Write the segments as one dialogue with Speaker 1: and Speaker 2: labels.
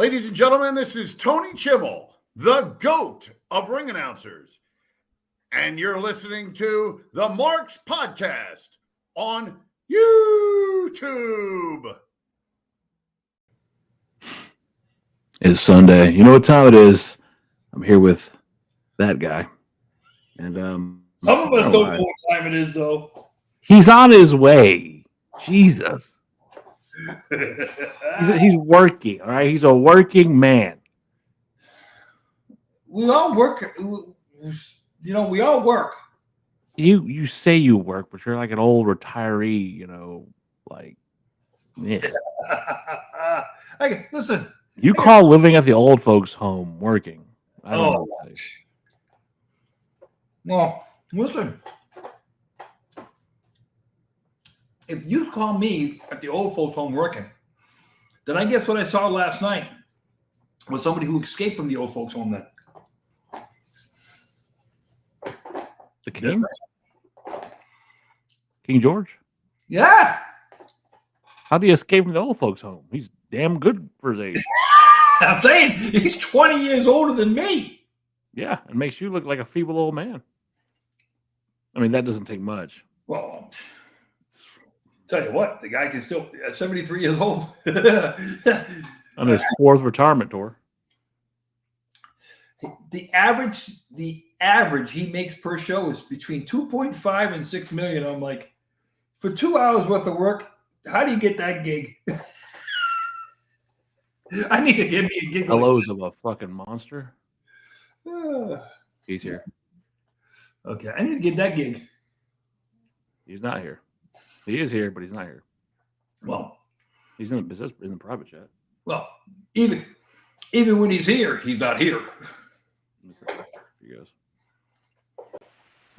Speaker 1: Ladies and gentlemen, this is Tony Chimmel, the GOAT of ring announcers. And you're listening to the Marks Podcast on YouTube.
Speaker 2: It's Sunday. You know what time it is. I'm here with that guy. And
Speaker 3: some of us don't know what time it is, though.
Speaker 2: He's on his way. Jesus. He's working, all right? He's a working man.
Speaker 3: We all work. We all work.
Speaker 2: You say you work, but you're like an old retiree, like, yeah.
Speaker 3: Listen.
Speaker 2: You call living at the old folks' home working. I don't know.
Speaker 3: Well, listen. If you call me at the old folks' home working, then I guess what I saw last night was somebody who escaped from the old folks' home then.
Speaker 2: The king? King George?
Speaker 3: Yeah.
Speaker 2: How'd he escape from the old folks' home? He's damn good for his age.
Speaker 3: I'm saying he's 20 years older than me.
Speaker 2: Yeah, it makes you look like a feeble old man. I mean, that doesn't take much.
Speaker 3: Well, tell you what, the guy can still at 73 years old.
Speaker 2: On his fourth retirement tour.
Speaker 3: The average he makes per show is between 2.5 and 6 million. I'm like, for 2 hours worth of work, how do you get that gig? I need to give me a gig.
Speaker 2: Hellos of a fucking monster. He's here.
Speaker 3: Okay, I need to get that gig.
Speaker 2: He's not here. He is here, but he's not here.
Speaker 3: Well,
Speaker 2: he's in the private chat.
Speaker 3: Well, even when he's here, he's not here.
Speaker 2: He goes.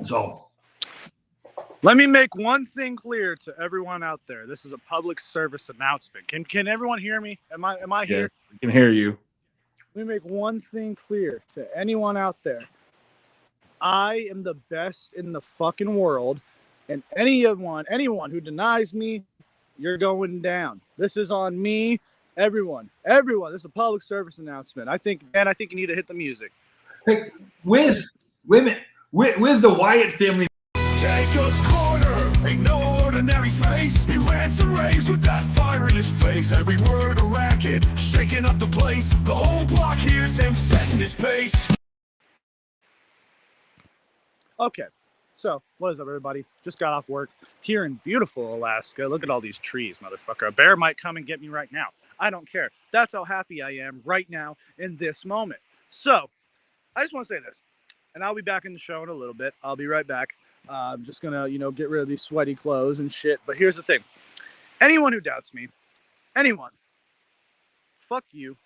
Speaker 3: So,
Speaker 4: let me make one thing clear to everyone out there. This is a public service announcement. Can everyone hear me? Am I here?
Speaker 2: We can hear you.
Speaker 4: Let me make one thing clear to anyone out there. I am the best in the fucking world, and anyone who denies me, you're going down. This is on me. Everyone. This is a public service announcement. I think you need to hit the music.
Speaker 3: Hey, where's the Wyatt family?
Speaker 5: Jacob's corner ain't no ordinary space. He rants and raves with that fire in his face. Every word a racket, shaking up the place. The whole block hears him setting his pace.
Speaker 4: Okay, so what is up, everybody? Just got off work here in beautiful Alaska. Look at all these trees, motherfucker. A bear might come and get me right now. I don't care. That's how happy I am right now in this moment. So, I just want to say this, and I'll be back in the show in a little bit. I'll be right back. I'm just going to, get rid of these sweaty clothes and shit. But here's the thing. Anyone who doubts me, anyone, fuck you,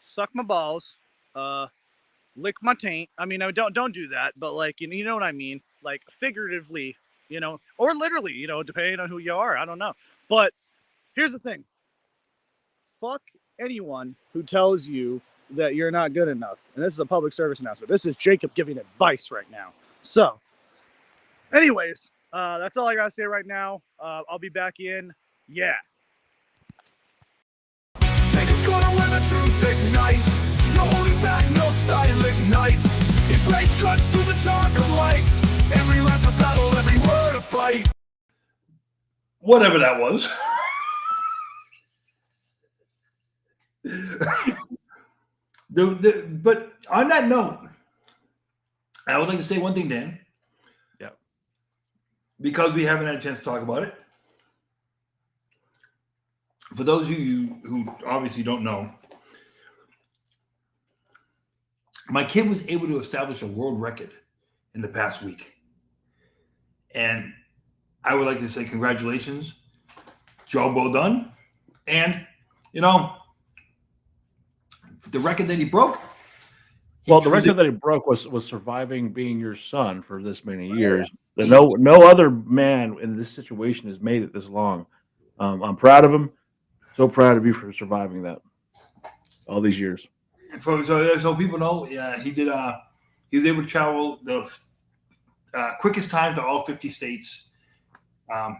Speaker 4: suck my balls, lick my taint. I mean, don't do that, but like, you know what I mean? Like figuratively, or literally, depending on who you are. I don't know. But here's the thing. Fuck anyone who tells you that you're not good enough. And this is a public service announcement. This is Jacob giving advice right now. So, anyways, that's all I gotta say right now. I'll be back in. Yeah.
Speaker 5: Jacob's gonna win the truth ignites. No holding back, no silent nights. His race cuts through the darker lights. Every last a battle, every word a fight.
Speaker 3: Whatever that was. But on that note, I would like to say one thing, Dan.
Speaker 2: Yeah.
Speaker 3: Because we haven't had a chance to talk about it. For those of you who obviously don't know, my kid was able to establish a world record in the past week. And I would like to say congratulations. Job well done. And, the record that he broke.
Speaker 2: Well, the record that he broke was surviving being your son for this many years. No other man in this situation has made it this long. I'm proud of him. So proud of you for surviving that all these years.
Speaker 3: So people know, he did. He was able to travel the quickest time to all 50 states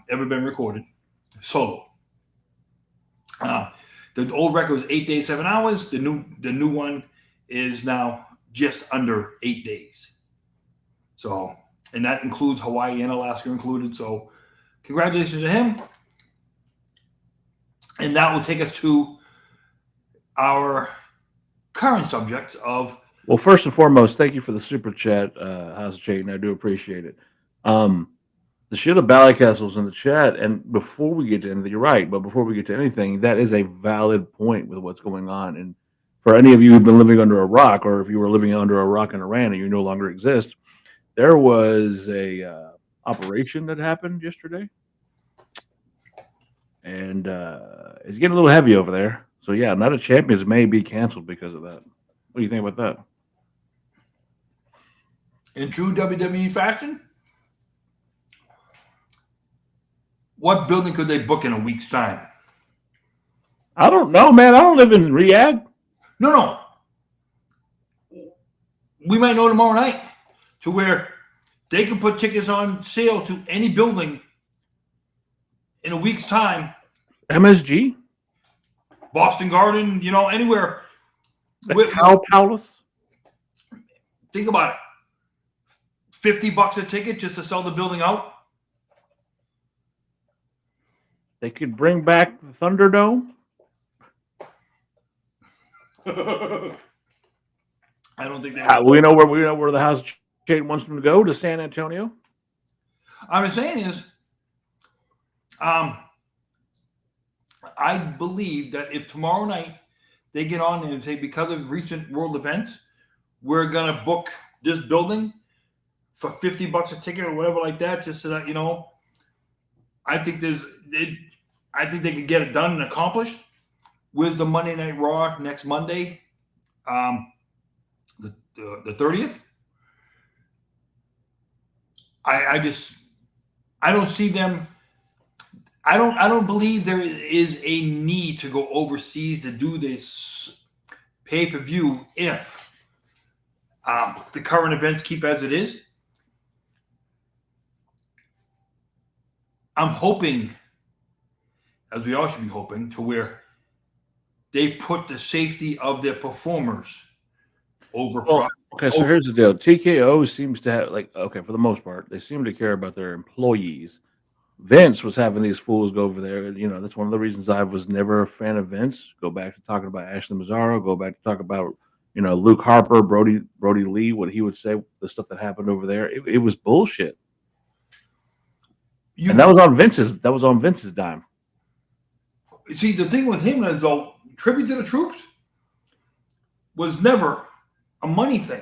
Speaker 3: ever been recorded solo. The old record was 8 days, 7 hours. The new one is now just under 8 days. So, and that includes Hawaii and Alaska included. So, congratulations to him. And that will take us to our current subject of.
Speaker 2: Well, first and foremost, thank you for the super chat, House of Chayton. I do appreciate it. The shit of Ballycastle's in the chat, and before we get to anything, you're right, but before we get to anything, that is a valid point with what's going on. And for any of you who've been living under a rock, or if you were living under a rock in Iran and you no longer exist, there was a operation that happened yesterday, and it's getting a little heavy over there. So yeah, Night of Champions may be canceled because of that. What do you think about that?
Speaker 3: In true WWE fashion, what building could they book in a week's time?
Speaker 2: I don't know, man. I don't live in Riyadh.
Speaker 3: No. We might know tomorrow night to where they can put tickets on sale to any building in a week's time.
Speaker 2: MSG?
Speaker 3: Boston Garden, anywhere.
Speaker 2: Cow Palace?
Speaker 3: Think about it. $50 a ticket just to sell the building out.
Speaker 2: They could bring back the Thunderdome.
Speaker 3: I don't think they.
Speaker 2: We know where the House of Chayton wants them to go, to San Antonio.
Speaker 3: I'm saying is, I believe that if tomorrow night they get on and say, because of recent world events, we're gonna book this building for $50 a ticket or whatever like that, just so that I think I think they could get it done and accomplished. With the Monday Night Raw next Monday, the 30th. I don't see them. I don't believe there is a need to go overseas to do this pay-per-view if the current events keep as it is. I'm hoping, as we all should be hoping, to where they put the safety of their performers over.
Speaker 2: Okay, so here's the deal. TKO seems to have, for the most part, they seem to care about their employees. Vince was having these fools go over there. That's one of the reasons I was never a fan of Vince. Go back to talking about Ashley Mazzaro. Go back to talk about, Luke Harper, Brody Lee, what he would say, the stuff that happened over there. It was bullshit. And that was on Vince's dime.
Speaker 3: See, the thing with him is, though, tribute to the troops was never a money thing.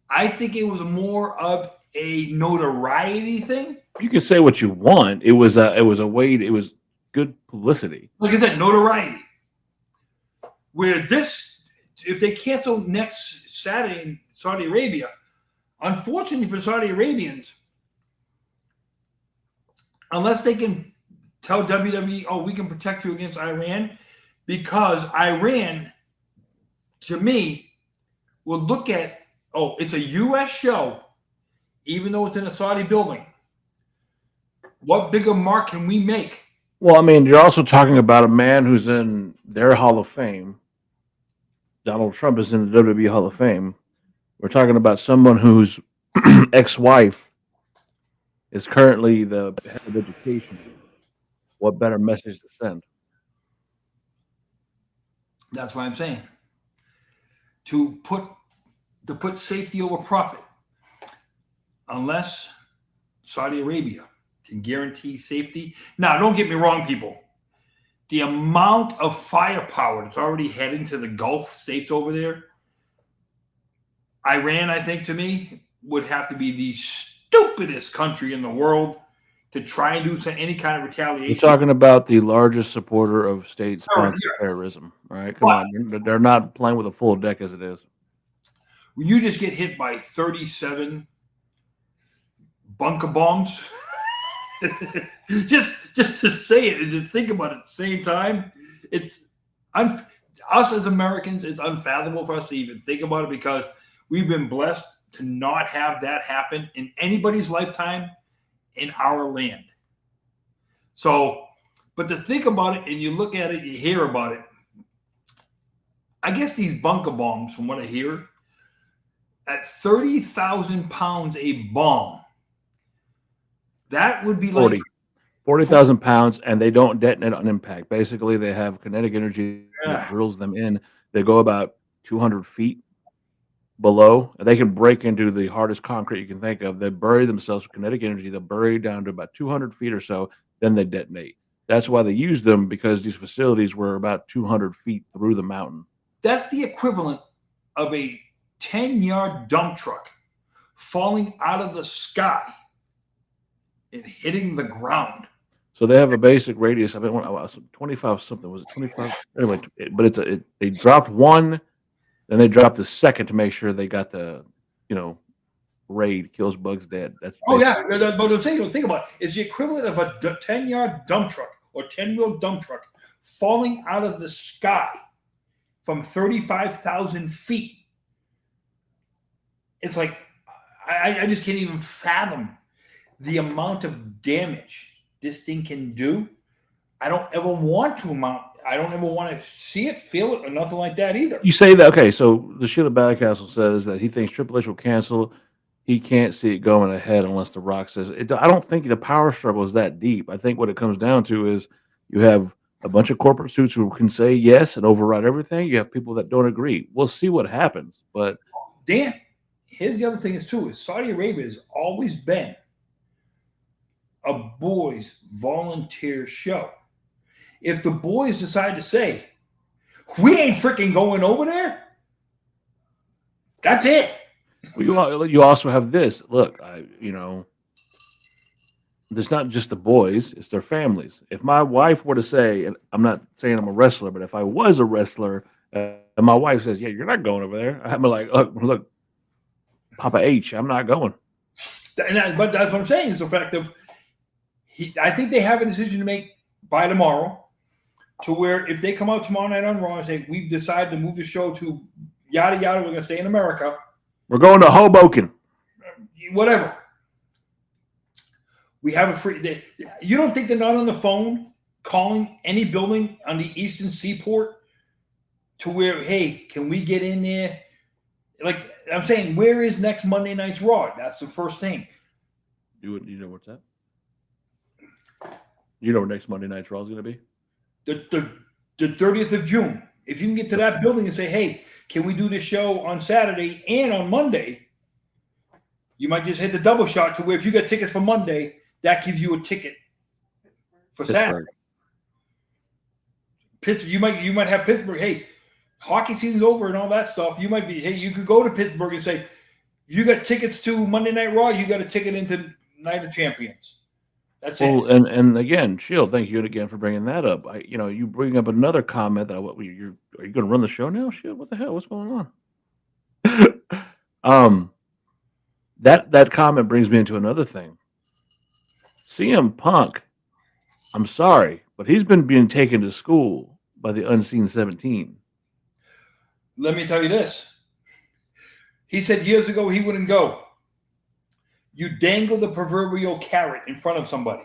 Speaker 3: I think it was more of a notoriety thing.
Speaker 2: You can say what you want. It was good publicity.
Speaker 3: Like I said, notoriety. Where if they cancel next Saturday in Saudi Arabia, unfortunately for Saudi Arabians, unless they can tell WWE, we can protect you against Iran, because Iran, to me, will look at, it's a U.S. show, even though it's in a Saudi building. What bigger mark can we make?
Speaker 2: Well, I mean, you're also talking about a man who's in their Hall of Fame. Donald Trump is in the WWE Hall of Fame. We're talking about someone whose ex-wife is currently the head of education. What better message to send?
Speaker 3: That's what I'm saying. To put safety over profit, unless Saudi Arabia can guarantee safety. Now, don't get me wrong, people. The amount of firepower that's already heading to the Gulf states over there, Iran, I think, to me, would have to be the stupidest country in the world to try and do any kind of retaliation.
Speaker 2: You're talking about the largest supporter of state-sponsored terrorism, right? Come on, they're not playing with a full deck as it is.
Speaker 3: When you just get hit by 37 bunker bombs, just to say it and to think about it at the same time, it's us as Americans, it's unfathomable for us to even think about it, because we've been blessed to not have that happen in anybody's lifetime in our land. So, but to think about it and you look at it, you hear about it, I guess these bunker bombs, from what I hear, at 30,000 pounds a bomb, that would be like
Speaker 2: 40,000 pounds, and they don't detonate on impact. Basically, they have kinetic energy that drills them in. They go about 200 feet below, and they can break into the hardest concrete you can think of. They bury themselves with kinetic energy. They'll bury down to about 200 feet or so, then they detonate. That's why they use them, because these facilities were about 200 feet through the mountain.
Speaker 3: That's the equivalent of a 10-yard dump truck falling out of the sky and hitting the ground.
Speaker 2: So they have a basic radius. I mean, 25 something. Was it 25? Anyway, but they dropped one, then they dropped the second to make sure they got the, raid kills bugs dead. That's
Speaker 3: but I'm saying, think about it. It's the equivalent of a 10-yard dump truck or 10-wheel dump truck falling out of the sky from 35,000 feet. It's like I just can't even fathom the amount of damage this thing can do. I don't ever want to see it, feel it, or nothing like that either.
Speaker 2: You say that, okay, so the Sheila Badcastle says that he thinks Triple H will cancel. He can't see it going ahead unless The Rock says it. I don't think the power struggle is that deep. I think what it comes down to is you have a bunch of corporate suits who can say yes and override everything. You have people that don't agree. We'll see what happens. But
Speaker 3: Dan, here's the other thing is Saudi Arabia has always been a boys' volunteer show. If the boys decide to say, we ain't freaking going over there, that's it.
Speaker 2: Well, you also have this. Look, there's not just the boys, it's their families. If my wife were to say, and I'm not saying I'm a wrestler, but if I was a wrestler and my wife says, yeah, you're not going over there, I'm like, look, Papa H, I'm not going.
Speaker 3: But that's what I'm saying is the fact of I think they have a decision to make by tomorrow, to where if they come out tomorrow night on Raw and say, we've decided to move the show to yada yada, we're going to stay in America.
Speaker 2: We're going to Hoboken.
Speaker 3: Whatever. We have a free. You don't think they're not on the phone calling any building on the Eastern Seaport to where, hey, can we get in there? Like I'm saying, where is next Monday night's Raw? That's the first thing.
Speaker 2: You know what's that? You know where next Monday night's Raw is going to be?
Speaker 3: The 30th of June. If you can get to that building and say, hey, can we do this show on Saturday and on Monday? You might just hit the double shot to where if you got tickets for Monday, that gives you a ticket for Saturday. Pittsburgh, you might have Pittsburgh. Hey, hockey season's over and all that stuff. You might be, hey, you could go to Pittsburgh and say, you got tickets to Monday Night Raw, you got a ticket into Night of Champions. That's it.
Speaker 2: And again, Shield, thank you again for bringing that up. You bring up another comment that are you going to run the show now? Shield, what the hell? What's going on? That comment brings me into another thing. CM Punk, I'm sorry, but he's been being taken to school by the Unseen 17.
Speaker 3: Let me tell you this. He said years ago he wouldn't go. You dangle the proverbial carrot in front of somebody.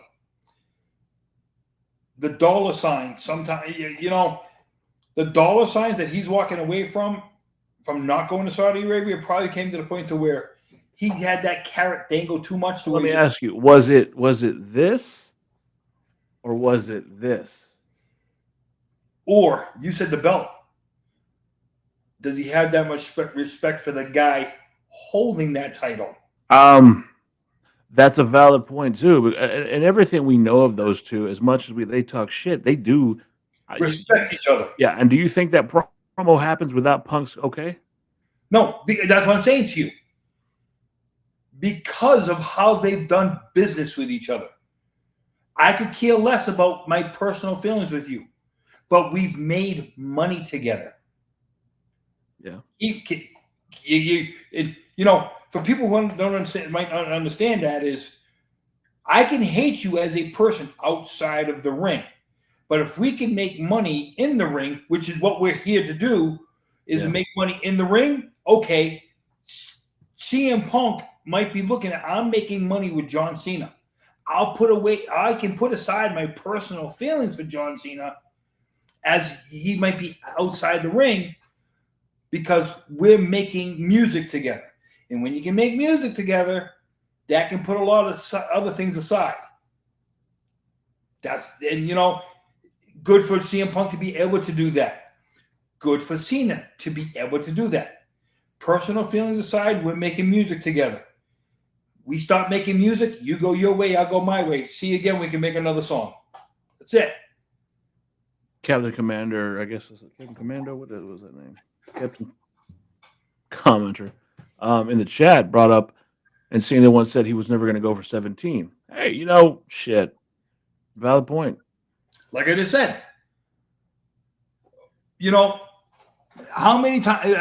Speaker 3: The dollar signs, sometimes, the dollar signs that he's walking away from not going to Saudi Arabia probably came to the point to where he had that carrot dangled too much.
Speaker 2: Let me ask you, was it this or was it this?
Speaker 3: Or you said the belt. Does he have that much respect for the guy holding that title?
Speaker 2: That's a valid point too. And everything we know of those two, as much as they talk shit, they do
Speaker 3: respect each other.
Speaker 2: Yeah. And do you think that promo happens without Punk's okay?
Speaker 3: No, that's what I'm saying to you. Because of how they've done business with each other. I could care less about my personal feelings with you, but we've made money together.
Speaker 2: Yeah.
Speaker 3: For people who don't understand, might not understand that is, I can hate you as a person outside of the ring, but if we can make money in the ring, which is what we're here to do, is to make money in the ring. Okay, CM Punk might be looking at, I'm making money with John Cena. I can put aside my personal feelings for John Cena as he might be outside the ring, because we're making music together. And when you can make music together, that can put a lot of other things aside. And good for CM Punk to be able to do that. Good for Cena to be able to do that. Personal feelings aside, we're making music together. We stop making music, you go your way, I'll go my way. See you again, we can make another song. That's it.
Speaker 2: Captain Commander, I guess, was it Captain Commando? What was that name? Captain Commenter in the chat brought up, and Cena once said he was never going to go for 17. Hey, shit. Valid point.
Speaker 3: Like I just said, how many times?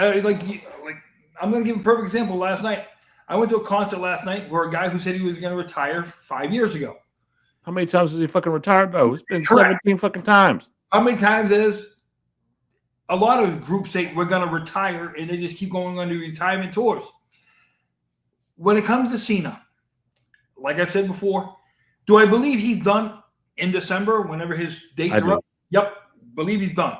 Speaker 3: I'm going to give a perfect example. Last night, I went to a concert last night for a guy who said he was going to retire 5 years ago.
Speaker 2: How many times has he fucking retired? No, it's been
Speaker 3: Correct.
Speaker 2: 17 fucking times.
Speaker 3: How many times is a lot of groups say we're going to retire and they just keep going on the retirement tours? When it comes to Cena, like I said before, do I believe he's done in December whenever his dates are up? Yep, believe he's done.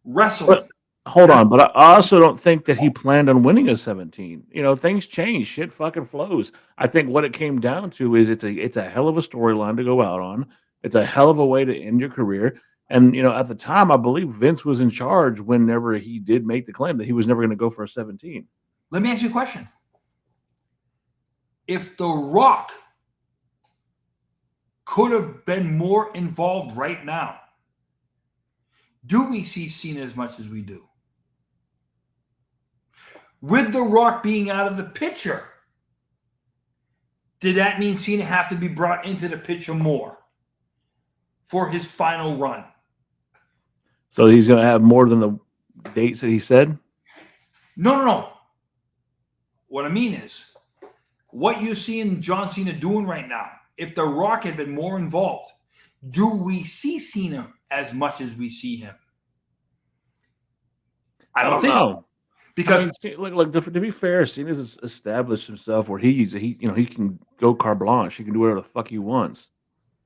Speaker 3: Wrestling.
Speaker 2: But, hold on, but I also don't think that he planned on winning a 17. Things change. Shit fucking flows. I think what it came down to is it's a hell of a storyline to go out on. It's a hell of a way to end your career. And, at the time, I believe Vince was in charge whenever he did make the claim that he was never going to go for a 17.
Speaker 3: Let me ask you a question. If The Rock could have been more involved right now, do we see Cena as much as we do? With The Rock being out of the picture, did that mean Cena have to be brought into the picture more for his final run?
Speaker 2: So he's going to have more than the dates that he said?
Speaker 3: No. What I mean is, what you see in John Cena doing right now, if The Rock had been more involved, do we see Cena as much as we see him? I don't think so.
Speaker 2: Because look, to be fair, Cena's established himself where he can go carte blanche. He can do whatever the fuck he wants.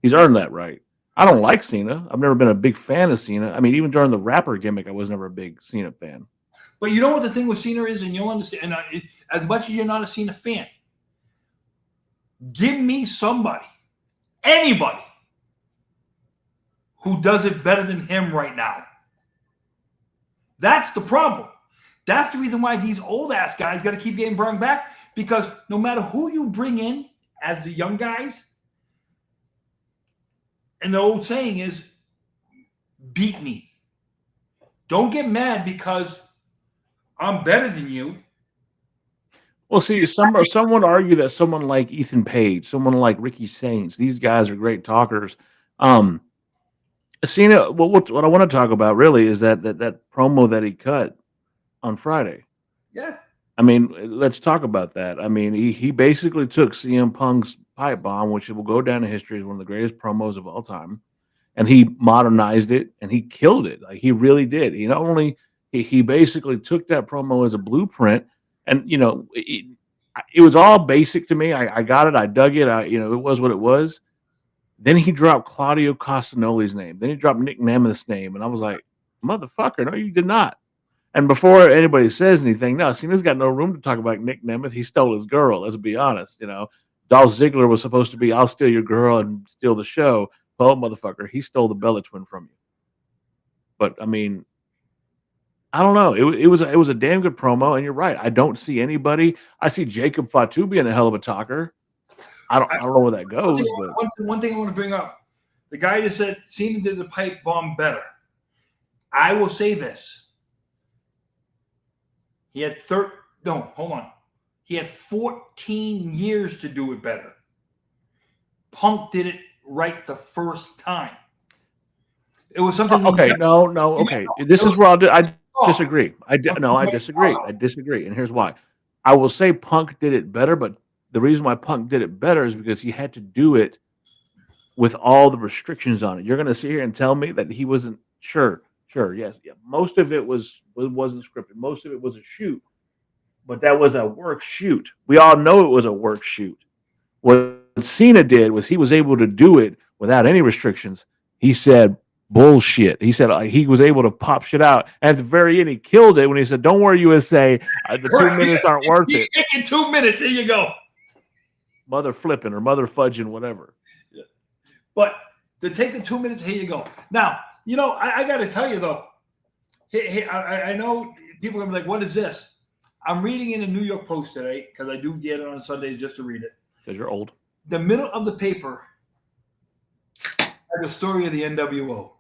Speaker 2: He's earned that right. I don't like Cena. I've never been a big fan of Cena. I mean, even during the rapper gimmick, I was never a big Cena fan.
Speaker 3: But you know what the thing with Cena is, and you'll understand. And as much as you're not a Cena fan, give me somebody, anybody, who does it better than him right now. That's the problem. That's the reason why these old ass guys got to keep getting brought back, because no matter who you bring in as the young guys, and the old saying is, beat me. Don't get mad because I'm better than you.
Speaker 2: Well, see, some would argue that someone like Ethan Page, someone like Ricky Saints, these guys are great talkers. Cena, what I want to talk about really is that promo that he cut on Friday.
Speaker 3: Yeah.
Speaker 2: I mean, let's talk about that. I mean, he basically took CM Punk's pipe bomb, which will go down in history as one of the greatest promos of all time, and he modernized it and he killed it. Like, he really did. He not only he basically took that promo as a blueprint, and it was all basic to me. I got it. I dug it. It was what it was. Then he dropped Claudio Castagnoli's name. Then he dropped Nick Nemeth's name, and I was like, motherfucker, no, you did not. And before anybody says anything, no, Cena's got no room to talk about Nick Nemeth. He stole his girl, let's be honest. Dolph Ziggler was supposed to be, I'll steal your girl and steal the show. Well, motherfucker, he stole the Bella Twin from you. But, I mean, I don't know. It was a damn good promo, and you're right. I don't see anybody. I see Jacob Fatu being a hell of a talker. I don't know where that goes.
Speaker 3: One thing I want to bring up. The guy just said Cena did the pipe bomb better. I will say this. He had He had 14 years to do it better. Punk did it right the first time. It was something.
Speaker 2: Okay, okay. This is where I disagree. I disagree. I disagree, and here's why. I will say Punk did it better, but the reason why Punk did it better is because he had to do it with all the restrictions on it. You're going to sit here and tell me that he wasn't sure. Yes. Yeah. Most of it wasn't scripted. Most of it was a shoot, but that was a work shoot. We all know it was a work shoot. What Cena did was he was able to do it without any restrictions. He said, Bullshit. He said he was able to pop shit out. And at the very end, he killed it when he said, "Don't worry, USA. The 2 minutes aren't worth it."
Speaker 3: In 2 minutes, here you go.
Speaker 2: Mother flipping or mother fudging, whatever.
Speaker 3: Yeah. But to take the 2 minutes, here you go. Now, I got to tell you though. I know people are gonna be like, "What is this?" I'm reading in the New York Post today because I do get it on Sundays just to read it.
Speaker 2: Because you're old.
Speaker 3: The middle of the paper has a story of the NWO.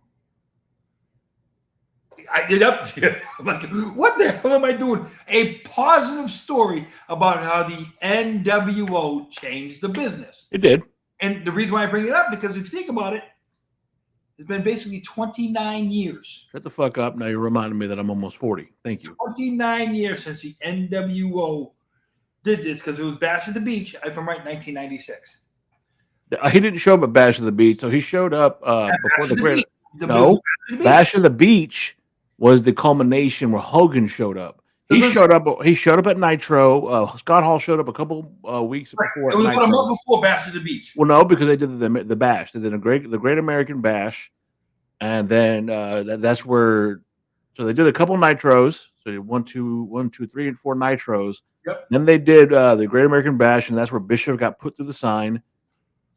Speaker 3: I'm like, what the hell am I doing? A positive story about how the NWO changed the business.
Speaker 2: It did.
Speaker 3: And the reason why I bring it up, because if you think about it, it's been basically 29 years.
Speaker 2: Shut the fuck up. Now you're reminding me that I'm almost 40. Thank you.
Speaker 3: 29 years since the NWO did this, because it was Bash at the Beach, if I'm right, 1996.
Speaker 2: He didn't show up at Bash of the Beach, so he showed up before the great.
Speaker 3: No,
Speaker 2: Bash of the Beach was the culmination where Hogan showed up. He showed up at Nitro. Scott Hall showed up a couple weeks before.
Speaker 3: It was about a month before Bash of the Beach.
Speaker 2: Well, no, because they did the Bash. They did the Great American Bash, and then that's where. So they did a couple Nitros. So they did 1, 2, 3, and 4 Nitros.
Speaker 3: Yep.
Speaker 2: Then they did the Great American Bash, and that's where Bishop got put through the sign.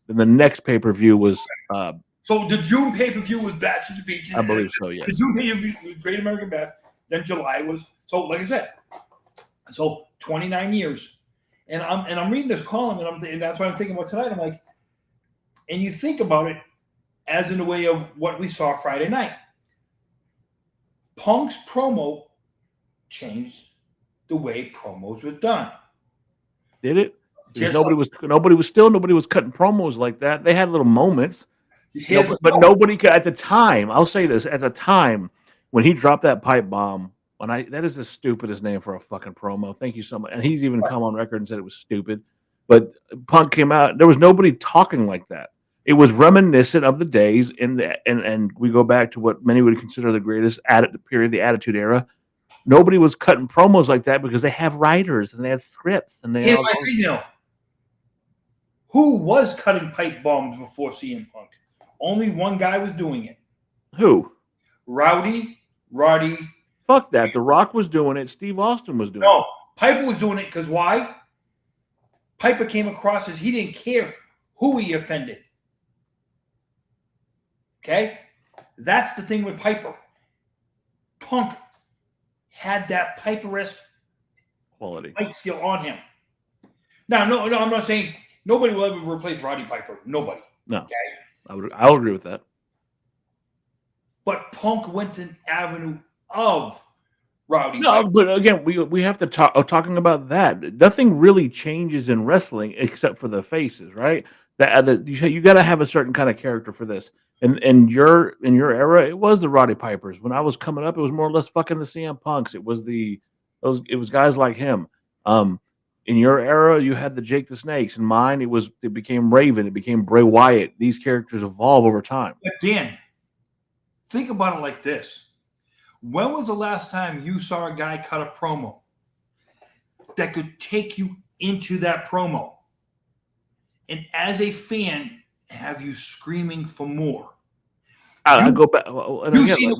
Speaker 2: Then the next pay-per-view was.
Speaker 3: So the June pay-per-view was Bash at the Beach.
Speaker 2: I believe so, yes.
Speaker 3: The June pay-per-view was Great American Bash. Then July was, so like I said, so 29 years. And I'm reading this column, and that's what I'm thinking about tonight. I'm like, and you think about it as in the way of what we saw Friday night. Punk's promo changed the way promos were done.
Speaker 2: Did it? Nobody was cutting promos like that. They had little moments. But nobody could at the time. I'll say this: at the time when he dropped that pipe bomb, that is the stupidest name for a fucking promo. Thank you so much. And he's even come on record and said it was stupid. But Punk came out. There was nobody talking like that. It was reminiscent of the days and we go back to what many would consider the greatest period, the Attitude Era. Nobody was cutting promos like that because they have writers and they have scripts and
Speaker 3: Here's my thing, who was cutting pipe bombs before CM Punk? Only one guy was doing it.
Speaker 2: Who?
Speaker 3: Roddy.
Speaker 2: Fuck that. The Rock was doing it. Steve Austin was doing it.
Speaker 3: No, Piper was doing it because why? Piper came across as he didn't care who he offended. Okay? That's the thing with Piper. Punk had that Piper-esque
Speaker 2: quality
Speaker 3: fight skill on him. Now, no, I'm not saying nobody will ever replace Roddy Piper. Nobody.
Speaker 2: No.
Speaker 3: Okay?
Speaker 2: I'll agree with that.
Speaker 3: But Punk went an avenue of Rowdy.
Speaker 2: No,
Speaker 3: Piper.
Speaker 2: but again, we have to talking about that. Nothing really changes in wrestling except for the faces, right? You got to have a certain kind of character for this. And in your era, it was the Roddy Pipers. When I was coming up, it was more or less fucking the CM Punks. It was guys like him. In your era, you had the Jake the Snakes. In mine, it became Raven. It became Bray Wyatt. These characters evolve over time.
Speaker 3: But Dan, think about it like this. When was the last time you saw a guy cut a promo that could take you into that promo? And as a fan, have you screaming for more?
Speaker 2: I go back. And again,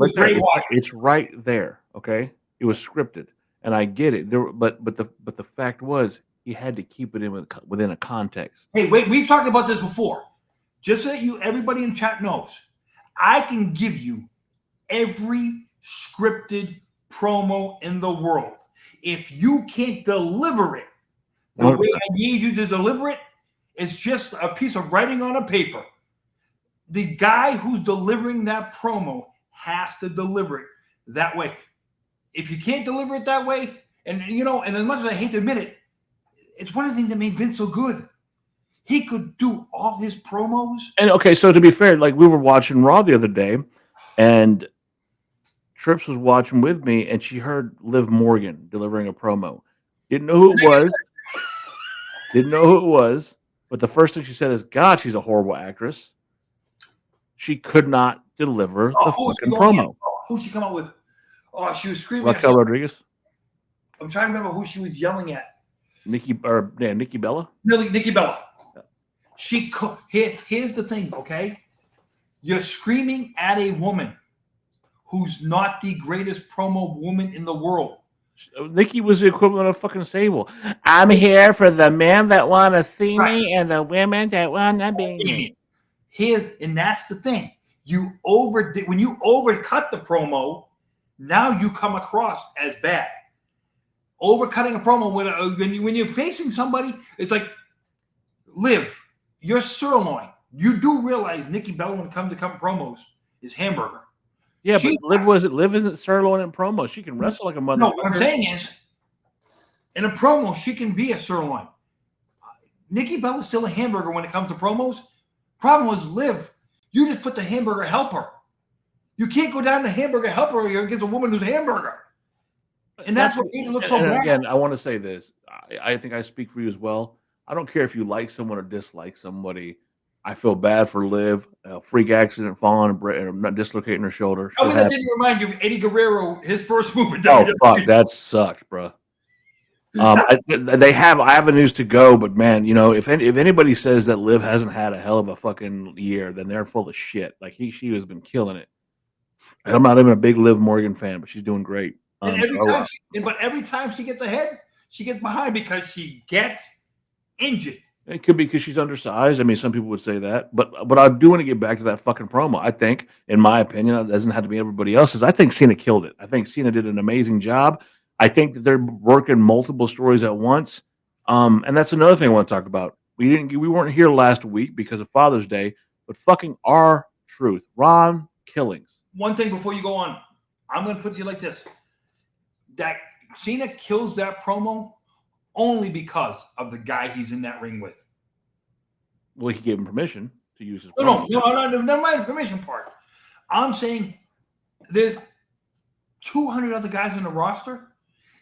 Speaker 2: it's right there. Okay, it was scripted. And I get it, but the fact was he had to keep it within a context.
Speaker 3: Hey, wait, we've talked about this before. Just so that everybody in chat knows, I can give you every scripted promo in the world. If you can't deliver it the 100%. Way I need you to deliver it, it's just a piece of writing on a paper. The guy who's delivering that promo has to deliver it that way. If you can't deliver it that way, and as much as I hate to admit it, it's one of the things that made Vince so good. He could do all his promos. And
Speaker 2: okay, so to be fair, like we were watching Raw the other day, and Trips was watching with me, and she heard Liv Morgan delivering a promo. Didn't know who it was. But the first thing she said is, "God, she's a horrible actress." She could not deliver the fucking promo.
Speaker 3: Who'd she come out with? Oh, she was screaming.
Speaker 2: Raquel Rodriguez.
Speaker 3: I'm trying to remember who she was yelling at.
Speaker 2: Nikki Bella.
Speaker 3: Nikki Bella. Yeah. Here's the thing, okay? You're screaming at a woman who's not the greatest promo woman in the world.
Speaker 2: Nikki was the equivalent of fucking Sable. I'm here for the men that want to see me and the women that want to be me.
Speaker 3: And that's the thing. When you overcut the promo, now you come across as bad. Overcutting a promo when you're facing somebody, it's like, Liv, you're sirloin. You do realize Nikki Bella, when it comes to promos, is hamburger.
Speaker 2: Yeah, but Liv isn't sirloin in promo. She can wrestle like a motherfucker.
Speaker 3: No, what I'm saying is, in a promo, she can be a sirloin. Nikki Bella's still a hamburger when it comes to promos. Problem was, Liv, you just put the hamburger helper. You can't go down to hamburger helper against a woman who's a hamburger. And that's what made it look so bad.
Speaker 2: Again, I want to say this. I think I speak for you as well. I don't care if you like someone or dislike somebody. I feel bad for Liv. A freak accident, falling and not dislocating her shoulder.
Speaker 3: I mean, that didn't remind you of Eddie Guerrero, his first move in
Speaker 2: WWE. Oh, fuck. That sucks, bro. They have avenues to go, but man, if anybody says that Liv hasn't had a hell of a fucking year, then they're full of shit. Like she has been killing it. And I'm not even a big Liv Morgan fan, but she's doing great.
Speaker 3: But every time she gets ahead, she gets behind because she gets injured.
Speaker 2: It could be because she's undersized. I mean, some people would say that, but I do want to get back to that fucking promo. I think, in my opinion, it doesn't have to be everybody else's. I think Cena killed it. I think Cena did an amazing job. I think that they're working multiple stories at once, and that's another thing I want to talk about. We weren't here last week because of Father's Day, but fucking R-Truth, Ron Killings.
Speaker 3: One thing before you go on, I'm going to put it to you like this: that Cena kills that promo only because of the guy he's in that ring with.
Speaker 2: Well, he gave him permission to use his
Speaker 3: promo. No, never mind the permission part. I'm saying there's 200 other guys on the roster.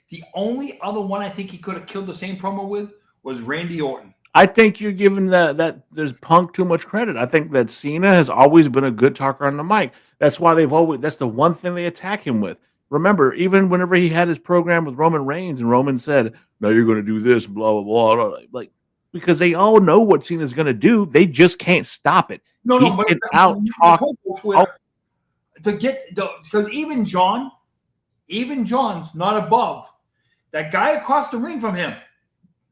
Speaker 3: The only other one I think he could have killed the same promo with was Randy Orton.
Speaker 2: I think you're giving that there's Punk too much credit. I think that Cena has always been a good talker on the mic. That's why that's the one thing they attack him with. Remember, even whenever he had his program with Roman Reigns and Roman said, "No, you're going to do this," blah, blah, blah. Like, because they all know what Cena's going to do. They just can't stop it.
Speaker 3: But because even John's not above. That guy across the ring from him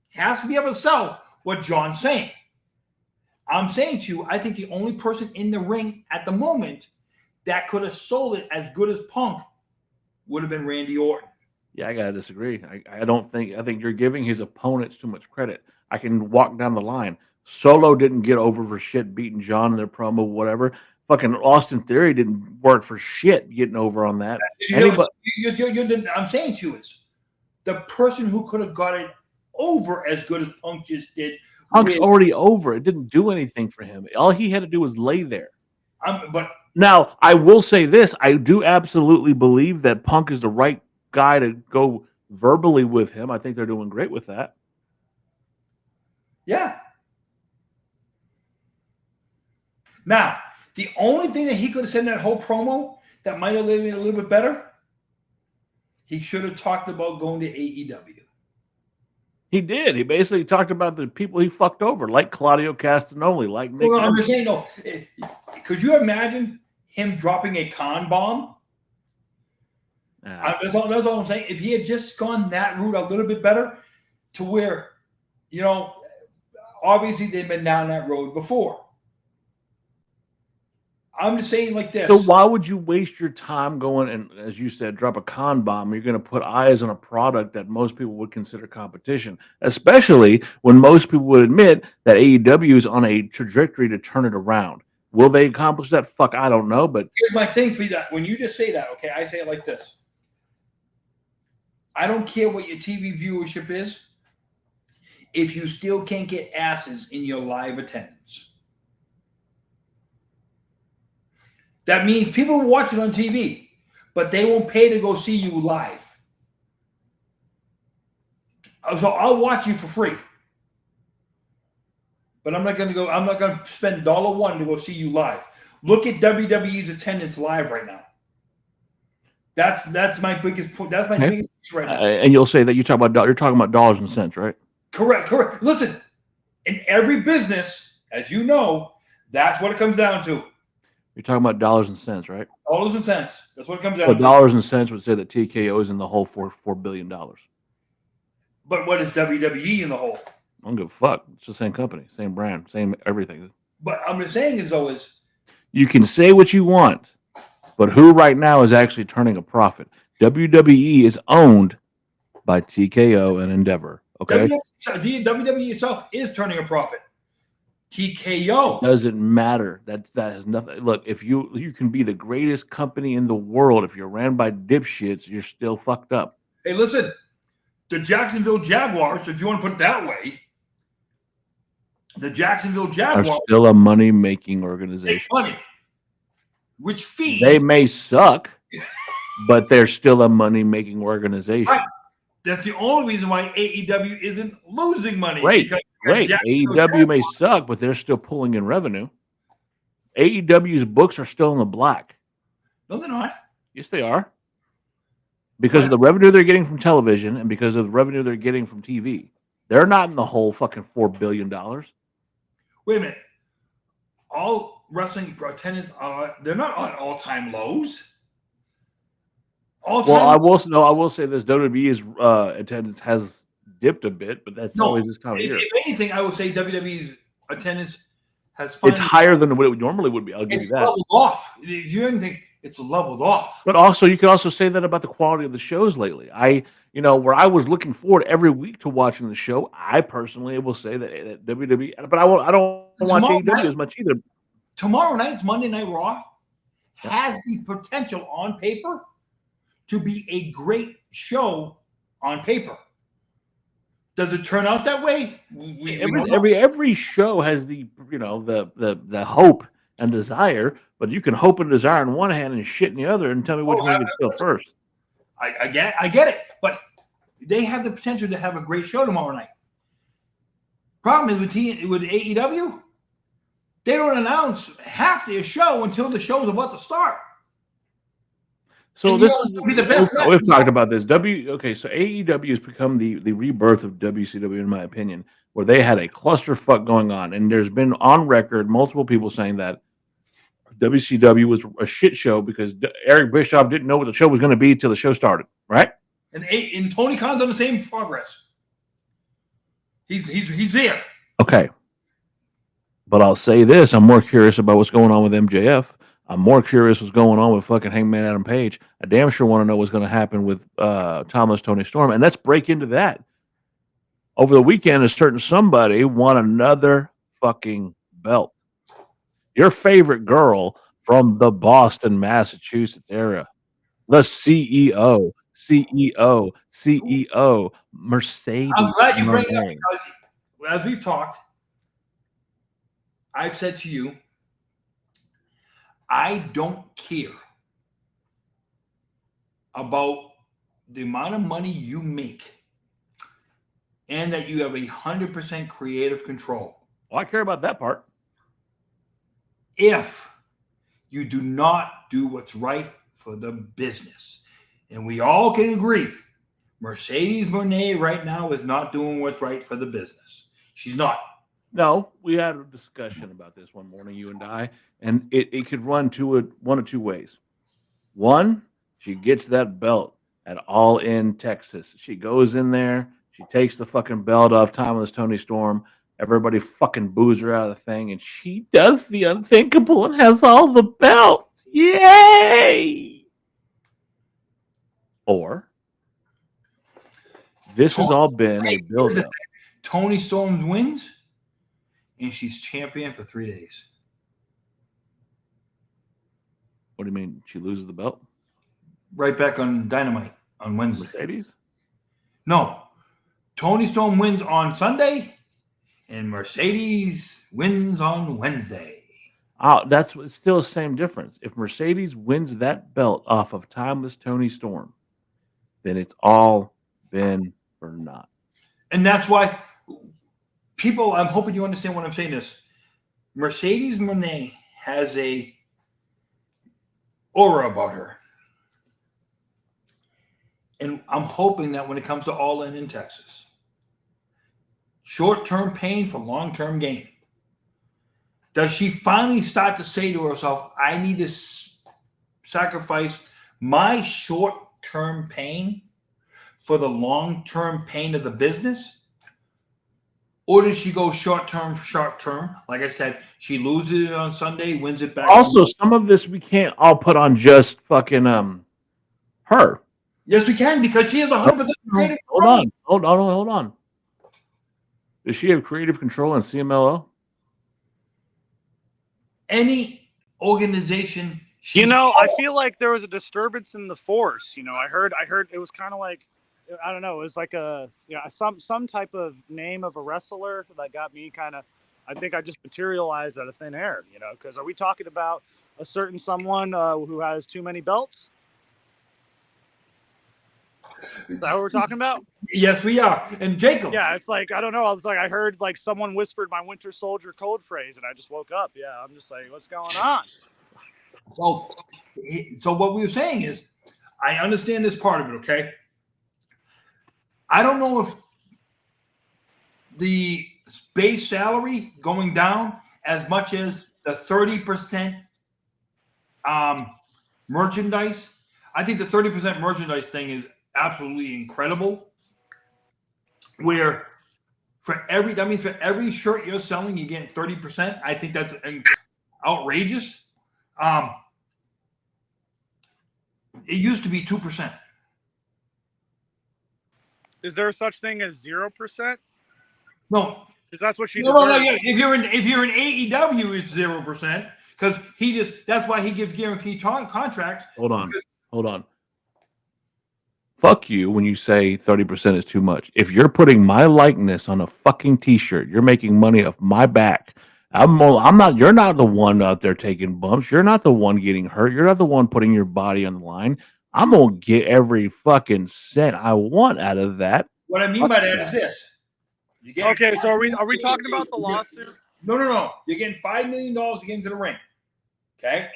Speaker 3: has to be able to sell what John's saying. I'm saying to you, I think the only person in the ring at the moment that could have sold it as good as Punk would have been Randy Orton.
Speaker 2: Yeah, I gotta disagree. I think you're giving his opponents too much credit. I can walk down the line. Solo didn't get over for shit beating John in their promo, whatever. Fucking Austin Theory didn't work for shit getting over on that.
Speaker 3: I'm saying to you is the person who could have got it over as good as Punk just did.
Speaker 2: Punk's already over. It didn't do anything for him. All he had to do was lay there.
Speaker 3: But
Speaker 2: now, I will say this. I do absolutely believe that Punk is the right guy to go verbally with him. I think they're doing great with that.
Speaker 3: Yeah. Now, the only thing that he could have said in that whole promo that might have made it a little bit better, he should have talked about going to AEW.
Speaker 2: He did. He basically talked about the people he fucked over, like Claudio Castagnoli, like Nick.
Speaker 3: Well, I'm just saying, no. Could you imagine him dropping a con bomb? That's all I'm saying. If he had just gone that route a little bit better, to where, obviously they've been down that road before. I'm just saying like this.
Speaker 2: So why would you waste your time going and, as you said, drop a con bomb? You're going to put eyes on a product that most people would consider competition, especially when most people would admit that AEW is on a trajectory to turn it around. Will they accomplish that? Fuck, I don't know. But
Speaker 3: here's my thing for you. That when you just say that, okay, I say it like this. I don't care what your TV viewership is if you still can't get asses in your live attendance. That means people will watch it on TV, but they won't pay to go see you live. So I'll watch you for free. But I'm not going to spend $1 to go see you live. Look at WWE's attendance live right now. That's my biggest point. That's my biggest issue right now.
Speaker 2: And you'll say that you're talking about dollars and cents, right?
Speaker 3: Correct. Listen, in every business, as you know, that's what it comes down to.
Speaker 2: You're talking about dollars and cents, right?
Speaker 3: Dollars and cents. That's what it comes down
Speaker 2: Well,
Speaker 3: to.
Speaker 2: dollars and cents would say that TKO is in the whole $4 billion.
Speaker 3: But what is WWE in the whole?
Speaker 2: I don't give a fuck. It's the same company, same brand, same everything.
Speaker 3: But I'm just saying is
Speaker 2: You can say what you want, but who right now is actually turning a profit? WWE is owned by TKO and Endeavor. Okay,
Speaker 3: WWE itself is turning a profit. TKO
Speaker 2: doesn't matter. That has nothing. Look, if you can be the greatest company in the world, if you're ran by dipshits, you're still fucked up.
Speaker 3: Hey, listen, the Jacksonville Jaguars, if you want to put it that way, the Jacksonville
Speaker 2: Are
Speaker 3: Jaguars
Speaker 2: still a money-making
Speaker 3: make
Speaker 2: organization.
Speaker 3: money, which feeds.
Speaker 2: They may suck, but they're still a money-making organization.
Speaker 3: Right. That's the only reason why AEW isn't losing money.
Speaker 2: Right,
Speaker 3: because
Speaker 2: right.
Speaker 3: Jacksonville
Speaker 2: AEW may
Speaker 3: Jaguars-
Speaker 2: suck, but they're still pulling in revenue. AEW's books are still in the black.
Speaker 3: No, they're not.
Speaker 2: Yes, they are. Because of the revenue they're getting from television and because of the revenue they're getting from TV. They're not in the whole fucking $4 billion.
Speaker 3: Wait a minute. All wrestling attendants they're not on all-time lows.
Speaker 2: Well, I will say this: WWE's attendance has dipped a bit, but that's always this time of year.
Speaker 3: If anything, I would say WWE's attendance has
Speaker 2: It's higher than what it normally would be. I'll give you that.
Speaker 3: leveled off. If you anything, it's leveled off.
Speaker 2: But also, you can also say that about the quality of the shows lately. Where I was looking forward every week to watching the show, I personally will say that WWE, but I don't watch AEW as much either.
Speaker 3: Tomorrow night's Monday Night Raw has the potential on paper to be a great show on paper. Does it turn out that way?
Speaker 2: Every show has the hope and desire, but you can hope and desire in one hand and shit in the other, and tell me which one gets killed first.
Speaker 3: I get it, but they have the potential to have a great show tomorrow night. Problem is with AEW, they don't announce half their show until the show's about to start.
Speaker 2: So
Speaker 3: And
Speaker 2: this
Speaker 3: you
Speaker 2: is
Speaker 3: know, be the best
Speaker 2: we've talked about this. So AEW has become the rebirth of WCW, in my opinion, where they had a clusterfuck going on, and there's been on record multiple people saying that WCW was a shit show because Eric Bischoff didn't know what the show was going to be till the show started, right?
Speaker 3: And Tony Khan's on the same progress. He's there.
Speaker 2: Okay. But I'll say this: I'm more curious about what's going on with MJF. I'm more curious what's going on with fucking Hangman Adam Page. I damn sure want to know what's going to happen with Tony Storm. And let's break into that. Over the weekend, a certain somebody won another fucking belt. Your favorite girl from the Boston, Massachusetts area, the CEO, Mercedes.
Speaker 3: I'm glad you bring it up because as we've talked, I've said to you, I don't care about the amount of money you make and that you have 100% creative control.
Speaker 2: Well, I care about that part.
Speaker 3: If you do not do what's right for the business. And we all can agree, Mercedes Moné right now is not doing what's right for the business. She's not.
Speaker 2: No, we had a discussion about this one morning, you and I, and it could run one of two ways. One, she gets that belt at All In Texas. She goes in there, she takes the fucking belt off Timeless Tony Storm. Everybody fucking boos her out of the thing, and she does the unthinkable and has all the belts. Yay! Or this has all been a build-up.
Speaker 3: Tony Storm wins, and she's champion for 3 days.
Speaker 2: What do you mean? She loses the belt?
Speaker 3: Right back on Dynamite on Wednesday.
Speaker 2: Mercedes?
Speaker 3: No. Tony Storm wins on Sunday, and Mercedes wins on Wednesday.
Speaker 2: Oh, it's still the same difference. If Mercedes wins that belt off of Timeless Tony Storm, then it's all been for naught.
Speaker 3: And that's why people, I'm hoping you understand what I'm saying this. Mercedes Moné has a aura about her. And I'm hoping that when it comes to All In Texas, short-term pain for long-term gain. does she finally start to say to herself, I need to sacrifice my short-term pain for the long-term pain of the business? Or does she go short-term? Like I said, she loses it on Sunday, wins it back.
Speaker 2: Also, some of this we can't all put on just fucking her.
Speaker 3: Yes, we can, because she has 100% creative control.
Speaker 2: Hold on. Does she have creative control in CMLL?
Speaker 3: Any organization.
Speaker 4: I feel like there was a disturbance in the force. I heard it was kind of like, I don't know, it was like some type of name of a wrestler that got me kind of, I think I just materialized out of thin air, because are we talking about a certain someone who has too many belts? Is that what we're talking about?
Speaker 3: Yes, we are. And Jacob.
Speaker 4: Yeah, it's like, I don't know. I was like, I heard like someone whispered my Winter Soldier code phrase, and I just woke up. Yeah, I'm just like, what's going on?
Speaker 3: So what we were saying is, I understand this part of it, okay? I don't know if the base salary going down as much as the 30% merchandise. I think the 30% merchandise thing is absolutely incredible. Where for every shirt you're selling, you're getting 30%. I think that's outrageous. It used to be 2%.
Speaker 4: Is there such thing as 0%?
Speaker 3: No,
Speaker 4: because that's what she.
Speaker 3: No. If you're in AEW, it's 0% because that's why he gives guaranteed contracts.
Speaker 2: Hold on. Fuck you when you say 30% is too much. If you're putting my likeness on a fucking t-shirt, you're making money off my back. I'm not. You're not the one out there taking bumps. You're not the one getting hurt. You're not the one putting your body on the line. I'm gonna get every fucking cent I want out of that.
Speaker 3: What I mean by that is this.
Speaker 4: Okay, so are we talking about the lawsuit?
Speaker 3: No. You're getting $5 million to get into the ring. Okay,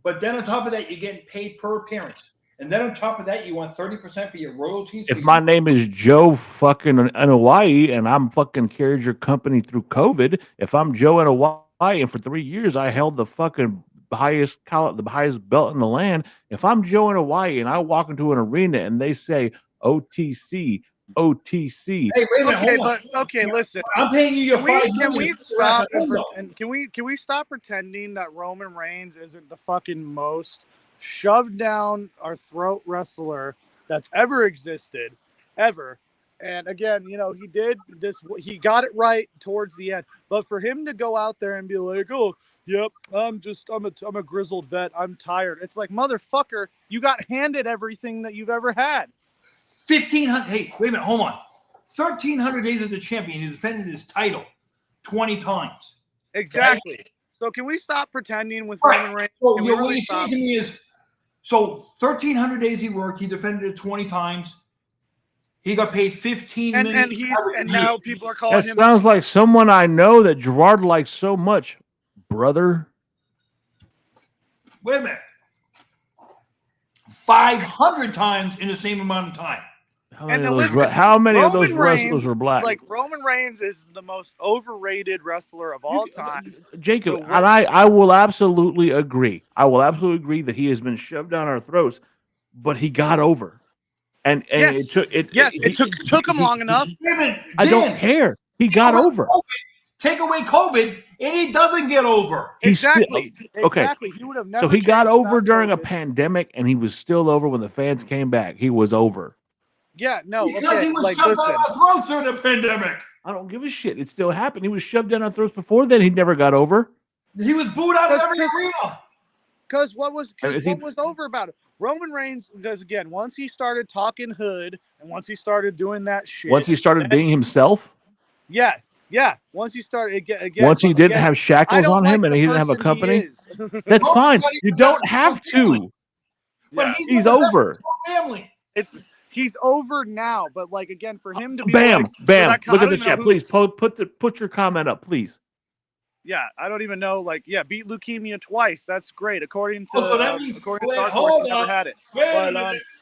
Speaker 3: but then on top of that, you're getting paid per appearance. And then on top of that, you want 30% for your royalties.
Speaker 2: If my name is Joe fucking in Hawaii and I'm fucking carried your company through COVID, if I'm Joe in Hawaii and for 3 years I held the fucking highest belt in the land, if I'm Joe in Hawaii and I walk into an arena and they say OTC.
Speaker 3: Hey, wait a minute,
Speaker 4: okay, listen.
Speaker 3: I'm paying you your $5
Speaker 4: Can
Speaker 3: million.
Speaker 4: we stop pretending that Roman Reigns isn't the fucking most shoved down our throat wrestler that's ever existed, ever? And again, he did this. He got it right towards the end. But for him to go out there and be like, "Oh, yep, I'm a grizzled vet. I'm tired." It's like, motherfucker, you got handed everything that you've ever had.
Speaker 3: 1,500. Hey, wait a minute. Hold on. 1,300 days as a champion. He defended his title 20 times.
Speaker 4: Exactly. Okay? So can we stop pretending with Roman Reigns?
Speaker 3: So what you're saying to me is, 1,300 days he worked. He defended it 20 times. He got paid $15 million.
Speaker 4: And now people are calling him.
Speaker 2: That sounds like someone I know that Gerard likes so much, brother.
Speaker 3: Wait a minute. 500 times in the same amount of time.
Speaker 2: How many of those wrestlers are black?
Speaker 4: Like, Roman Reigns is the most overrated wrestler of all time.
Speaker 2: Jacob, and I will absolutely agree. I will absolutely agree that he has been shoved down our throats, but he got over. And
Speaker 4: yes. it took him long enough.
Speaker 2: I don't care. He got over.
Speaker 3: Take away COVID, and he doesn't get over.
Speaker 4: Exactly.
Speaker 2: He would have never. So he got over during a pandemic, and he was still over when the fans came back. He was over.
Speaker 4: Yeah, no.
Speaker 3: Because he was shoved down our throats during the pandemic.
Speaker 2: I don't give a shit. It still happened. He was shoved down our throats before then. He never got over.
Speaker 3: He was booed out of every arena.
Speaker 4: Because what was over about it? Roman Reigns, because again, once he started talking hood, and once he started doing that shit.
Speaker 2: Once he started being himself?
Speaker 4: Yeah. Once he started again.
Speaker 2: Once he didn't have shackles on him and he didn't have a company. That's fine. You don't have to.
Speaker 3: But
Speaker 2: he's over.
Speaker 3: Family.
Speaker 4: He's over now, but like again, for him to be
Speaker 2: bam. Look at the chat, please. Put your comment up, please.
Speaker 4: Yeah, I don't even know. Like, beat leukemia twice. That's great, according to according to Dark
Speaker 3: Horse.
Speaker 4: He never had it.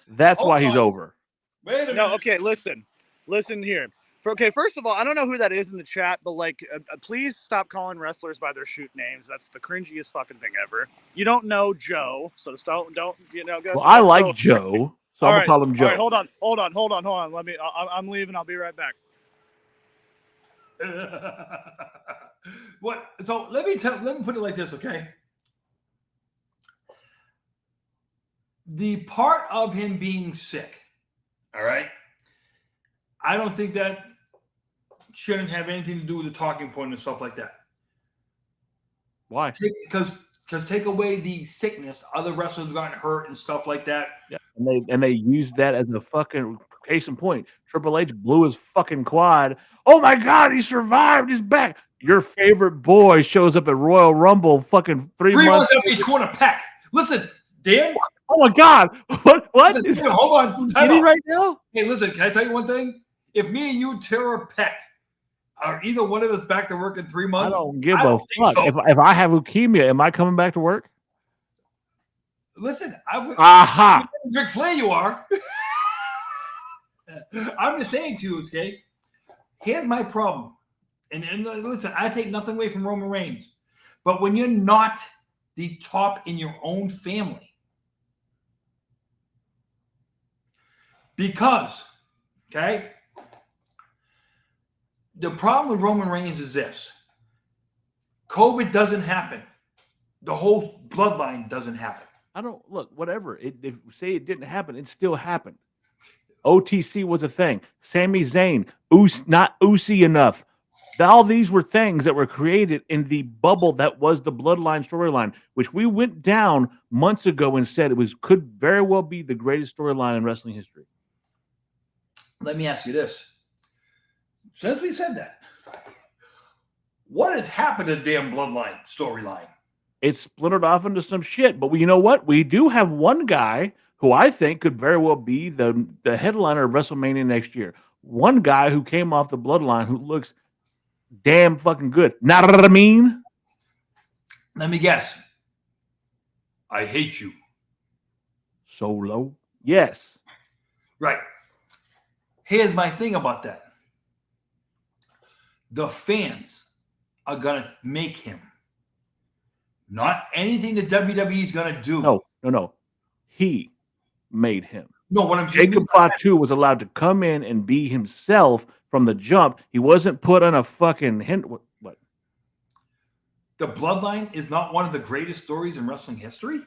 Speaker 2: That's why he's over.
Speaker 3: Wait a minute.
Speaker 4: No, okay, listen here. Okay, first of all, I don't know who that is in the chat, but like, please stop calling wrestlers by their shoot names. That's the cringiest fucking thing ever. You don't know Joe, so don't go.
Speaker 2: Well, I like Joe, so I'm gonna call him Joe.
Speaker 4: All right, hold on. Let me. I'm leaving. I'll be right back.
Speaker 3: What? So let me put it like this, okay? The part of him being sick, all right? I don't think that shouldn't have anything to do with the talking point and stuff like that.
Speaker 2: Why?
Speaker 3: Because take away the sickness, other wrestlers have gotten hurt and stuff like that.
Speaker 2: Yeah, and they use that as a fucking case in point. Triple H blew his fucking quad. Oh my God, he survived. He's back. Your favorite boy shows up at Royal Rumble fucking 3 months
Speaker 3: after he torn a pec. Listen, Dan.
Speaker 2: Oh my God. What?
Speaker 3: Listen, hold on.
Speaker 2: Is he right now?
Speaker 3: Hey, listen, can I tell you one thing? If me and you tear a pec, are either one of us back to work in 3 months?
Speaker 2: I don't give a fuck. So. If I have leukemia, am I coming back to work?
Speaker 3: Listen, I would.
Speaker 2: Aha.
Speaker 3: Ric Flair, you are. I'm just saying to you, okay? Here's my problem. And listen, I take nothing away from Roman Reigns. But when you're not the top in your own family, because, okay, the problem with Roman Reigns is this. COVID doesn't happen. The whole bloodline doesn't happen.
Speaker 2: I don't look, whatever. If say it didn't happen, it still happened. OTC was a thing. Sami Zayn, not Uzi enough. All these were things that were created in the bubble that was the bloodline storyline, which we went down months ago and said could very well be the greatest storyline in wrestling history.
Speaker 3: Let me ask you this. Since we said that, what has happened to the damn bloodline storyline?
Speaker 2: It's splintered off into some shit. But you know what? We do have one guy who I think could very well be the headliner of WrestleMania next year. One guy who came off the bloodline who looks damn fucking good. Not what I mean?
Speaker 3: Let me guess. I hate you.
Speaker 2: Solo? Yes.
Speaker 3: Right. Here's my thing about that. The fans are going to make him. Not anything the WWE is going to do.
Speaker 2: No. He made him.
Speaker 3: No, what I'm
Speaker 2: Jacob Fatu was allowed to come in and be himself from the jump. He wasn't put on a fucking hint. What?
Speaker 3: The bloodline is not one of the greatest stories in wrestling history?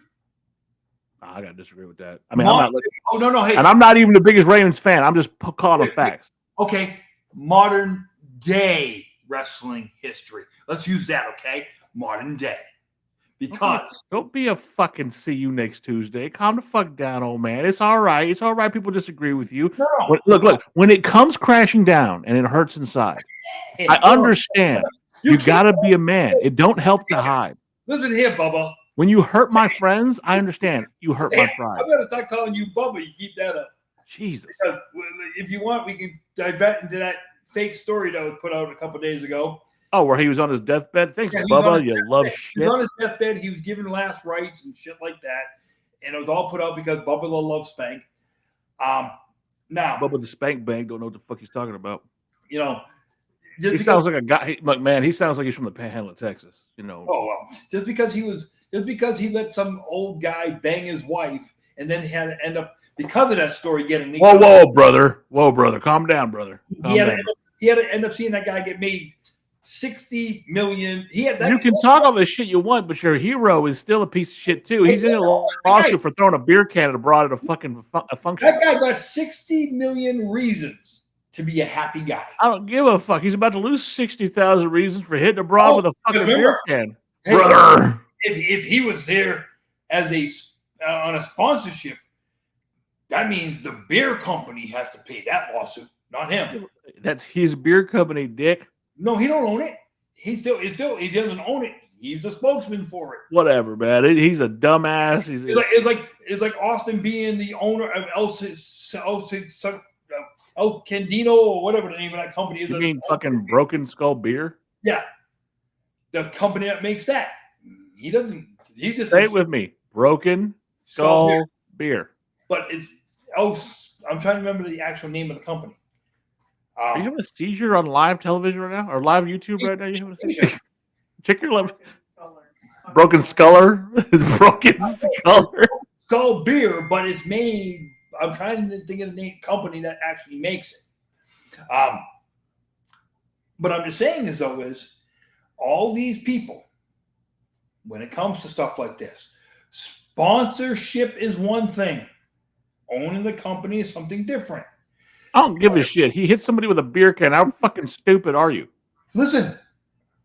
Speaker 2: I gotta disagree with that. I mean,
Speaker 3: no. Hey,
Speaker 2: and I'm not even the biggest Ravens fan. I'm just calling facts.
Speaker 3: Okay, modern day wrestling history. Let's use that, okay? Modern day. Because
Speaker 2: don't be a fucking see you next Tuesday. Calm the fuck down, old man. It's all right. It's all right. People disagree with you.
Speaker 3: No.
Speaker 2: Look. When it comes crashing down and it hurts inside, I understand. You gotta be a man. It don't help to hide.
Speaker 3: Listen here, Bubba.
Speaker 2: When you hurt my friends, I understand. You hurt my pride.
Speaker 3: I'm gonna start calling you Bubba. You keep that up.
Speaker 2: Jesus.
Speaker 3: Because if you want, we can divert into that fake story that was put out a couple days ago.
Speaker 2: Oh, where he was on his deathbed? Thanks, Bubba. You love shit.
Speaker 3: He was on his deathbed. He was given last rites and shit like that. And it was all put out because Bubba loves Spank. Now,
Speaker 2: Bubba the Spank Bank don't know what the fuck he's talking about.
Speaker 3: You know,
Speaker 2: he sounds like a guy. He sounds like he's from the Panhandle of Texas. You know.
Speaker 3: Oh well, just because he let some old guy bang his wife and then had to end up because of that story getting.
Speaker 2: Whoa, brother, calm down, brother.
Speaker 3: He had to end up seeing that guy get made $60 million. You
Speaker 2: can talk all the shit you want, but your hero is still a piece of shit too. He's in a lawsuit for throwing a beer can at a broad at a fucking function.
Speaker 3: That guy got 60 million reasons to be a happy guy.
Speaker 2: I don't give a fuck. He's about to lose 60,000 reasons for hitting a broad with a fucking beer can,
Speaker 3: hey,
Speaker 2: brother.
Speaker 3: If he was there as on a sponsorship, that means the beer company has to pay that lawsuit, not him.
Speaker 2: That's his beer company, dick.
Speaker 3: No, he don't own it. He doesn't own it. He's the spokesman for it.
Speaker 2: Whatever, man. He's a dumbass.
Speaker 3: It's like Austin being the owner of El Candino or whatever the name of that company is.
Speaker 2: You mean fucking Broken Skull Beer?
Speaker 3: Yeah, the company that makes that. He doesn't. He just
Speaker 2: say it with me. Broken Skull Beer.
Speaker 3: But I'm trying to remember the actual name of the company.
Speaker 2: Are you having a seizure on live television right now, or live YouTube right now? You having a seizure? Check your left. Broken Sculler. Broken Sculler.
Speaker 3: Skull beer, but it's made. I'm trying to think of the name company that actually makes it. But I'm just saying is all these people, when it comes to stuff like this, sponsorship is one thing. Owning the company is something different.
Speaker 2: I don't give a shit. He hit somebody with a beer can. How fucking stupid are you?
Speaker 3: Listen,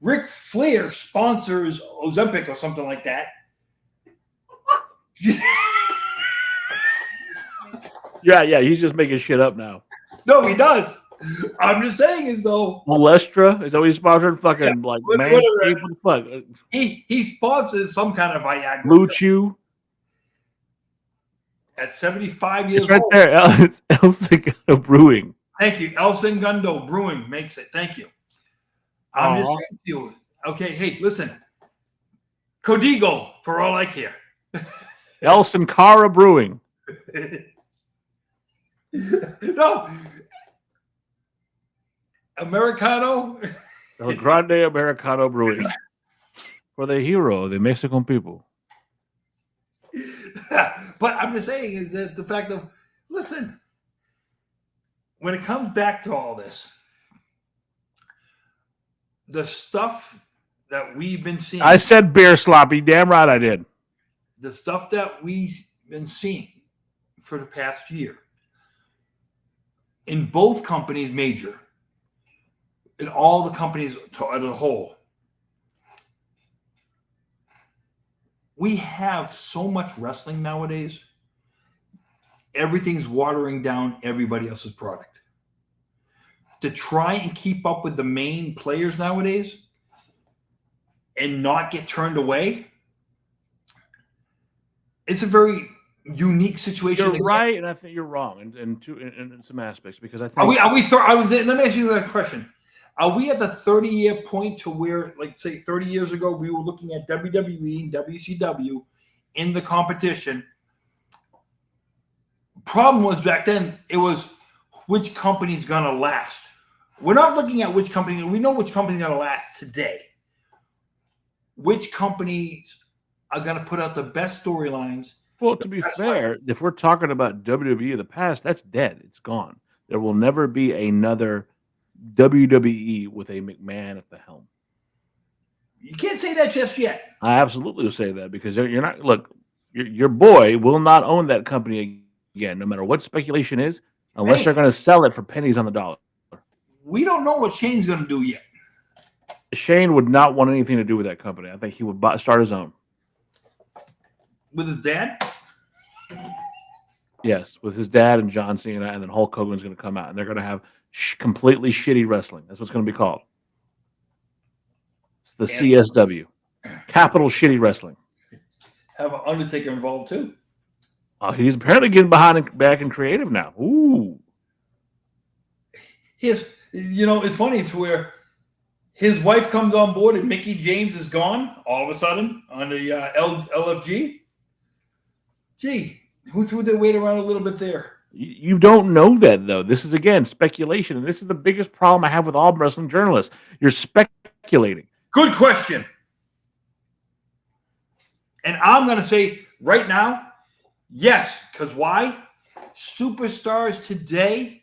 Speaker 3: Ric Flair sponsors Ozempic or something like that.
Speaker 2: Yeah. He's just making shit up now.
Speaker 3: No, he does. I'm just saying is though.
Speaker 2: Molestra is always sponsored. Fucking like man. What the fuck?
Speaker 3: He sponsors some kind of Viagra.
Speaker 2: Blue Chew.
Speaker 3: At 75 years
Speaker 2: It's right
Speaker 3: old.
Speaker 2: there. It's El Segundo Brewing.
Speaker 3: Thank you. El Segundo Brewing makes it. Thank you. I'm just saying to you. Okay, hey, listen. Codigo, for all I care.
Speaker 2: El Sankara Brewing.
Speaker 3: No. Americano.
Speaker 2: El Grande Americano Brewing. For the hero of the Mexican people.
Speaker 3: But I'm just saying is that the fact of, listen, when it comes back to all this, the stuff that we've been seeing.
Speaker 2: I said beer sloppy. Damn right I did.
Speaker 3: The stuff that we've been seeing for the past year in both companies, major, in all the companies as a whole, we have so much wrestling nowadays. Everything's watering down everybody else's product. To try and keep up with the main players nowadays and not get turned away, it's a very unique situation.
Speaker 2: You're right, and I think you're wrong in some aspects because I think.
Speaker 3: Let me ask you that question. Are we at the 30-year point to where, like, say, 30 years ago, we were looking at WWE and WCW in the competition? Problem was back then, it was which company's going to last. We're not looking at which company. We know which company's going to last today. Which companies are going to put out the best storylines?
Speaker 2: Well, to be fair, if we're talking about WWE of the past, that's dead. It's gone. There will never be another WWE with a McMahon at the helm.
Speaker 3: You can't say that just yet.
Speaker 2: I absolutely will say that because you're not. Look, your boy will not own that company again, no matter what speculation is, unless they're going to sell it for pennies on the dollar.
Speaker 3: We don't know what Shane's going to do yet.
Speaker 2: Shane would not want anything to do with that company. I think he would start his own.
Speaker 3: With his dad?
Speaker 2: Yes, with his dad and John Cena, and then Hulk Hogan's going to come out, and they're going to have completely shitty wrestling. That's what's going to be called. It's the CSW. Capital Shitty Wrestling.
Speaker 3: Have an Undertaker involved too.
Speaker 2: He's apparently getting back in creative now. Ooh.
Speaker 3: It's funny to where his wife comes on board and Mickey James is gone all of a sudden on the LFG. Gee, who threw their weight around a little bit there?
Speaker 2: You don't know that, though. This is, again, speculation. And this is the biggest problem I have with all wrestling journalists. You're speculating.
Speaker 3: Good question. And I'm going to say right now, yes. Because why? Superstars today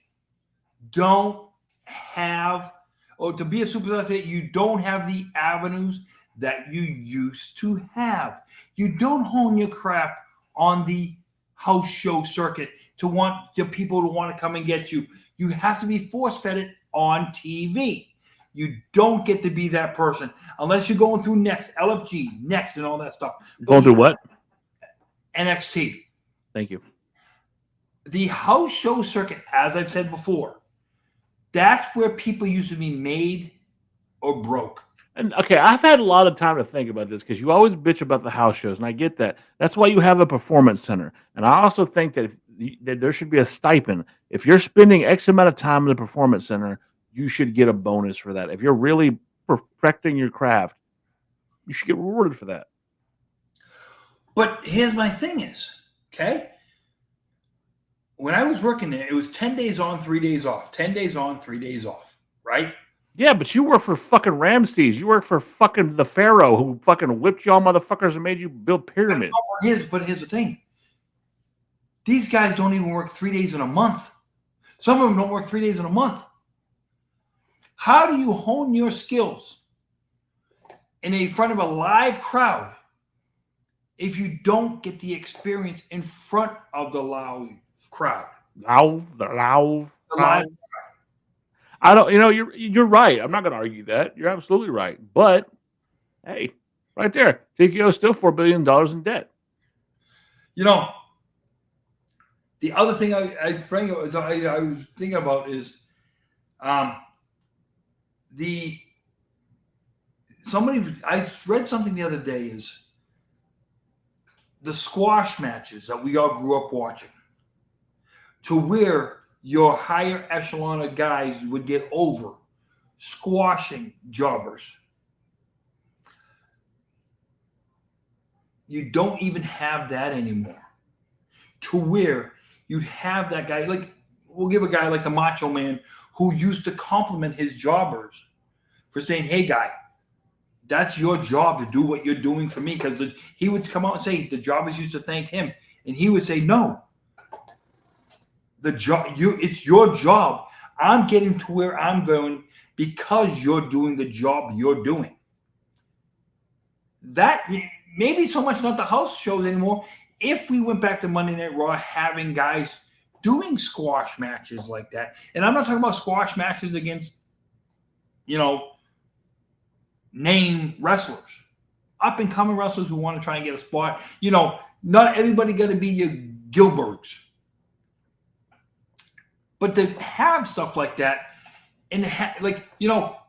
Speaker 3: don't have, or to be a superstar today, you don't have the avenues that you used to have. You don't hone your craft on the house show circuit to want your people to want to come and get you. You have to be force-fed it on TV. You don't get to be that person unless you're going through Next, LFG, Next, and all that stuff.
Speaker 2: Going through what?
Speaker 3: NXT.
Speaker 2: Thank you.
Speaker 3: The house show circuit, as I've said before, that's where people used to be made or broke.
Speaker 2: And okay, I've had a lot of time to think about this because you always bitch about the house shows, and I get that. That's why you have a performance center. And I also think that that there should be a stipend. If you're spending X amount of time in the performance center, you should get a bonus for that. If you're really perfecting your craft, you should get rewarded for that.
Speaker 3: But here's my thing is, okay? when I was working there, it was 10 days on, 3 days off. 10 days on, 3 days off, right?
Speaker 2: Yeah, but you work for fucking Ramses. You work for fucking the Pharaoh who fucking whipped y'all motherfuckers and made you build pyramids.
Speaker 3: But here's the thing. These guys don't even work 3 days in a month. Some of them don't work 3 days in a month. How do you hone your skills in front of a live crowd if you don't get the experience in front of the loud crowd?
Speaker 2: Loud. I don't. You're right. I'm not going to argue that. You're absolutely right. But hey, right there, TKO is still $4 billion in debt.
Speaker 3: The other thing I was thinking about is I read something the other day is the squash matches that we all grew up watching, to where your higher echelon of guys would get over squashing jobbers. You don't even have that anymore. To where you'd have that guy, like, we'll give a guy like the Macho Man who used to compliment his jobbers for saying, hey, guy, that's your job to do what you're doing for me. Because he would come out and say the jobbers used to thank him. And he would say, no, it's your job. I'm getting to where I'm going because you're doing the job you're doing. That maybe so much not the house shows anymore. If we went back to Monday Night Raw, having guys doing squash matches like that, and I'm not talking about squash matches against, name wrestlers, up and coming wrestlers who want to try and get a spot. Not everybody got to be your Gilberts, but to have stuff like that, and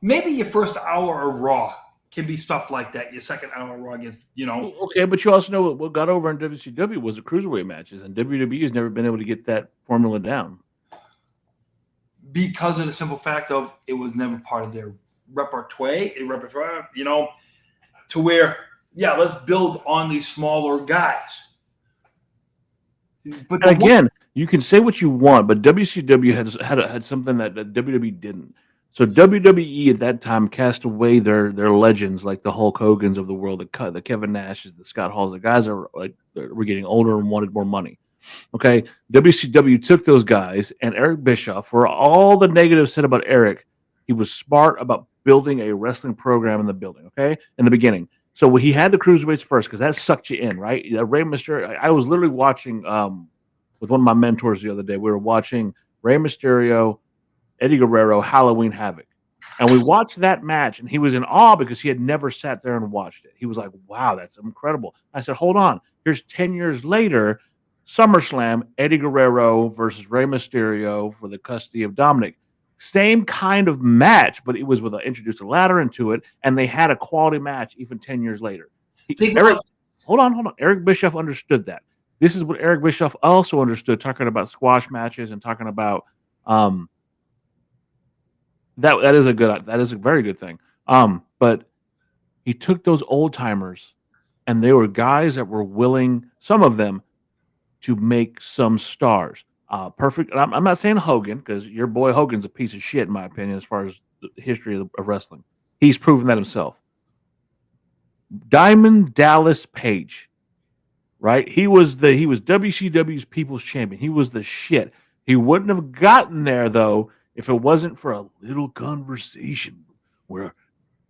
Speaker 3: maybe your first hour of Raw can be stuff like that. Your second hour of Raw against,
Speaker 2: Okay, but you also know what got over in WCW was the cruiserweight matches, and WWE has never been able to get that formula down
Speaker 3: because of the simple fact of it was never part of their repertoire, to where, let's build on these smaller guys. But
Speaker 2: again, you can say what you want, but WCW had something that WWE didn't. So WWE at that time cast away their legends like the Hulk Hogan's of the world, the Kevin Nash's, the Scott Halls, the guys that were getting older and wanted more money. Okay, WCW took those guys, and Eric Bischoff, for all the negatives said about Eric, he was smart about building a wrestling program in the building. Okay, in the beginning. So he had the cruiserweights first because that sucked you in, right? Rey Mysterio. I was literally watching with one of my mentors the other day. We were watching Rey Mysterio, Eddie Guerrero, Halloween Havoc. And we watched that match, and he was in awe because he had never sat there and watched it. He was like, wow, that's incredible. I said, hold on. Here's 10 years later, SummerSlam, Eddie Guerrero versus Rey Mysterio for the custody of Dominic. Same kind of match, but it was with introduced a ladder into it, and they had a quality match even 10 years later. Hold on. Eric Bischoff understood that. This is what Eric Bischoff also understood, talking about squash matches and talking about that is a very good thing. But he took those old timers, and they were guys that were willing, some of them, to make some stars. Perfect. I'm not saying Hogan, because your boy Hogan's a piece of shit in my opinion as far as the history of wrestling. He's proven that himself. Diamond Dallas Page, right? He was WCW's People's Champion. He was the shit. He wouldn't have gotten there though if it wasn't for a little conversation where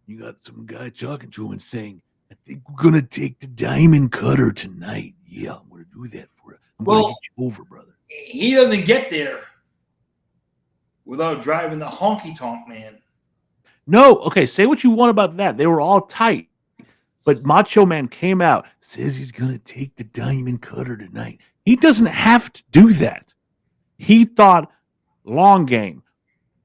Speaker 2: you got some guy talking to him and saying, I think we're going to take the diamond cutter tonight. Yeah, I'm going to do that for you. I'm going to get you over, brother.
Speaker 3: He doesn't get there without driving the honky tonk man.
Speaker 2: No, okay, say what you want about that. They were all tight. But Macho Man came out, says he's going to take the diamond cutter tonight. He doesn't have to do that. He thought long game.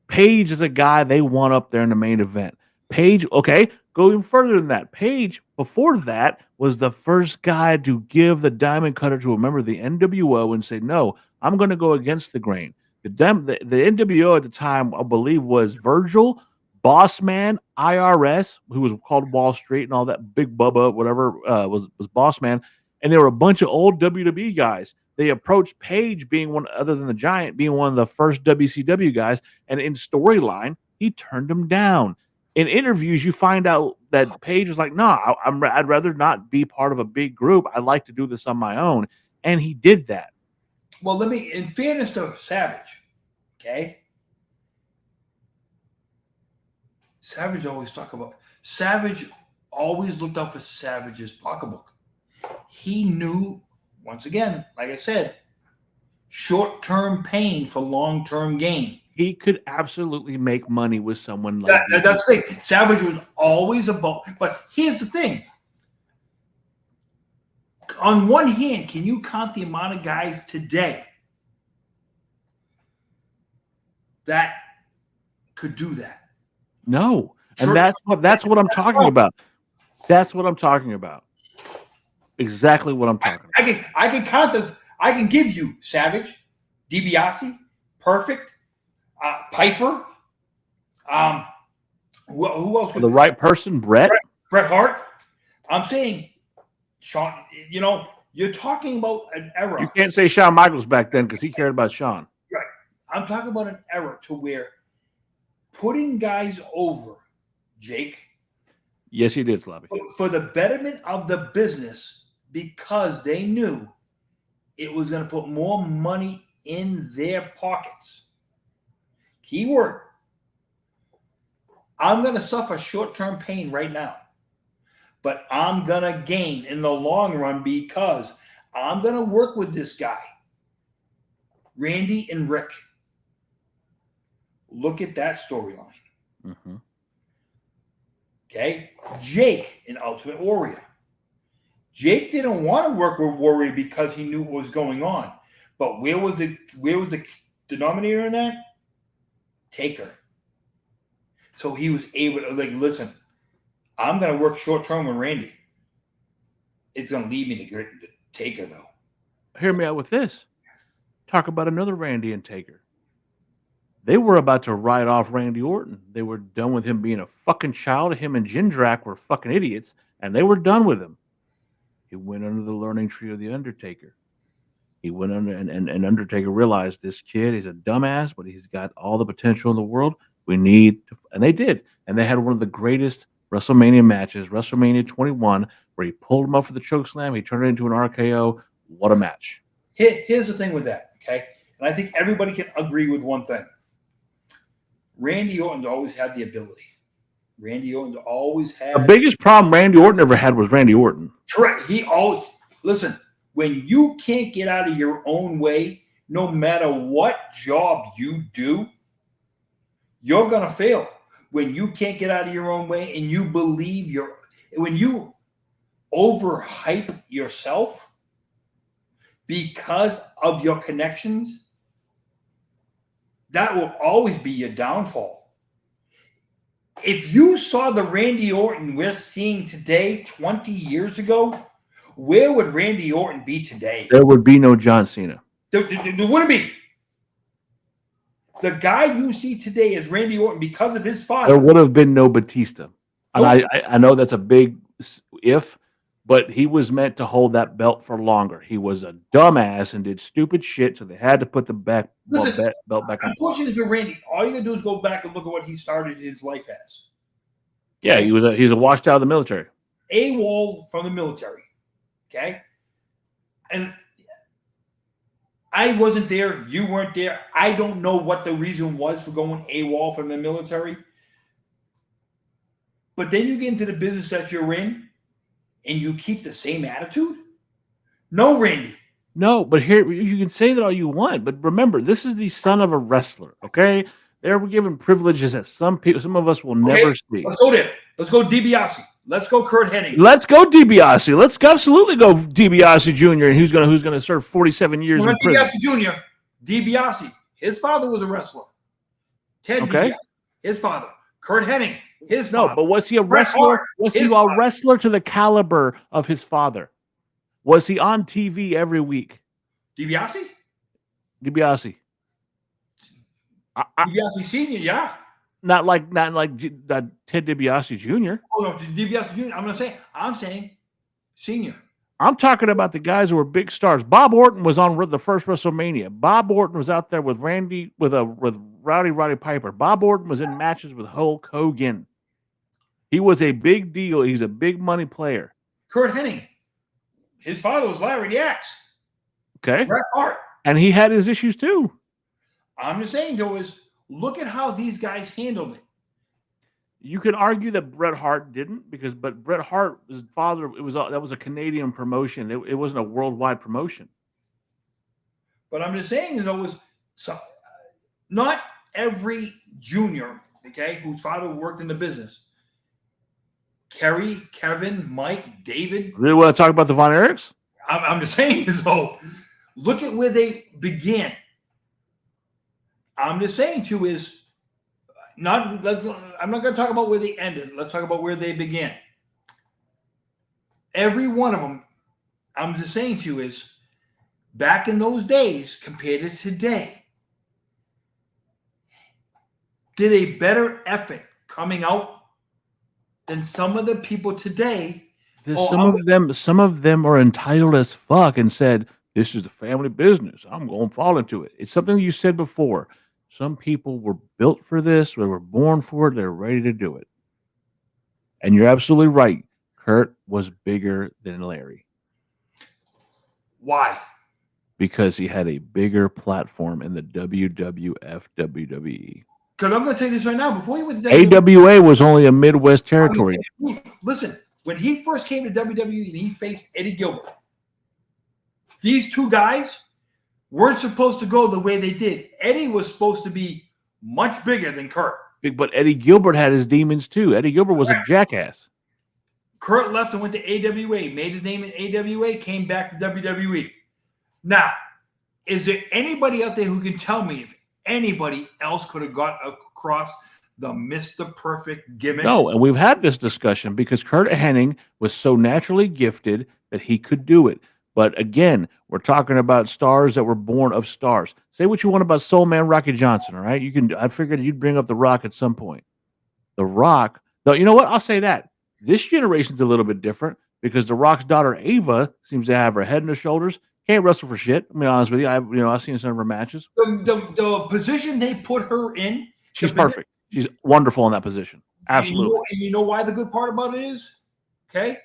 Speaker 2: Page is a guy they want up there in the main event. Page, okay, go even further than that. Page, before that, was the first guy to give the diamond cutter to a member of the NWO and say, no, I'm going to go against the grain. The NWO at the time, I believe, was Virgil, Boss Man, IRS, who was called Wall Street and all that, Big Bubba, whatever, was Boss Man. and there were a bunch of old WWE guys. They approached Page being one, other than the Giant, being one of the first WCW guys, and in storyline, he turned them down. In interviews, you find out that Page was like, "No, I'd rather not be part of a big group. I'd like to do this on my own," and he did that.
Speaker 3: Well, let me, in fairness to Savage, okay? Savage always looked out for Savage's pocketbook. He knew, once again, like I said, short-term pain for long-term gain.
Speaker 2: He could absolutely make money with someone like that.
Speaker 3: That's the thing. Savage was always about, but here's the thing. On one hand, can you count the amount of guys today that could do that?
Speaker 2: No. And that's what I'm talking about. That's what I'm talking about. Exactly what I'm talking about.
Speaker 3: I can count them. I can give you Savage, DiBiase, Perfect, Piper. Who else?
Speaker 2: For the right person, Bret
Speaker 3: Hart. I'm saying, Shawn. You know, you're talking about an era.
Speaker 2: You can't say Shawn Michaels back then because he cared about Shawn.
Speaker 3: Right. I'm talking about an era to where putting guys over, Jake.
Speaker 2: Yes, he did, Slappy.
Speaker 3: For the betterment of the business, because they knew it was going to put more money in their pockets. Keyword. I'm going to suffer short-term pain right now, but I'm going to gain in the long run because I'm going to work with this guy, Randy and Rick. Look at that storyline.
Speaker 2: Mm-hmm.
Speaker 3: Okay, Jake in Ultimate Warrior. Jake didn't want to work with Warrior because he knew what was going on. But where was the denominator in that? Taker. So he was able to, like, listen, I'm going to work short term with Randy. It's going to lead me to Taker, though.
Speaker 2: Hear me out with this. Talk about another Randy and Taker. They were about to write off Randy Orton. They were done with him being a fucking child. Him and Jindrak were fucking idiots, and they were done with him. He went under the learning tree of The Undertaker. He went under, and Undertaker realized this kid is a dumbass, but he's got all the potential in the world. We need to, and they did. And they had one of the greatest WrestleMania matches, WrestleMania 21, where he pulled him up for the chokeslam. He turned it into an RKO. What a match.
Speaker 3: Here's the thing with that, okay? And I think everybody can agree with one thing. Randy Orton's always had the ability. Randy Orton's always had...
Speaker 2: The biggest problem Randy Orton ever had was Randy Orton.
Speaker 3: Correct. He always... Listen, when you can't get out of your own way, no matter what job you do, you're going to fail. When you can't get out of your own way and you believe you're... When you overhype yourself because of your connections, that will always be your downfall. If you saw the Randy Orton we're seeing today 20 years ago, where would Randy Orton be today?
Speaker 2: There would be no John Cena.
Speaker 3: There wouldn't be. The guy you see today is Randy Orton because of his father.
Speaker 2: There would have been no Batista. And I know that's a big if, but he was meant to hold that belt for longer. He was a dumbass and did stupid shit, so they had to put the belt back on.
Speaker 3: Unfortunately for Randy, all you gotta do is go back and look at what he started his life as.
Speaker 2: Yeah, he's a washed out of the military.
Speaker 3: AWOL from the military. Okay? And I wasn't there. You weren't there. I don't know what the reason was for going AWOL from the military. But then you get into the business that you're in and you keep the same attitude? No, Randy.
Speaker 2: No, but here you can say that all you want, but remember, this is the son of a wrestler, okay? They were given privileges that some of us will never see.
Speaker 3: Let's go there. Let's go DiBiase. Let's go Kurt Hennig.
Speaker 2: Let's go DiBiase. Let's absolutely go DiBiase Jr. And who's gonna serve 47 years in prison?
Speaker 3: DiBiase Jr. DiBiase. His father was a wrestler. Ted DiBiase. His father. Kurt Hennig. His father.
Speaker 2: No, but was he a wrestler? Was he a wrestler to the caliber of his father? Was he on TV every week?
Speaker 3: DiBiase?
Speaker 2: DiBiase.
Speaker 3: DiBiase Senior, yeah.
Speaker 2: Not like Ted DiBiase Jr.
Speaker 3: Oh no, DiBiase Jr. I'm saying Senior.
Speaker 2: I'm talking about the guys who were big stars. Bob Orton was on the first WrestleMania. Bob Orton was out there with Rowdy Piper. Bob Orton was in matches with Hulk Hogan. He was a big deal. He's a big money player.
Speaker 3: Kurt Hennig. His father was Larry the Axe.
Speaker 2: Okay.
Speaker 3: Bret Hart.
Speaker 2: And he had his issues too.
Speaker 3: I'm just saying, though, is look at how these guys handled it.
Speaker 2: You could argue that Bret Hart didn't, but Bret Hart, his father, that was a Canadian promotion. It wasn't a worldwide promotion.
Speaker 3: But I'm just saying, though, not every junior, okay, whose father worked in the business. Kerry, Kevin, Mike, David.
Speaker 2: Really want to talk about the Von Erichs?
Speaker 3: I'm just saying, so look at where they began. I'm just saying to you is I'm not going to talk about where they ended. Let's talk about where they began. Every one of them, I'm just saying to you is back in those days compared to today, did a better effort coming out than some of the people today.
Speaker 2: Some of them are entitled as fuck and said, this is the family business. I'm going to fall into it. It's something you said before. Some people were built for this. They were born for it. They're ready to do it. And you're absolutely right. Kurt was bigger than Larry.
Speaker 3: Why?
Speaker 2: Because he had a bigger platform in the WWF, WWE.
Speaker 3: Because I'm going to tell you this right now. Before he went to
Speaker 2: AWA was only a Midwest territory.
Speaker 3: Listen, when he first came to WWE and he faced Eddie Gilbert, these two guys weren't supposed to go the way they did. Eddie was supposed to be much bigger than Kurt.
Speaker 2: But Eddie Gilbert had his demons too. Eddie Gilbert was a jackass.
Speaker 3: Kurt left and went to AWA, made his name in AWA, came back to WWE. Now, is there anybody out there who can tell me if anybody else could have got across the Mr. Perfect gimmick?
Speaker 2: No, and we've had this discussion because Kurt Hennig was so naturally gifted that he could do it. But again, we're talking about stars that were born of stars. Say what you want about Soul Man Rocky Johnson, all right? I figured you'd bring up The Rock at some point. The Rock, though, you know what? I'll say that. This generation's a little bit different because The Rock's daughter Ava seems to have her head and her shoulders. Can't wrestle for shit. I'll be honest with you. I've seen some of her matches.
Speaker 3: The position they put her in.
Speaker 2: She's perfect. She's wonderful in that position. Absolutely.
Speaker 3: And you know why the good part about it is? Okay.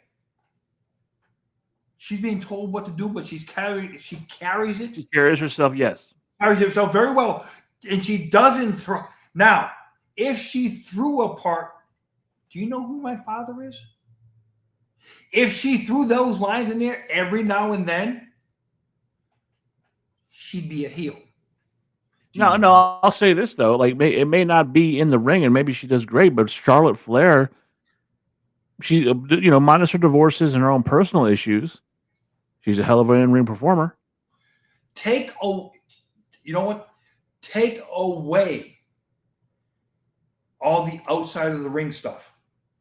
Speaker 3: She's being told what to do, but she carries it.
Speaker 2: She carries herself, yes.
Speaker 3: Carries herself very well. And she doesn't throw. Now, if she threw a part, do you know who my father is? If she threw those lines in there every now and then, she'd be a heel.
Speaker 2: No, I'll say this though. Like, it may not be in the ring, and maybe she does great, but Charlotte Flair, she, minus her divorces and her own personal issues, she's a hell of an in-ring performer.
Speaker 3: Take away all the outside of the ring stuff.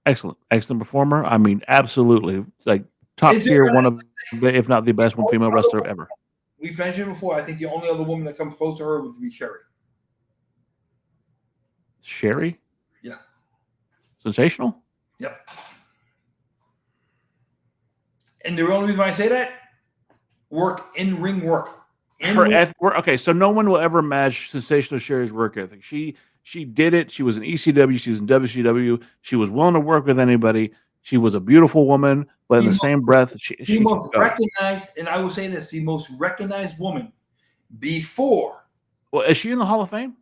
Speaker 2: Excellent performer. I mean, absolutely, like top tier, one of the, if not the best one female wrestler ever.
Speaker 3: We've mentioned before. I think the only other woman that comes close to her would be Sherry.
Speaker 2: Sherry?
Speaker 3: Yeah.
Speaker 2: Sensational?
Speaker 3: Yep. And the only reason why I say that, in-ring work.
Speaker 2: Okay, so no one will ever match Sensational Sherry's work ethic. She did it. She was in ECW. She was in WCW. She was willing to work with anybody. She was a beautiful woman, but in the same breath, she
Speaker 3: most recognized, and I will say this, the most recognized woman before.
Speaker 2: Well, is she in the Hall of Fame?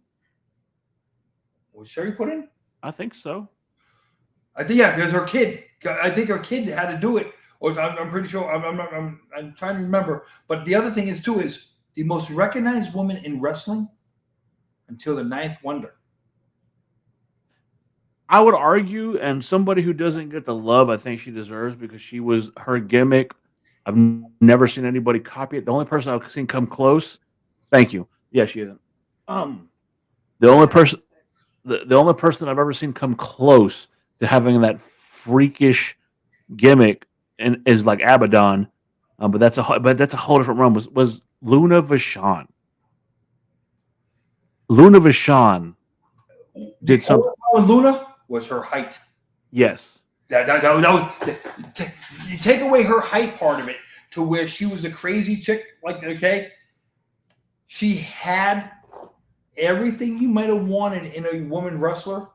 Speaker 3: Was Sherry put in?
Speaker 2: I think so.
Speaker 3: I think, yeah, because her kid had to do it. Or I'm pretty sure. I'm trying to remember. But the other thing is the most recognized woman in wrestling until the Ninth Wonder.
Speaker 2: I would argue, and somebody who doesn't get the love I think she deserves because her gimmick. I've never seen anybody copy it. The only person I've seen come close. Thank you. Yeah, she isn't. The only person I've ever seen come close to having that freakish gimmick and is like Abaddon, but that's a whole different run. Was Luna Vachon. Luna Vachon did something.
Speaker 3: Luna was her height.
Speaker 2: Yes.
Speaker 3: That was you take away her height part of it. to where she was a crazy chick. Like, okay, she had everything you might have wanted in a woman wrestler,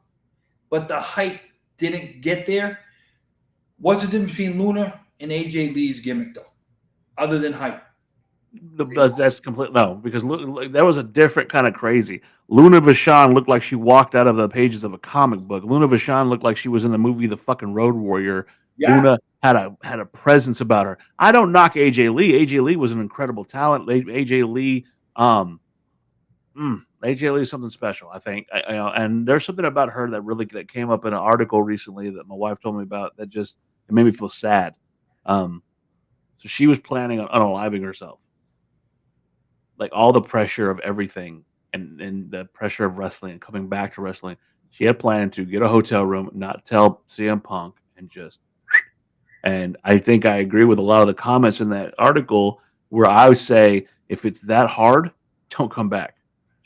Speaker 3: but the height didn't get there. What's the difference between Luna and AJ Lee's gimmick, though, other than height?
Speaker 2: That's complete no, because that was a different kind of crazy. Luna Vachon looked like she walked out of the pages of a comic book. Luna Vachon looked like she was in the movie The fucking Road Warrior.
Speaker 3: Yeah.
Speaker 2: Luna had a presence about her. I don't knock AJ Lee. AJ Lee was an incredible talent. AJ Lee, AJ Lee is something special, I think. And there's something about her that came up in an article recently that my wife told me about that it made me feel sad. So she was planning on unaliving herself. Like all the pressure of everything and the pressure of wrestling and coming back to wrestling. She had planned to get a hotel room, not tell CM Punk, and I think I agree with a lot of the comments in that article where I would say, if it's that hard, don't come back.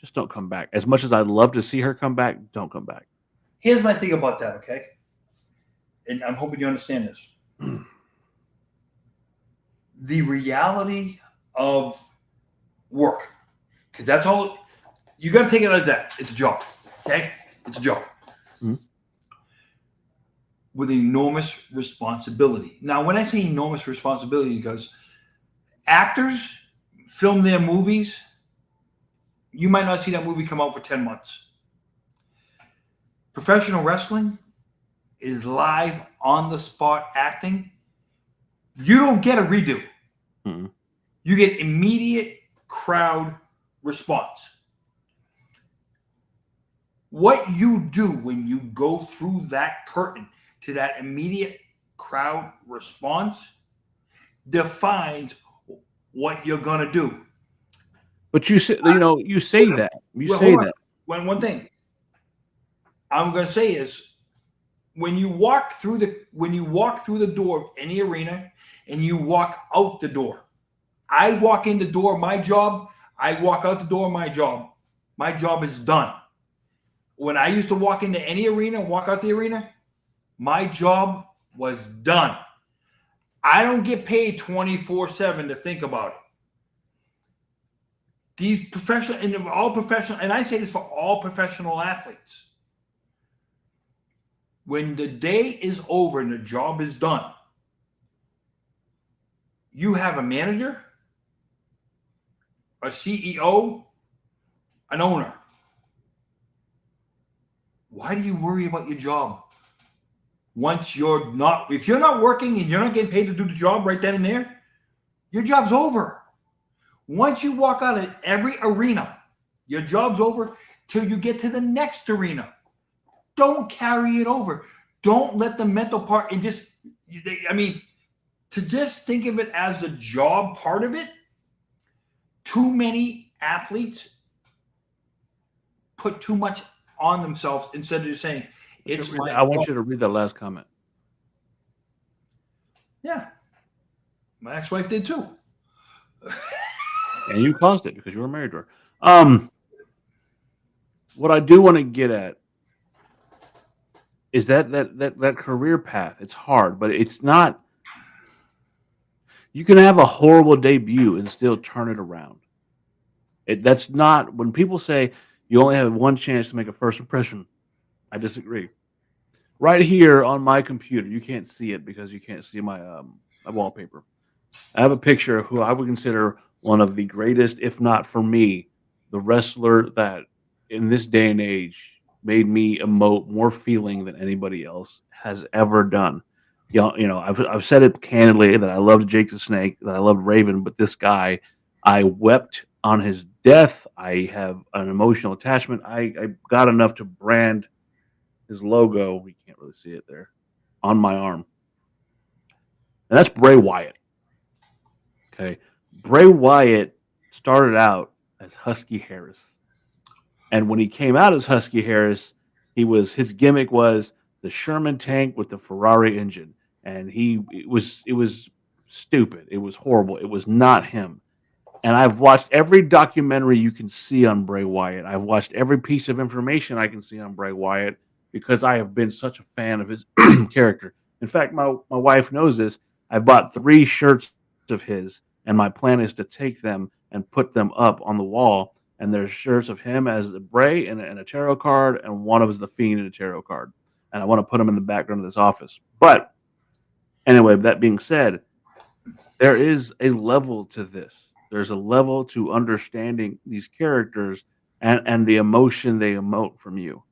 Speaker 2: Just don't come back. As much as I'd love to see her come back, don't come back.
Speaker 3: Here's my thing about that, okay? And I'm hoping you understand this. The reality of work, because that's all you got to take it as that. It's a job, okay? It's a job with enormous responsibility. Now, when I say enormous responsibility, because actors film their movies, you might not see that movie come out for 10 months. Professional wrestling is live on the spot acting. You don't get a redo.
Speaker 2: Mm-hmm.
Speaker 3: You get immediate crowd response. What you do when you go through that curtain to that immediate crowd response defines what you're gonna do.
Speaker 2: But you say, you say that. You say that.
Speaker 3: One thing I'm gonna say is when you walk through the door of any arena and you walk out the door. I walk in the door, my job. I walk out the door, my job. My job is done. When I used to walk into any arena, walk out the arena, my job was done. I don't get paid 24/7 to think about it. These professional and I say this for all professional athletes. When the day is over and the job is done, you have a manager, a CEO, an owner. Why do you worry about your job? If you're not working and you're not getting paid to do the job right then and there, your job's over. Once you walk out of every arena, your job's over till you get to the next arena. Don't carry it over. Don't let the mental part to just think of it as the job part of it. Too many athletes put too much on themselves instead of just saying,
Speaker 2: I want you to read that last comment.
Speaker 3: Yeah. My ex-wife did too.
Speaker 2: And you caused it because you were married to her. What I do want to get at is that career path. It's hard, but it's not. You can have a horrible debut and still turn it around. That's not when people say you only have one chance to make a first impression. I disagree. Right here on my computer, you can't see it because you can't see my wallpaper. I have a picture of who I would consider one of the greatest, if not for me, the wrestler that in this day and age made me emote more feeling than anybody else has ever done. I've said it candidly that I loved Jake the Snake, that I loved Raven, but this guy, I wept on his death. I have an emotional attachment. I got enough to brand his logo. We can't really see it there on my arm. And that's Bray Wyatt. Okay. Bray Wyatt started out as Husky Harris. And when he came out as Husky Harris, his gimmick was the Sherman tank with the Ferrari engine. And it was stupid. It was horrible. It was not him. And I've watched every documentary you can see on Bray Wyatt. I've watched every piece of information I can see on Bray Wyatt because I have been such a fan of his character. In fact, my wife knows this. I bought 3 shirts of his, and my plan is to take them and put them up on the wall. And there's shirts of him as the Bray and a tarot card, and one of us is the Fiend and a tarot card. And I want to put them in the background of this office. But anyway, that being said, there is a level to this. There's a level to understanding these characters and the emotion they emote from you.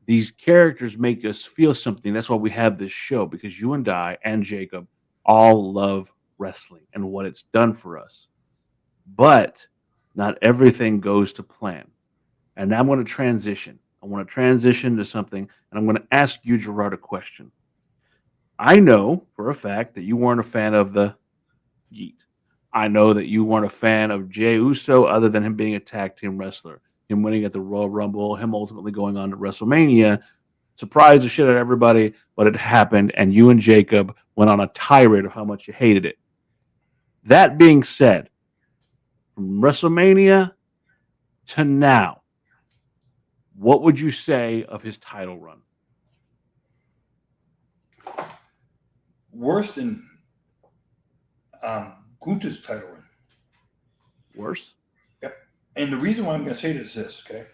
Speaker 2: These characters make us feel something. That's why we have this show, because you and I and Jacob all love wrestling and what it's done for us. But not everything goes to plan. And now I'm going to transition. I want to transition to something, and I'm going to ask you, Gerard, a question. I know for a fact that you weren't a fan of the Yeet. I know that you weren't a fan of Jey Uso, other than him being a tag team wrestler, him winning at the Royal Rumble, him ultimately going on to WrestleMania. Surprised the shit out of everybody, but it happened, and you and Jacob went on a tirade of how much you hated it. That being said, from WrestleMania to now, what would you say of his title run?
Speaker 3: Worse than Gunther's title run.
Speaker 2: Worse?
Speaker 3: Yep. And the reason why I'm going to say this is this, okay?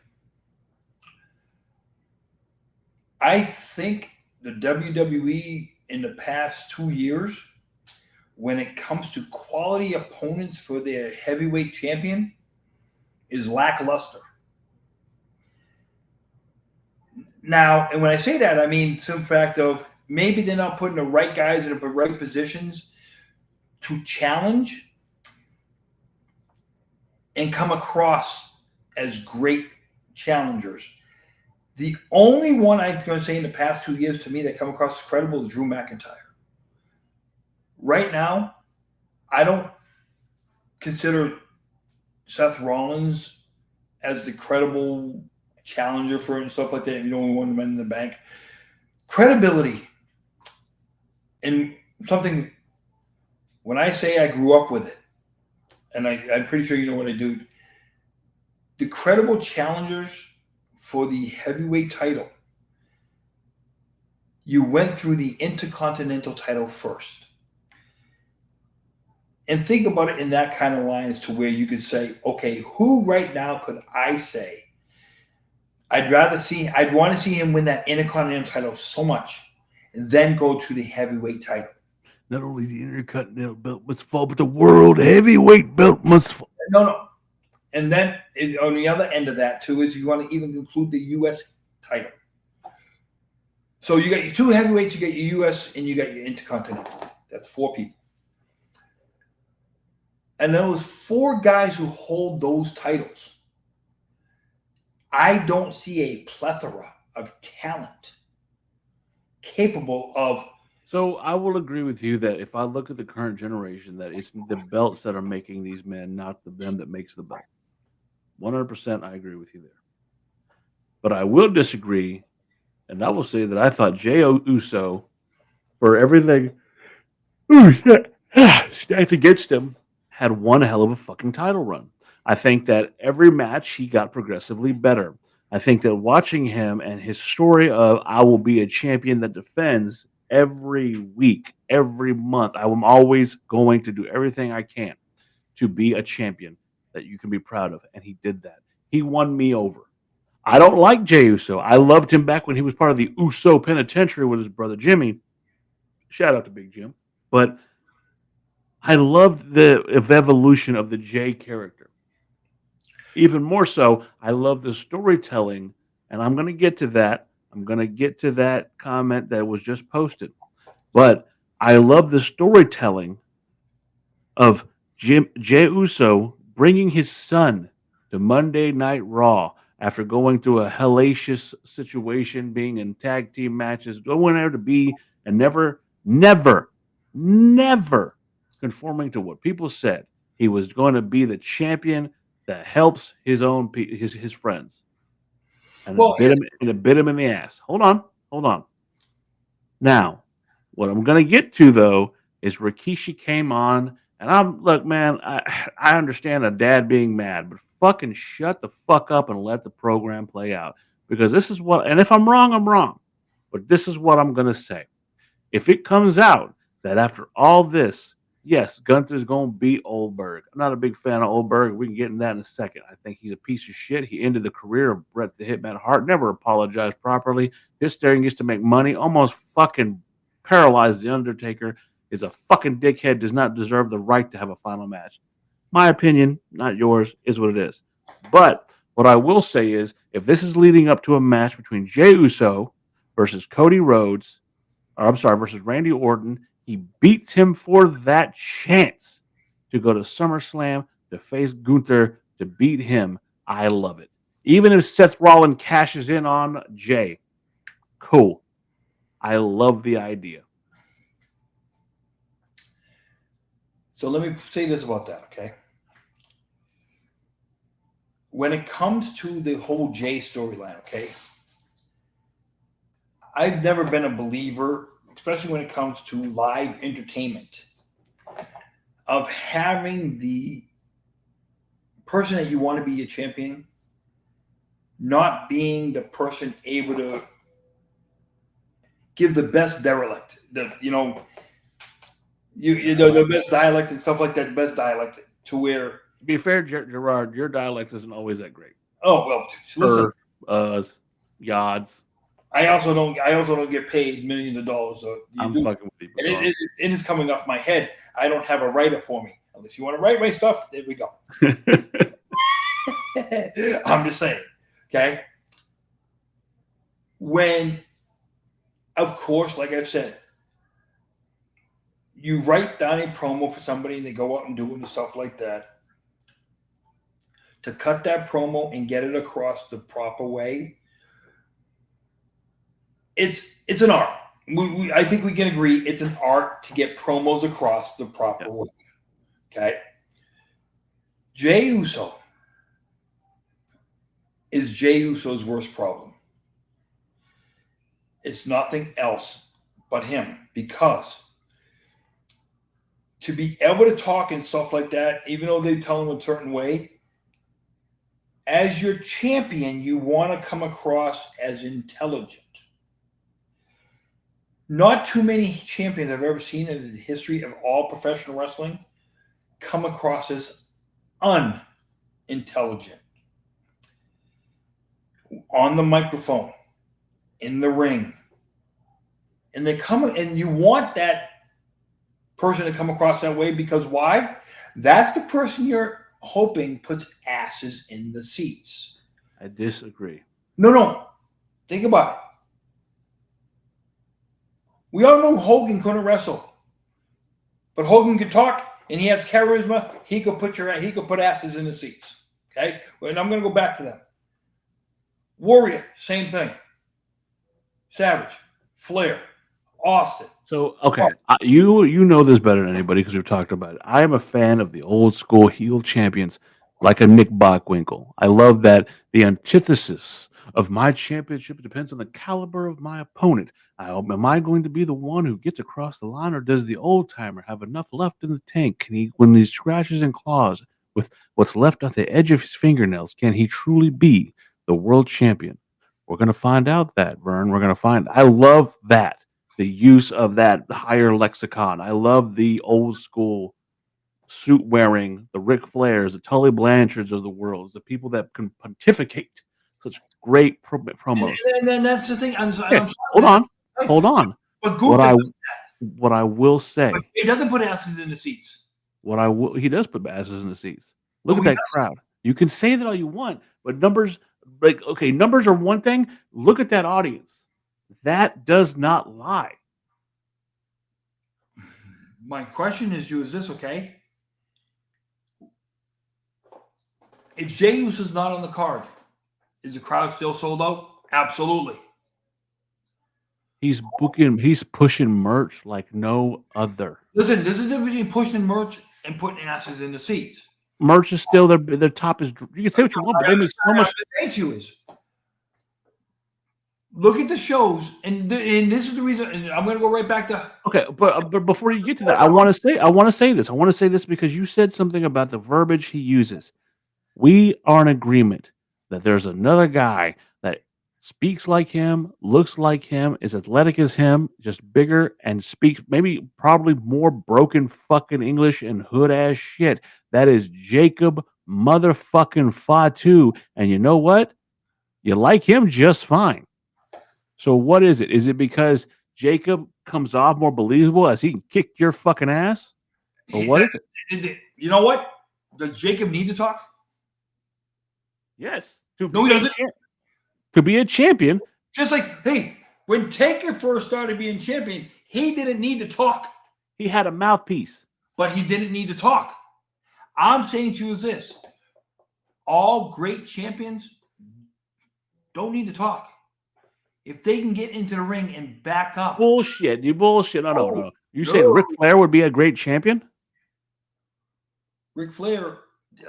Speaker 3: I think the WWE in the past 2 years, when it comes to quality opponents for their heavyweight champion, is lackluster. Now, and when I say that, I mean some fact of maybe they're not putting the right guys in the right positions to challenge and come across as great challengers. The only one I'm going to say in the past 2 years to me that come across as credible is Drew McIntyre. Right now, I don't consider Seth Rollins as the credible challenger for it and stuff like that. You know, we want Men in the Bank. Credibility and something, when I say I grew up with it, and I'm pretty sure you know what I do, the credible challengers for the heavyweight title, you went through the Intercontinental title first. And think about it in that kind of lines to where you could say, okay, who right now could I say I'd want to see him win that Intercontinental title so much and then go to the heavyweight title.
Speaker 2: Not only the Intercontinental belt must fall, but the World Heavyweight belt must fall.
Speaker 3: No. And then on the other end of that, too, is you want to even include the U.S. title. So you got your two heavyweights, you got your U.S., and you got your Intercontinental. That's 4 people. And those 4 guys who hold those titles, I don't see a plethora of talent capable of.
Speaker 2: So I will agree with you that if I look at the current generation, that it's the belts that are making these men, not them that makes the belt. 100% I agree with you there. But I will disagree, and I will say that I thought Jey Uso, for everything stacked against him, had one hell of a fucking title run. I think that every match he got progressively better. I think that watching him and his story of I will be a champion that defends every week, every month, I am always going to do everything I can to be a champion that you can be proud of. And he did that. He won me over. I don't like Jey Uso. I loved him back when he was part of the Uso Penitentiary with his brother Jimmy. Shout out to Big Jim. But I loved the evolution of the Jey character. Even more so, I love the storytelling, and I'm going to get to that. I'm going to get to that comment that was just posted. But I love the storytelling of Jey Uso bringing his son to Monday Night Raw after going through a hellacious situation, being in tag team matches, going there to be, and never conforming to what people said. He was going to be the champion that helps his own his friends. And it bit him in the ass. Hold on. Now, what I'm going to get to, though, is Rikishi came on, and look, man, I understand a dad being mad, but fucking shut the fuck up and let the program play out. Because this is what, and if I'm wrong, I'm wrong. But this is what I'm going to say. If it comes out that after all this, Yes, Gunther's going to beat Oldberg. I'm not a big fan of Oldberg. We can get into that in a second. I think he's a piece of shit. He ended the career of Bret the Hitman Hart, never apologized properly. Just there, he gets to make money, almost fucking paralyzed The Undertaker. Is a fucking dickhead, does not deserve the right to have a final match. My opinion, not yours, is what it is. But what I will say is, if this is leading up to a match between Jey Uso versus Cody Rhodes, or I'm sorry, versus Randy Orton, he beats him for that chance to go to SummerSlam to face Gunther to beat him. I love it. Even if Seth Rollins cashes in on Jey, cool. I love the idea.
Speaker 3: So let me say this about that, okay? When it comes to the whole Jey storyline, okay, I've never been a believer, especially when it comes to live entertainment, of having the person that you want to be a champion not being the person able to give the best derelict, the best dialect and stuff like that, best dialect to where.
Speaker 2: To be fair, Gerard, your dialect isn't always that great.
Speaker 3: Oh well, listen,
Speaker 2: yards.
Speaker 3: I also don't get paid millions of dollars. So
Speaker 2: I'm fucking with you.
Speaker 3: It is coming off my head. I don't have a writer for me. Unless you want to write my stuff, there we go. I'm just saying, okay? When, of course, like I've said, you write down a promo for somebody and they go out and do it and stuff like that. To cut that promo and get it across the proper way, it's an art. I think we can agree it's an art to get promos across the proper way. Okay? Jey Uso is Jey Uso's worst problem. It's nothing else but him, because to be able to talk and stuff like that, even though they tell him a certain way, as your champion, you want to come across as intelligent. Not too many champions I've ever seen in the history of all professional wrestling come across as unintelligent. On the microphone, in the ring. And they come, and you want that person to come across that way, because why? That's the person you're hoping puts asses in the seats.
Speaker 2: I disagree.
Speaker 3: No. Think about it. We all know Hogan couldn't wrestle, but Hogan could talk and he has charisma. He could put asses in the seats. Okay, and I'm going to go back to them. Warrior, same thing. Savage, Flair, Austin.
Speaker 2: So okay, you know this better than anybody because we've talked about it. I am a fan of the old school heel champions, like a Nick Bockwinkel. I love that the antithesis of my championship depends on the caliber of my opponent. Am I going to be the one who gets across the line, or does the old timer have enough left in the tank? Can he, when he scratches and claws with what's left at the edge of his fingernails, can he truly be the world champion? We're going to find out that, Vern. We're going to find. I love that. The use of that higher lexicon. I love the old school suit wearing, the Ric Flairs, the Tully Blanchards of the world, the people that can pontificate such great promos.
Speaker 3: And then that's the thing. I'm sorry.
Speaker 2: Hold on.
Speaker 3: But
Speaker 2: what I will say,
Speaker 3: he doesn't put asses in the seats.
Speaker 2: He does put asses in the seats. Look at that crowd. You can say that all you want, but numbers are one thing. Look at that audience. That does not lie.
Speaker 3: My question is this, okay? If Jey Uso's not on the card, is the crowd still sold out? Absolutely.
Speaker 2: He's pushing merch like no other.
Speaker 3: Listen, there's a difference between pushing merch and putting asses in the seats.
Speaker 2: Merch is still their top is. You can say what you want, but they make so much.
Speaker 3: Look at the shows, and this is the reason. And I'm going to go right back to.
Speaker 2: Okay, but before you get to that, I want to say this. I want to say this because you said something about the verbiage he uses. We are in agreement that there's another guy that speaks like him, looks like him, is athletic as him, just bigger, and speaks probably more broken fucking English and hood ass shit. That is Jacob motherfucking Fatu. And you know what? You like him just fine. So what is it? Is it because Jacob comes off more believable as he can kick your fucking ass? Or what is it?
Speaker 3: You know what? Does Jacob need to talk?
Speaker 2: Yes.
Speaker 3: No, he doesn't.
Speaker 2: To be a champion.
Speaker 3: Just like, hey, when Taker first started being champion, he didn't need to talk.
Speaker 2: He had a mouthpiece.
Speaker 3: But he didn't need to talk. I'm saying to you is this. All great champions don't need to talk. If they can get into the ring and back up.
Speaker 2: Bullshit. You bullshit. No. You saying Ric Flair would be a great champion?
Speaker 3: Ric Flair,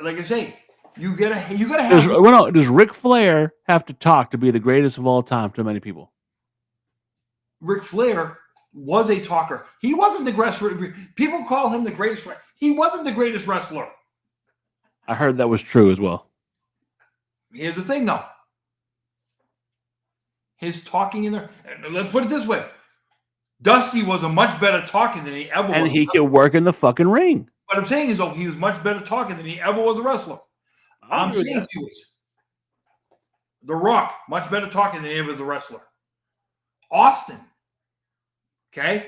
Speaker 3: like I say, you gotta have.
Speaker 2: Does Ric Flair have to talk to be the greatest of all time to many people?
Speaker 3: Ric Flair was a talker. He wasn't the wrestler. People call him the greatest. He wasn't the greatest wrestler.
Speaker 2: I heard that was true as well.
Speaker 3: Here's the thing, though. His talking in there. Let's put it this way: Dusty was a much better talker than he ever was.
Speaker 2: And he could work in the fucking ring.
Speaker 3: What I'm saying is, though, he was much better talking than he ever was a wrestler. I'm saying to you is, The Rock, much better talking than he ever was a wrestler. Austin, okay?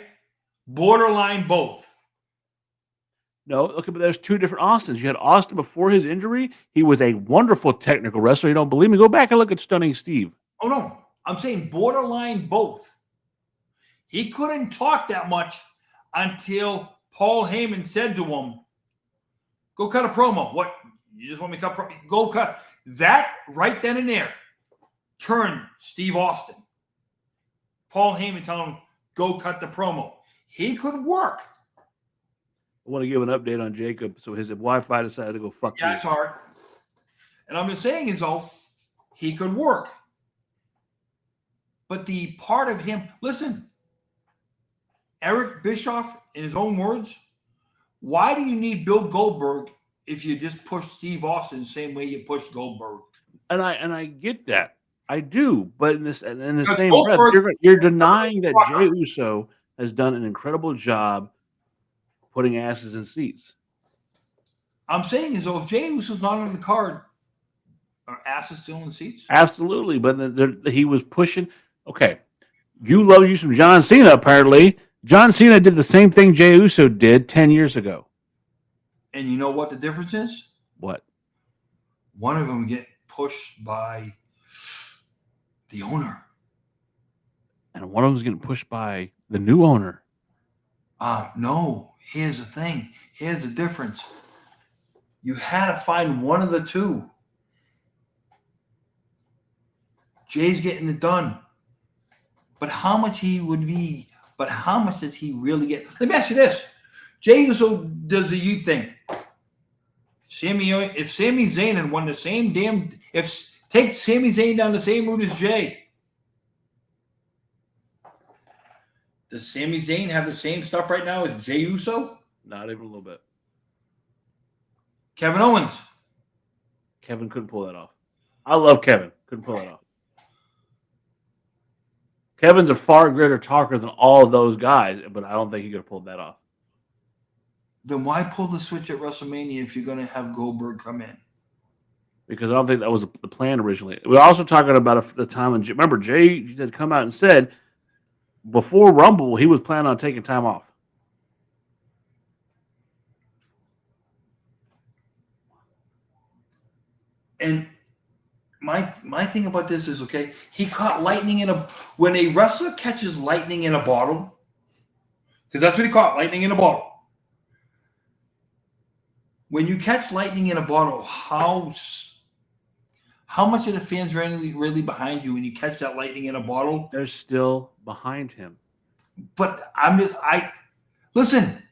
Speaker 3: Borderline both.
Speaker 2: No, okay, but there's two different Austins. You had Austin before his injury. He was a wonderful technical wrestler. You don't believe me? Go back and look at Stunning Steve.
Speaker 3: Oh, no. I'm saying borderline both. He couldn't talk that much until Paul Heyman said to him, go cut a promo. What? You just want me to cut promo? Go cut. That right then and there turned Steve Austin. Paul Heyman telling him, go cut the promo. He could work.
Speaker 2: I want to give an update on Jacob. So his Wi-Fi decided to go fuck you.
Speaker 3: That's hard. And I'm just saying is, though, he could work. But the part of him, listen, Eric Bischoff, in his own words, why do you need Bill Goldberg if you just push Steve Austin the same way you push Goldberg?
Speaker 2: And I get that. I do. But in the same
Speaker 3: Goldberg,
Speaker 2: breath, you're denying that Jey Uso has done an incredible job putting asses in seats.
Speaker 3: I'm saying is, though, if Jey Uso's not on the card, are asses still in seats?
Speaker 2: Absolutely. But he was pushing. Okay. You love you some John Cena, apparently. John Cena did the same thing Jey Uso did 10 years ago.
Speaker 3: And you know what the difference is?
Speaker 2: What?
Speaker 3: One of them get pushed by the owner.
Speaker 2: And one of them is getting pushed by the new owner.
Speaker 3: No. Here's the thing. Here's the difference. You had to find one of the two. Jay's getting it done. But how much how much does he really get? Let me ask you this. Jey Uso does the youth thing. If Sami Zayn had won the same take Sami Zayn down the same route as Jay. Does Sami Zayn have the same stuff right now as Jey Uso?
Speaker 2: Not even a little bit.
Speaker 3: Kevin Owens.
Speaker 2: Kevin couldn't pull that off. I love Kevin. Couldn't pull that off. Kevin's a far greater talker than all of those guys, but I don't think he could have pulled that off.
Speaker 3: Then why pull the switch at WrestleMania if you're going to have Goldberg come in?
Speaker 2: Because I don't think that was the plan originally. We're also talking about the time when, remember, Jay had come out and said before Rumble he was planning on taking time off.
Speaker 3: And my thing about this is, okay, he caught lightning when a wrestler catches lightning in a bottle, because that's what he caught, lightning in a bottle. When you catch lightning in a bottle, how much of the fans really behind you when you catch that lightning in a bottle?
Speaker 2: They're still behind him.
Speaker 3: But listen,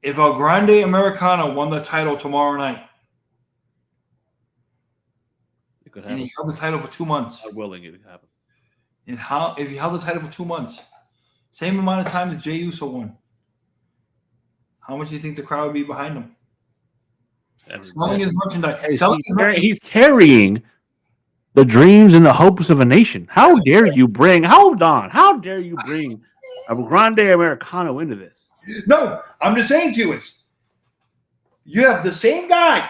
Speaker 3: if El Grande Americano won the title tomorrow night, and he held the title for 2 months.
Speaker 2: God willing, it could happen.
Speaker 3: And if he held the title for 2 months, same amount of time as Jey Uso won, how much do you think the crowd would be behind him? Selling his merchandise.
Speaker 2: He's carrying the dreams and the hopes of a nation. How dare you bring? Hold on. How dare you bring a Grande Americano into this?
Speaker 3: No, I'm just saying to you, you have the same guy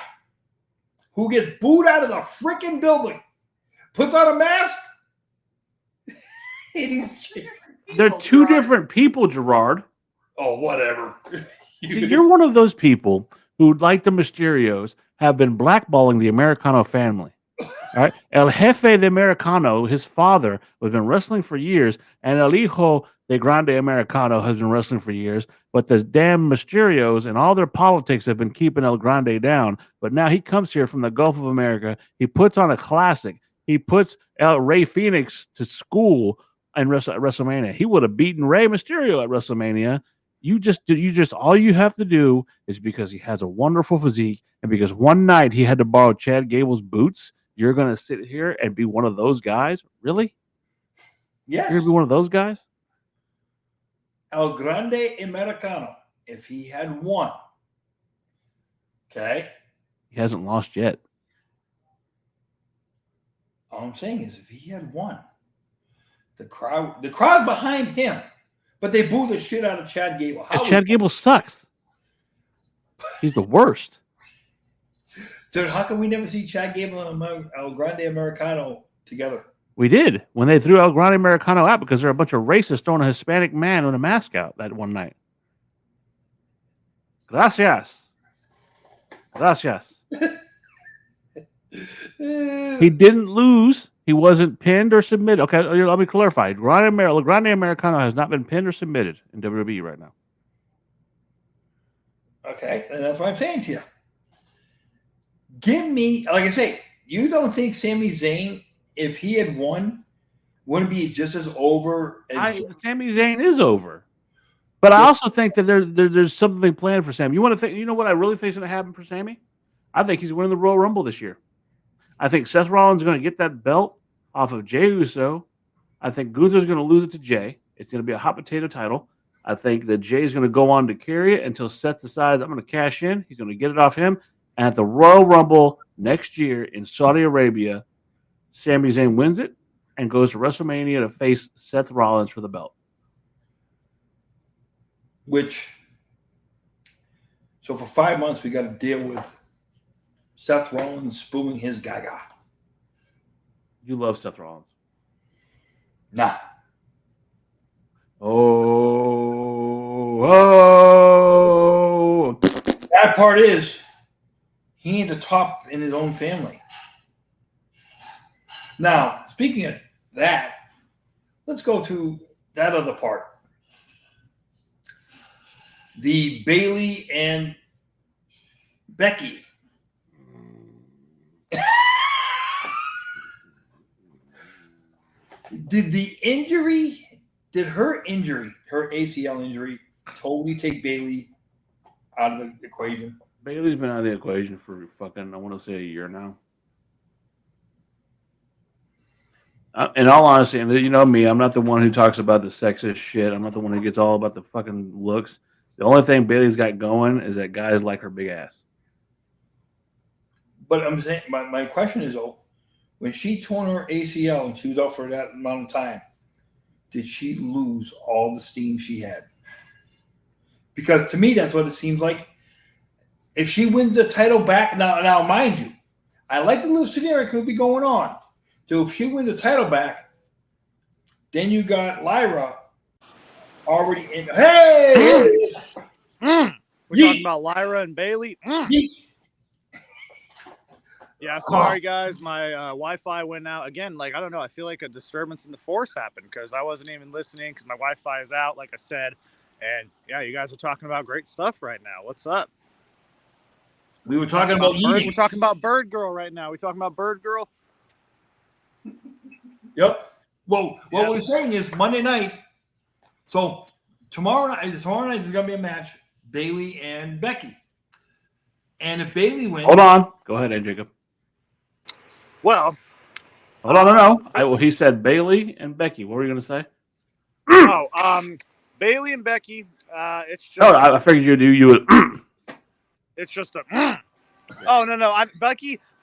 Speaker 3: who gets booed out of the freaking building, puts on a mask, and
Speaker 2: they're two different people, Gerard.
Speaker 3: Oh, whatever.
Speaker 2: See, you're one of those people who, like the Mysterios, have been blackballing the Americano family. All right, El Jefe de Americano, his father, has been wrestling for years, and El Hijo de Grande Americano has been wrestling for years. But the damn Mysterios and all their politics have been keeping El Grande down. But now he comes here from the Gulf of America. He puts on a classic. He puts Ray Phoenix to school in WrestleMania. He would have beaten Rey Mysterio at WrestleMania. You just all you have to do is because he has a wonderful physique, and because one night he had to borrow Chad Gable's boots. You're going to sit here and be one of those guys? Really?
Speaker 3: Yes.
Speaker 2: You're going to be one of those guys?
Speaker 3: El Grande Americano, if he had won, okay?
Speaker 2: He hasn't lost yet.
Speaker 3: All I'm saying is if he had won, the crowd behind him, but they boo the shit out of Chad Gable.
Speaker 2: Chad Gable sucks. He's the worst.
Speaker 3: So how come we never see Chad Gable and El Grande Americano together?
Speaker 2: We did when they threw El Grande Americano out because they're a bunch of racists throwing a Hispanic man with a mask out that one night. Gracias. He didn't lose. He wasn't pinned or submitted. Okay, let me clarify. Grande Americano has not been pinned or submitted in WWE right now.
Speaker 3: Okay, and that's what I'm saying to you. Give me, like I say, you don't think Sami Zayn, if he had won, wouldn't be just as over as
Speaker 2: Sami Zayn is over. But I also think that there's something planned for Sami. You want to think? You know what I really think is going to happen for Sami? I think he's winning the Royal Rumble this year. I think Seth Rollins is going to get that belt off of Jey Uso. I think Gunther's going to lose it to Jey. It's going to be a hot potato title. I think that Jey's going to go on to carry it until Seth decides I'm going to cash in. He's going to get it off him. And at the Royal Rumble next year in Saudi Arabia, Sami Zayn wins it and goes to WrestleMania to face Seth Rollins for the belt.
Speaker 3: So for 5 months, we got to deal with Seth Rollins spooning his gaga.
Speaker 2: You love Seth Rollins.
Speaker 3: Nah.
Speaker 2: Oh.
Speaker 3: Bad part is he ain't the top in his own family. Now, speaking of that, let's go to that other part. The Bayley and Becky. Did her ACL injury, totally take Bayley out of the equation?
Speaker 2: Bayley's been out of the equation for fucking, I want to say a year now. In all honesty, and you know me, I'm not the one who talks about the sexist shit. I'm not the one who gets all about the fucking looks. The only thing Bayley's got going is that guys like her big ass.
Speaker 3: But I'm saying, my question is, when she tore her ACL and she was out for that amount of time, did she lose all the steam she had? Because to me, that's what it seems like. If she wins the title back, now mind you, I like the little scenario could be going on. So if she wins the title back, then you got Lyra already in. Hey!
Speaker 4: We're talking about Lyra and Bayley. Yeah, sorry guys, my Wi-Fi went out again. Like, I don't know, I feel like a disturbance in the force happened because I wasn't even listening because my Wi-Fi is out, like I said. And yeah, you guys are talking about great stuff right now. What's up?
Speaker 3: We were talking about
Speaker 4: We're talking about Bird Girl right now. We talking about Bird Girl?
Speaker 3: Yep. Well, what we're saying is Monday night. So tomorrow night is going to be a match, Bayley and Becky. And if Bayley wins,
Speaker 2: hold on. Go ahead, Jacob.
Speaker 4: Well,
Speaker 2: hold on. No. He said Bayley and Becky. What were you going to say?
Speaker 4: Bayley and Becky. It's just.
Speaker 2: Oh, I figured you would.
Speaker 4: It's just a. Oh no!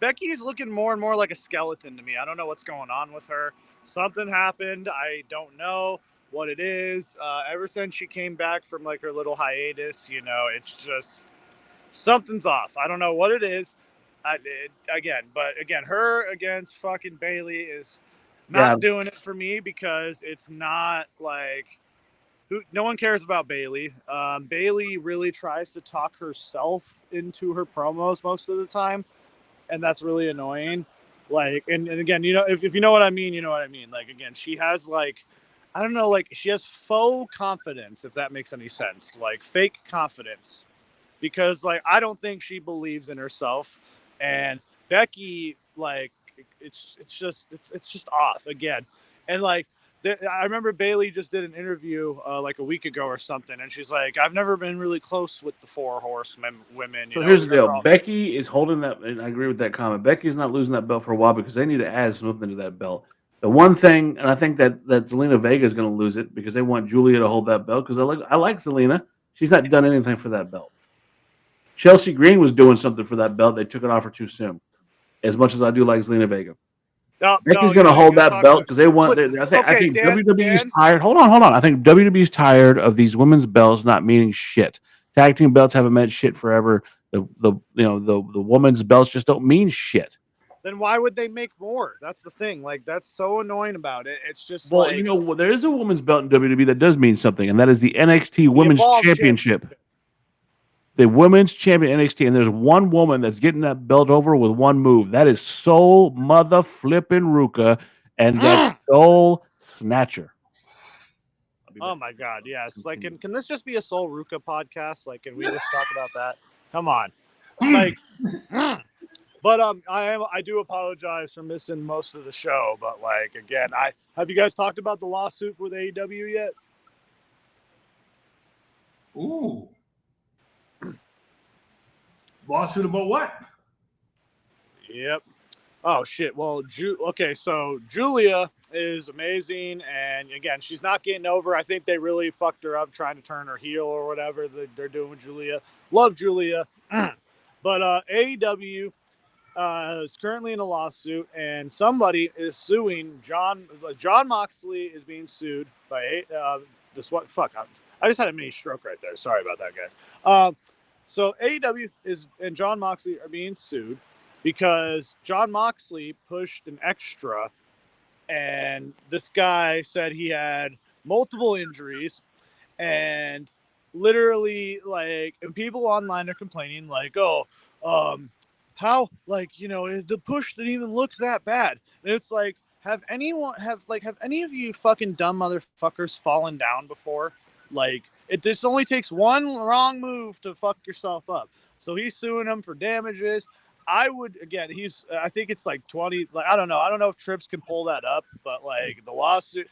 Speaker 4: Becky's looking more and more like a skeleton to me. I don't know what's going on with her. Something happened. I don't know what it is. Ever since she came back from like her little hiatus, you know, it's just something's off. I don't know what it is. Again, her against fucking Bailey is not doing it for me because it's not like no one cares about Bailey. Bailey really tries to talk herself into her promos most of the time, and that's really annoying. Like, and again, you know, if you know what I mean, you know what I mean. Like, again, she has like, I don't know, like she has faux confidence, if that makes any sense. Like fake confidence. Because like I don't think she believes in herself, and Becky, like it's just off again. And like I remember Bailey just did an interview like a week ago or something, and she's like, I've never been really close with the 4 horsemen women.
Speaker 2: So here's the deal: Becky is holding that, and I agree with that comment. Becky's not losing that belt for a while because they need to add something to that belt. The one thing, and I think that Zelina Vega is going to lose it because they want Julia to hold that belt because I like Zelina. She's not done anything for that belt. Chelsea Green was doing something for that belt. They took it off her too soon. As much as I do like Zelina Vega, Becky's going to hold that belt because they want. I think WWE's tired. Hold on. I think WWE's tired of these women's belts not meaning shit. Tag team belts haven't meant shit forever. The women's belts just don't mean shit.
Speaker 4: Then why would they make more? That's the thing. Like that's so annoying about it. It's just
Speaker 2: you know, there is a women's belt in WWE that does mean something, and that is the NXT Women's Championship. The women's champion NXT, and there's one woman that's getting that belt over with one move. that is Soul Mother Flippin' Ruka, and that's Soul Snatcher.
Speaker 4: Oh my God, yes. Like, can this just be a Soul Ruka podcast? Like, can we just talk about that? Come on. Like, but I do apologize for missing most of the show. But like, again, have you guys talked about the lawsuit with AEW yet?
Speaker 3: Ooh. Lawsuit about what?
Speaker 4: Yep. Oh shit. Well, okay. So Julia is amazing, and again, she's not getting over. I think they really fucked her up trying to turn her heel or whatever they're doing with Julia. Love Julia, but AEW is currently in a lawsuit, and somebody is suing John Moxley is being sued by this what? Fuck. I just had a mini stroke right there. Sorry about that, guys. So AEW and John Moxley are being sued because John Moxley pushed an extra, and this guy said he had multiple injuries, and literally like, and people online are complaining like, how, like, you know, the push didn't even look that bad. And it's like, have any of you fucking dumb motherfuckers fallen down before? Like, it just only takes one wrong move to fuck yourself up. So he's suing him for damages. I think it's like 20. Like, I don't know if Trips can pull that up, but like the lawsuit,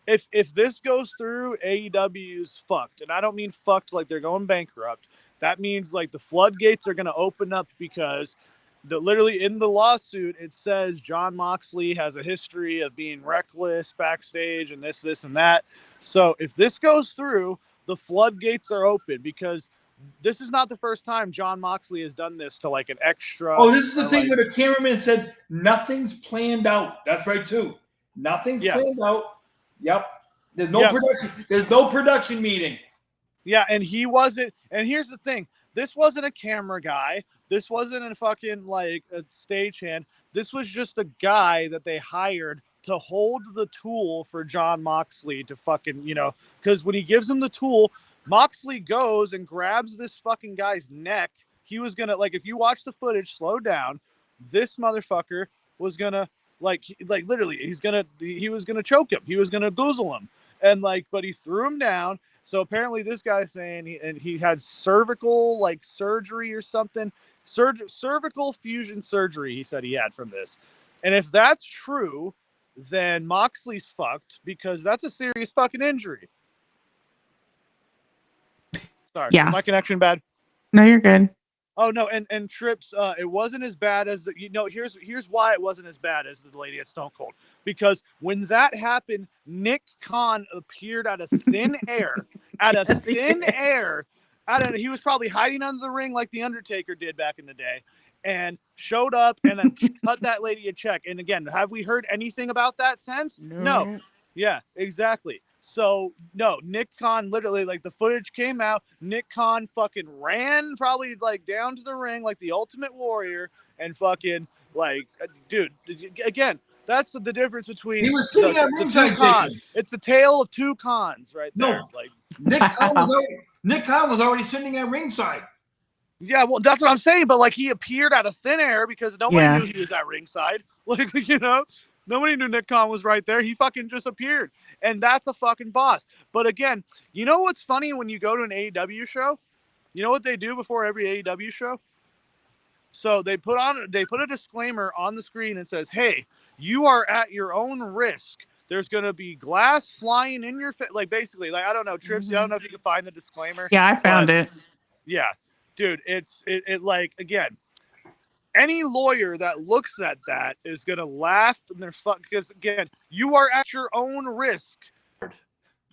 Speaker 4: if this goes through, AEW's fucked. And I don't mean fucked like they're going bankrupt. That means like the floodgates are going to open up because literally in the lawsuit, it says John Moxley has a history of being reckless backstage and this, and that. So if this goes through, the floodgates are open because this is not the first time John Moxley has done this to like an extra.
Speaker 3: Oh, this is the thing where the cameraman said nothing's planned out. That's right too. Nothing's planned out. Yep. There's no production. There's no production meeting.
Speaker 4: Yeah, and he wasn't. And here's the thing: this wasn't a camera guy. This wasn't a fucking like a stagehand. This was just a guy that they hired to hold the tool for John Moxley to fucking, you know, because when he gives him the tool, Moxley goes and grabs this fucking guy's neck. He was gonna, like, if you watch the footage, slow down. This motherfucker was gonna like literally, he was gonna choke him. He was gonna goozle him, and like, but he threw him down. So apparently, this guy's saying he had cervical like surgery or something, cervical fusion surgery. He said he had from this, and if that's true, then Moxley's fucked because that's a serious fucking injury. Sorry,
Speaker 6: yeah.
Speaker 4: Is my connection bad?
Speaker 6: No, you're good.
Speaker 4: Oh no, and Trips, it wasn't as bad as here's why it wasn't as bad as the lady at Stone Cold. Because when that happened, Nick Khan appeared out of thin air. He was probably hiding under the ring like the Undertaker did back in the day. and showed up and then cut that lady a check. And again, have we heard anything about that since? No. Yeah, exactly. So no, Nick Khan literally, like, the footage came out. Nick Khan fucking ran probably like down to the ring like the Ultimate Warrior and fucking like, dude, again, that's the difference between
Speaker 3: He was sitting at
Speaker 4: the
Speaker 3: ringside,
Speaker 4: two cons.
Speaker 3: Jacob.
Speaker 4: It's the tale of two cons right there.
Speaker 3: No.
Speaker 4: Like,
Speaker 3: Nick Khan was already sitting at ringside.
Speaker 4: yeah, well, that's what I'm saying. But like, he appeared out of thin air because nobody knew he was at ringside. Like, you know, nobody knew Nick Khan was right there. He fucking just appeared, and that's a fucking boss. But again, you know what's funny when you go to an AEW show? You know what they do before every AEW show? So they put a disclaimer on the screen and says, "Hey, you are at your own risk. There's gonna be glass flying in your face." Like, basically, like, I don't know, Trips. I don't know if you can find the disclaimer.
Speaker 6: Yeah, I found it.
Speaker 4: Yeah, dude, it like, again, any lawyer that looks at that is gonna laugh and they're because again, you are at your own risk.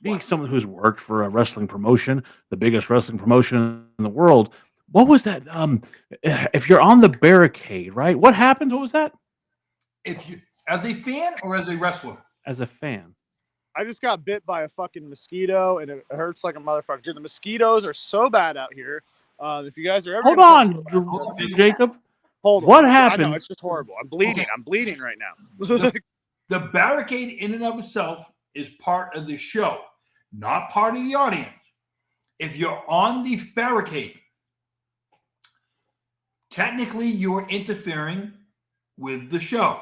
Speaker 2: Being someone who's worked for a wrestling promotion, the biggest wrestling promotion in the world, what was that? If you're on the barricade, right? What happens? What was that?
Speaker 3: If you, as a fan or as a wrestler?
Speaker 2: As a fan.
Speaker 4: I just got bit by a fucking mosquito and it hurts like a motherfucker. Dude, the mosquitoes are so bad out here. If you guys are ever
Speaker 2: Hold on, Jacob.
Speaker 4: Hold on.
Speaker 2: What
Speaker 4: I
Speaker 2: happens?
Speaker 4: know, it's just horrible. I'm bleeding.
Speaker 3: Okay.
Speaker 4: I'm bleeding right now.
Speaker 3: The barricade in and of itself is part of the show, not part of the audience. If you're on the barricade, technically you're interfering with the show.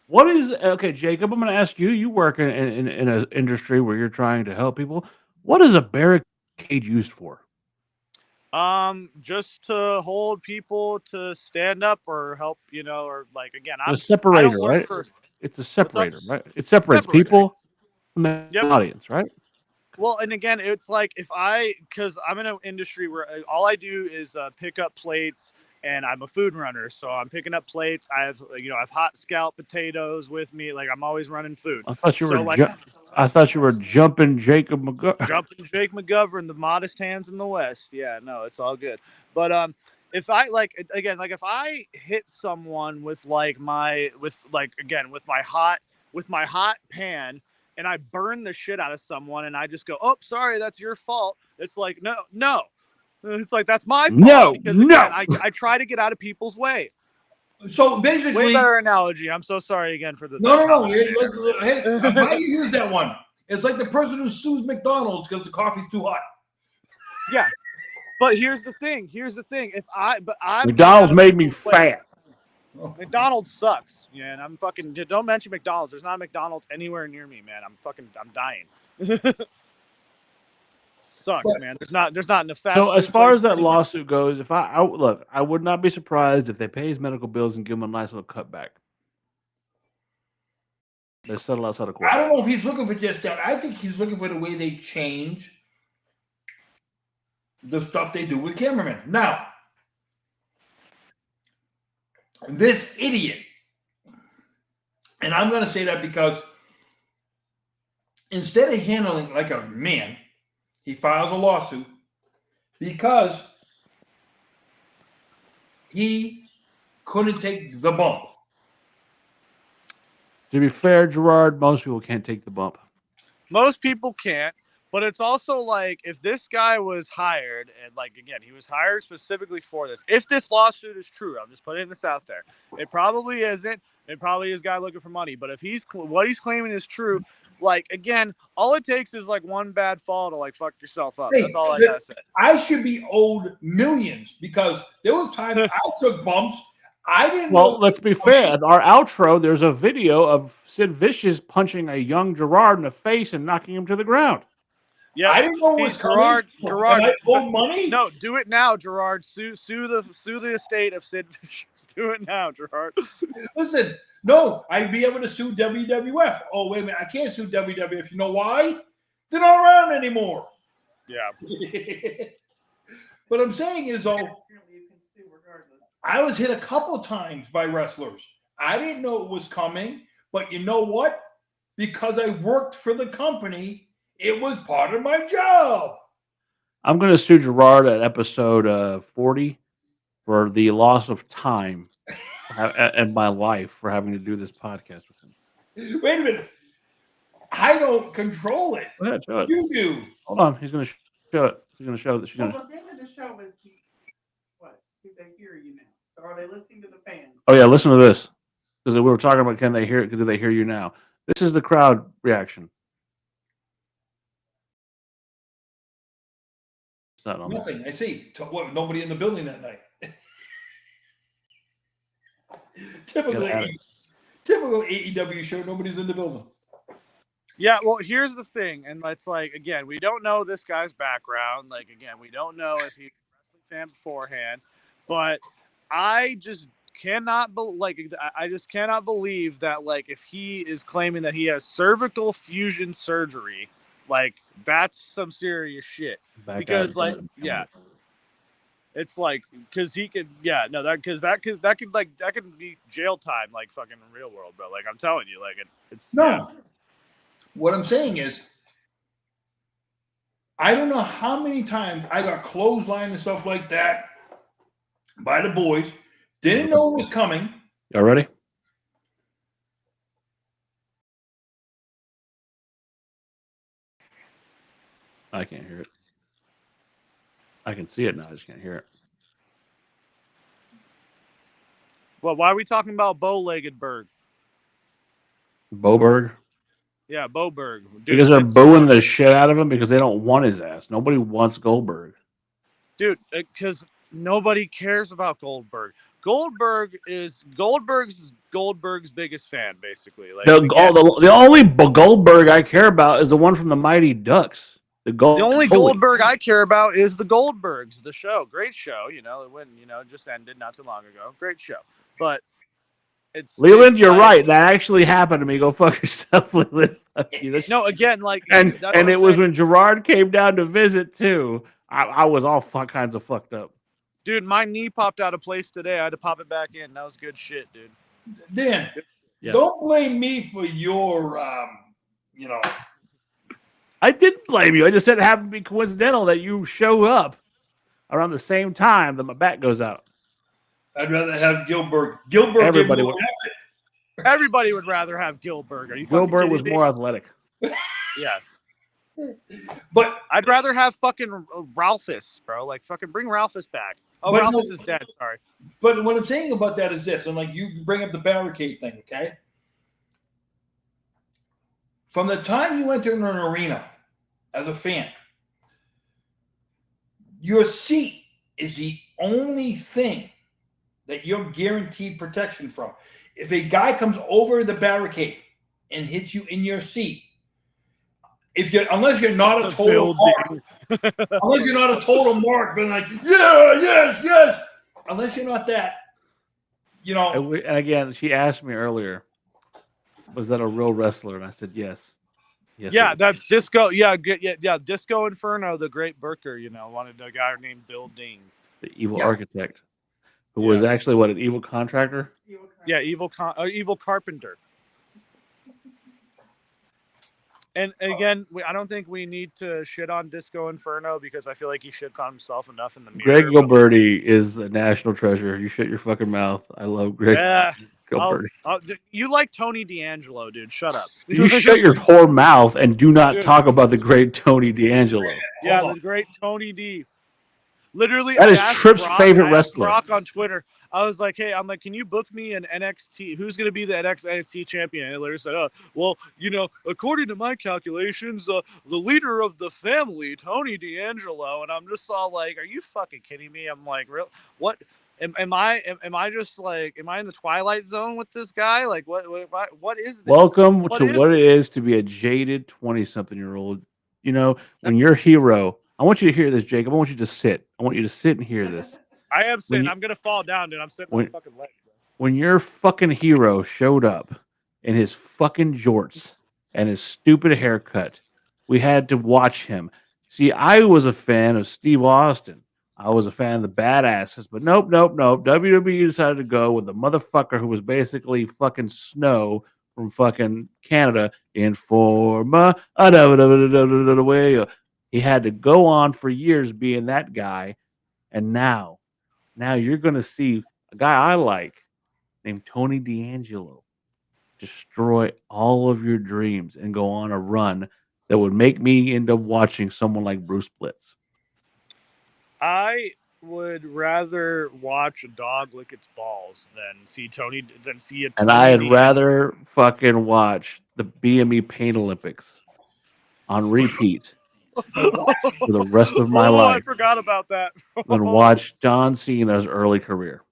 Speaker 2: What is okay, Jacob? I'm going to ask you. You work in an industry where you're trying to help people. What is a barricade used for?
Speaker 4: Just to hold people to stand up or help, you know, or like, again,
Speaker 2: A separator, right? It's a separator, right? It separates people from the audience, right?
Speaker 4: Well, and again, it's like because I'm in an industry where all I do is pick up plates, and I'm a food runner, so I'm picking up plates. I have hot scalloped potatoes with me. Like, I'm always running food.
Speaker 2: I thought you were jumping Jacob McGovern.
Speaker 4: Jumping Jake McGovern, the modest hands in the West. Yeah, no, it's all good. But if I if I hit someone with my hot pan and I burn the shit out of someone and I just go, "Oh, sorry, that's your fault." It's like, no. It's like, that's my fault. Because again, I try to get out of people's way.
Speaker 3: So basically,
Speaker 4: way better analogy. I'm so sorry again for the
Speaker 3: no. Hey, I'm glad you used that one. It's like the person who sues McDonald's because the coffee's too hot.
Speaker 4: Yeah, but here's the thing. If I
Speaker 2: McDonald's made me fat.
Speaker 4: McDonald's sucks. Yeah, and I'm fucking. Don't mention McDonald's. There's not a McDonald's anywhere near me, man. I'm dying. Sucks, man. There's not enough fast.
Speaker 2: So as far as that lawsuit goes, if I would not be surprised if they pay his medical bills and give him a nice little cutback. They settle outside of court.
Speaker 3: I don't know if he's looking for just that. I think he's looking for the way they change the stuff they do with cameramen. Now, this idiot, and I'm going to say that because instead of handling like a man, he files a lawsuit because he couldn't take the bump.
Speaker 2: To be fair, Gerard, most people can't take the bump.
Speaker 4: Most people can't, but it's also like, if this guy was hired, and like, again, he was hired specifically for this. If this lawsuit is true, I'm just putting this out there. It probably isn't. It probably is a guy looking for money. But if what he's claiming is true, like, again, all it takes is like one bad fall to like fuck yourself up. That's all I gotta say.
Speaker 3: I should be owed millions because there was times I took bumps. I didn't.
Speaker 2: Well, let's be fair. In our outro, there's a video of Sid Vicious punching a young Gerard in the face and knocking him to the ground.
Speaker 3: Yeah, I didn't know it was Gerard. I owe money.
Speaker 4: No, do it now, Gerard. Sue the estate of Sid Vicious. Do it now, Gerard.
Speaker 3: Listen, no, I'd be able to sue WWF. Oh, wait a minute, I can't sue WWF. You know why? They're not around anymore.
Speaker 4: Yeah.
Speaker 3: What I'm saying is, I was hit a couple times by wrestlers. I didn't know it was coming, but you know what? Because I worked for the company, it was part of my job.
Speaker 2: I'm going to sue Gerard at episode 40. for the loss of time and my life for having to do this podcast with him.
Speaker 3: Wait a minute. I don't control it.
Speaker 2: Go ahead, show it.
Speaker 3: You do.
Speaker 2: Hold on. He's going to show it. He's going to show that she's going to.
Speaker 6: Well, the thing of the show is, what? Do they hear you now? Or are they listening to the fans?
Speaker 2: Oh, yeah. Listen to this. Because we were talking about, can they hear it? Do they hear you now? This is the crowd reaction. It's not on there.
Speaker 3: Nothing. I see. Nobody in the building that night. Typical AEW show. Nobody's in the building.
Speaker 4: Yeah, well, here's the thing, and it's like, again, we don't know this guy's background. Like, again, we don't know if he's a wrestling fan beforehand, but I just cannot I just cannot believe that, like, if he is claiming that he has cervical fusion surgery, like, that's some serious shit. Because, like, yeah. It's like, because he could, yeah, no, that could be jail time, like, fucking in real world, bro. Like, I'm telling you, like, it's
Speaker 3: no.
Speaker 4: Yeah.
Speaker 3: What I'm saying is, I don't know how many times I got clothesline and stuff like that by the boys. Didn't know it was coming.
Speaker 2: Y'all ready? I can't hear it. I can see it now. I just can't hear it.
Speaker 4: Well, why are we talking about bow-legged Berg?
Speaker 2: Boberg?
Speaker 4: Yeah, Boberg. Dude,
Speaker 2: Because they're booing the shit out of him because they don't want his ass. Nobody wants Goldberg.
Speaker 4: Dude, because nobody cares about Goldberg. Goldberg's biggest fan, basically. Like,
Speaker 2: the only Goldberg I care about is the one from the Mighty Ducks. The
Speaker 4: only Goldberg I care about is the Goldbergs, the show. Great show, it went, just ended not too long ago. Great show. But
Speaker 2: Leland, you're right. That actually happened to me. Go fuck yourself, Leland.
Speaker 4: No, again, like,
Speaker 2: and it was when Gerard came down to visit too. I was all kinds of fucked up.
Speaker 4: Dude, my knee popped out of place today. I had to pop it back in. That was good shit, dude.
Speaker 3: Dan, don't blame me for your,
Speaker 2: I didn't blame you. I just said it happened to be coincidental that you show up around the same time that my back goes out.
Speaker 3: I'd rather have Gilbert.
Speaker 2: Everybody
Speaker 4: would rather have Gilbert. Are you
Speaker 2: Gilbert was more athletic.
Speaker 4: Yeah.
Speaker 3: But
Speaker 4: I'd rather have fucking Ralphus, bro. Like, fucking bring Ralphus back. Oh, Ralphus is dead. Sorry.
Speaker 3: But what I'm saying about that is this, and like you bring up the barricade thing, okay? From the time you enter an arena as a fan, your seat is the only thing that you're guaranteed protection from. If a guy comes over the barricade and hits you in your seat, unless you're not a total mark, but like, yes. Unless you're not that,
Speaker 2: And again, she asked me earlier, was that a real wrestler? And I said, yes.
Speaker 4: Yeah, that's Disco. Yeah, Disco Inferno, the great Burker, wanted a guy named Bill Ding.
Speaker 2: The evil architect, who was actually an evil contractor?
Speaker 4: Yeah, evil carpenter. And again, I don't think we need to shit on Disco Inferno because I feel like he shits on himself enough in the mirror.
Speaker 2: Greg Gilberti is a national treasure. You shut your fucking mouth. I love Greg Gilberti.
Speaker 4: You like Tony D'Angelo, dude. Shut up.
Speaker 2: You shut your whore mouth and do not talk about the great Tony D'Angelo.
Speaker 4: Yeah, the great Tony D. Literally,
Speaker 2: that is Tripp's favorite wrestler.
Speaker 4: Brock on Twitter. I was like, hey, can you book me an NXT? Who's going to be the NXT champion? And he literally said, according to my calculations, the leader of the family, Tony D'Angelo. And I'm just all like, are you fucking kidding me? I'm like, real? What? Am I just like, am I in the Twilight Zone with this guy? Like, what is this?
Speaker 2: Welcome to what it is to be a jaded 20-something-year-old. When your hero, I want you to hear this, Jacob. I want you to sit. I want you to sit and hear this.
Speaker 4: I am sitting. I'm going to fall down, dude. I'm sitting on the fucking leg, bro.
Speaker 2: When your fucking hero showed up in his fucking jorts and his stupid haircut, we had to watch him. See, I was a fan of Steve Austin. I was a fan of the Badasses, but nope. WWE decided to go with the motherfucker who was basically fucking Snow from fucking Canada in Forma. He had to go on for years being that guy, and now Now you're going to see a guy I like named Tony D'Angelo destroy all of your dreams and go on a run that would make me end up watching someone like Bruce Blitz.
Speaker 4: I would rather watch a dog lick its balls than see a Tony.
Speaker 2: And I'd
Speaker 4: D'Angelo.
Speaker 2: rather fucking watch the BME Pain Olympics on repeat for the rest of my
Speaker 4: I
Speaker 2: life
Speaker 4: forgot about that.
Speaker 2: than watch John Cena's early career.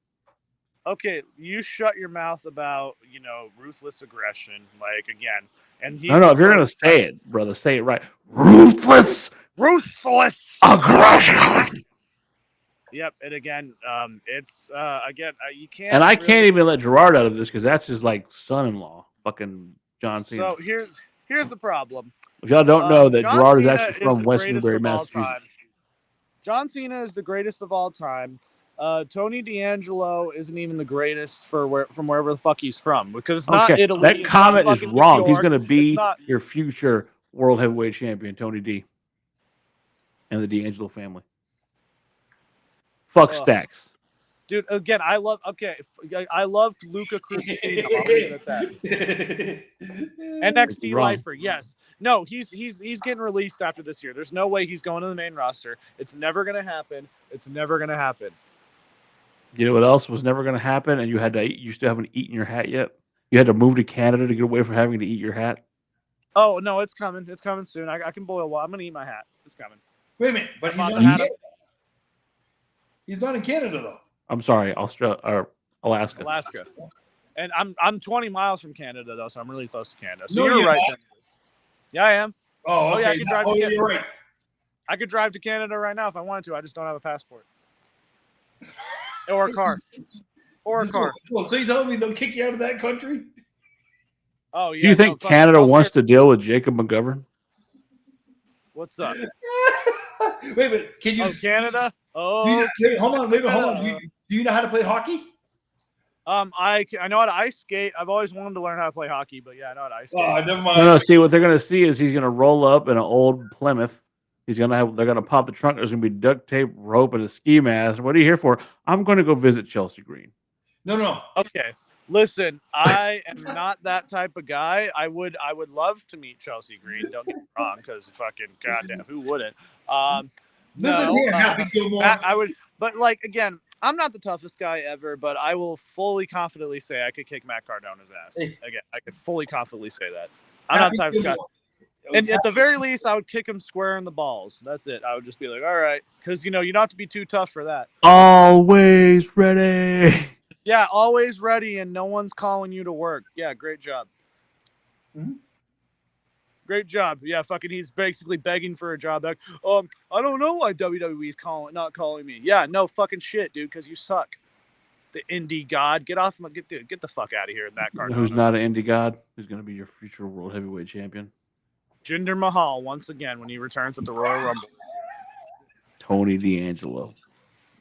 Speaker 4: Okay, you shut your mouth about ruthless aggression. Like again, and he's
Speaker 2: No, if you're gonna say it, brother, say it right. Ruthless aggression.
Speaker 4: Yep, and again, it's you can't.
Speaker 2: And I
Speaker 4: really...
Speaker 2: can't even let Gerard out of this because that's his like son-in-law, fucking John Cena.
Speaker 4: So here's the problem.
Speaker 2: If y'all don't know that
Speaker 4: John
Speaker 2: Gerard
Speaker 4: Cena
Speaker 2: is actually from West Newbury, Massachusetts.
Speaker 4: John Cena is the greatest of all time. Tony D'Angelo isn't even the greatest from wherever the fuck he's from because it's not Italy.
Speaker 2: That comment is wrong. He's going to be
Speaker 4: not...
Speaker 2: your future world heavyweight champion, Tony D, and the D'Angelo family. Fuck Stacks.
Speaker 4: Dude, again, I love Luca Crucifino. I'll leave it at that. NXT lifer, yes. No, he's getting released after this year. There's no way he's going to the main roster. It's never gonna happen.
Speaker 2: You know what else was never gonna happen? And you still haven't eaten your hat yet? You had to move to Canada to get away from having to eat your hat?
Speaker 4: Oh no, it's coming. It's coming soon. I can boil water. I'm gonna eat my hat. It's coming.
Speaker 3: Wait a minute, but he's not in Canada though.
Speaker 2: I'm sorry, Alaska.
Speaker 4: Alaska. And I'm 20 miles from Canada though, so I'm really close to Canada. So you're right. Yeah, I am.
Speaker 3: Oh, okay.
Speaker 4: Yeah, I can drive to Canada.
Speaker 3: You're right.
Speaker 4: I could drive to Canada right now if I wanted to. I just don't have a passport. Or a car.
Speaker 3: Well, so you telling me they'll kick you out of that country?
Speaker 4: Oh yeah.
Speaker 2: Do you think Canada wants to deal with Jacob McGovern?
Speaker 4: What's up?
Speaker 3: Wait a minute. Can you?
Speaker 4: Oh, Canada? Oh.
Speaker 3: Hold on. Do you know how to play hockey?
Speaker 4: I know how to ice skate. I've always wanted to learn how to play hockey, but yeah, I know how to ice skate.
Speaker 3: Oh, never mind.
Speaker 2: No. See, what they're gonna see is he's gonna roll up in an old Plymouth. They're gonna pop the trunk. There's gonna be duct tape, rope, and a ski mask. What are you here for? I'm gonna go visit Chelsea Green.
Speaker 3: No.
Speaker 4: Okay. Listen, I am not that type of guy. I would love to meet Chelsea Green. Don't get me wrong, because fucking goddamn, who wouldn't? I would, but like again, I'm not the toughest guy ever, but I will fully confidently say I could kick Matt Cardona's ass. Again, I could fully confidently say that. I'm not the type of guy. And at the very least, I would kick him square in the balls. That's it. I would just be like, all right, because you don't have to be too tough for that.
Speaker 2: Always ready.
Speaker 4: Yeah, always ready, and no one's calling you to work. Yeah, great job.
Speaker 3: Mm-hmm.
Speaker 4: Great job. Yeah, fucking he's basically begging for a job. Like, I don't know why WWE's not calling me. Yeah, no fucking shit, dude, because you suck. The indie god. Get the fuck out of here in that card.
Speaker 2: Who's not an indie god? Who's going to be your future world heavyweight champion?
Speaker 4: Jinder Mahal once again when he returns at the Royal Rumble.
Speaker 2: Tony D'Angelo.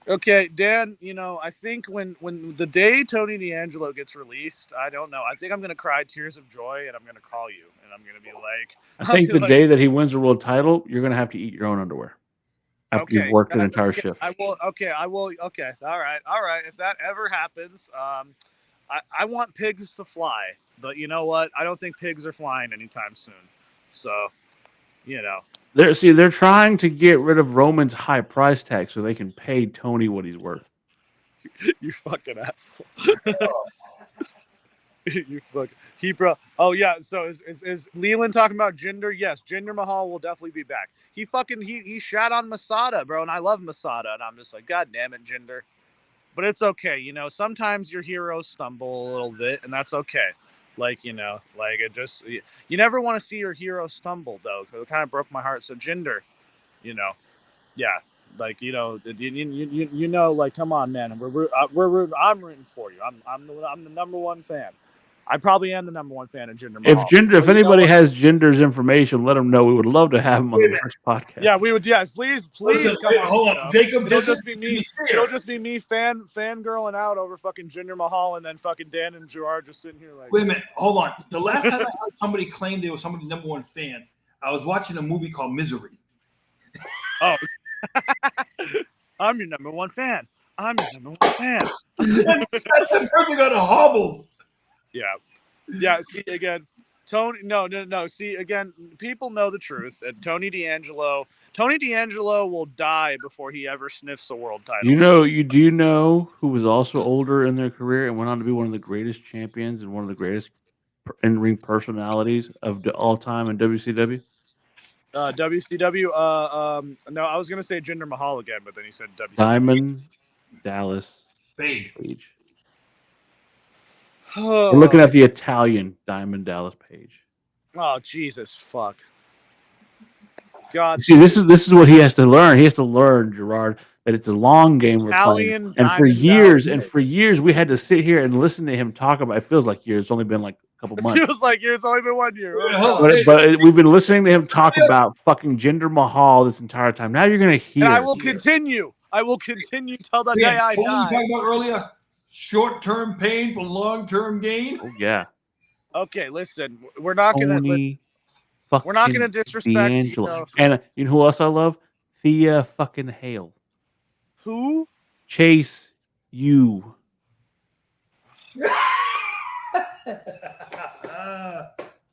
Speaker 4: Okay, Dan, I think when the day Tony D'Angelo gets released, I don't know. I think I'm going to cry tears of joy, and I'm going to call you, and I'm going to be like...
Speaker 2: I think the day that he wins the world title, you're going to have to eat your own underwear after you've worked an entire shift.
Speaker 4: I will. Okay. All right. If that ever happens, I want pigs to fly, but you know what? I don't think pigs are flying anytime soon. So,
Speaker 2: They're trying to get rid of Roman's high price tag so they can pay Tony what he's worth.
Speaker 4: You fucking asshole. You fucking Oh yeah. So is Leland talking about Jinder? Yes, Jinder Mahal will definitely be back. He shat on Masada, bro, and I love Masada, and I'm just like, God damn it, Jinder. But it's okay, Sometimes your heroes stumble a little bit, and that's okay. It just you never want to see your hero stumble though, because it kind of broke my heart. So Jinder, yeah, come on, man, I'm rooting for you. I'm the number one fan. I probably am the number one fan of Jinder Mahal.
Speaker 2: If anybody has Jinder's information, let him know. We would love to have him on the next podcast.
Speaker 4: Yeah, we would. Yes, please
Speaker 3: Listen,
Speaker 4: come on.
Speaker 3: Hold on, Jacob.
Speaker 4: It'll just be me fangirling out over fucking Jinder Mahal, and then fucking Dan and Gerard just sitting here like.
Speaker 3: Wait a minute, hold on. The last time I heard somebody claim they were somebody's number one fan, I was watching a movie called Misery.
Speaker 4: Oh, I'm your number one fan. I'm just a normal man.
Speaker 3: That's the person got a hobble.
Speaker 4: Yeah. Yeah. See, again, Tony. No. See, again, people know the truth. And Tony D'Angelo will die before he ever sniffs a world title.
Speaker 2: Do you know who was also older in their career and went on to be one of the greatest champions and one of the greatest in-ring personalities of all time in WCW?
Speaker 4: WCW. No, I was gonna say Jinder Mahal again, but then he said WCW.
Speaker 2: Diamond Dallas
Speaker 3: Page.
Speaker 2: We're looking at the Italian Diamond Dallas Page.
Speaker 4: Oh Jesus, fuck. God.
Speaker 2: See, this is what he has to learn. He has to learn, Gerard, that it's a long game we're
Speaker 4: Italian
Speaker 2: playing. And for
Speaker 4: Diamond
Speaker 2: years, we had to sit here and listen to him talk about. It feels like years. It's only been like a couple months.
Speaker 4: It feels like it's only been 1 year.
Speaker 2: But we've been listening to him talk about fucking Jinder Mahal this entire time. Now you're gonna hear.
Speaker 4: And I will continue. I will continue till the day I
Speaker 3: what were you
Speaker 4: die.
Speaker 3: talking about earlier? Short-term pain for long-term gain.
Speaker 2: Oh yeah.
Speaker 4: Okay, listen. We're not gonna disrespect.
Speaker 2: D'Angelo. And you know who else I love? Thea fucking Hale.
Speaker 4: Who?
Speaker 2: Chase U.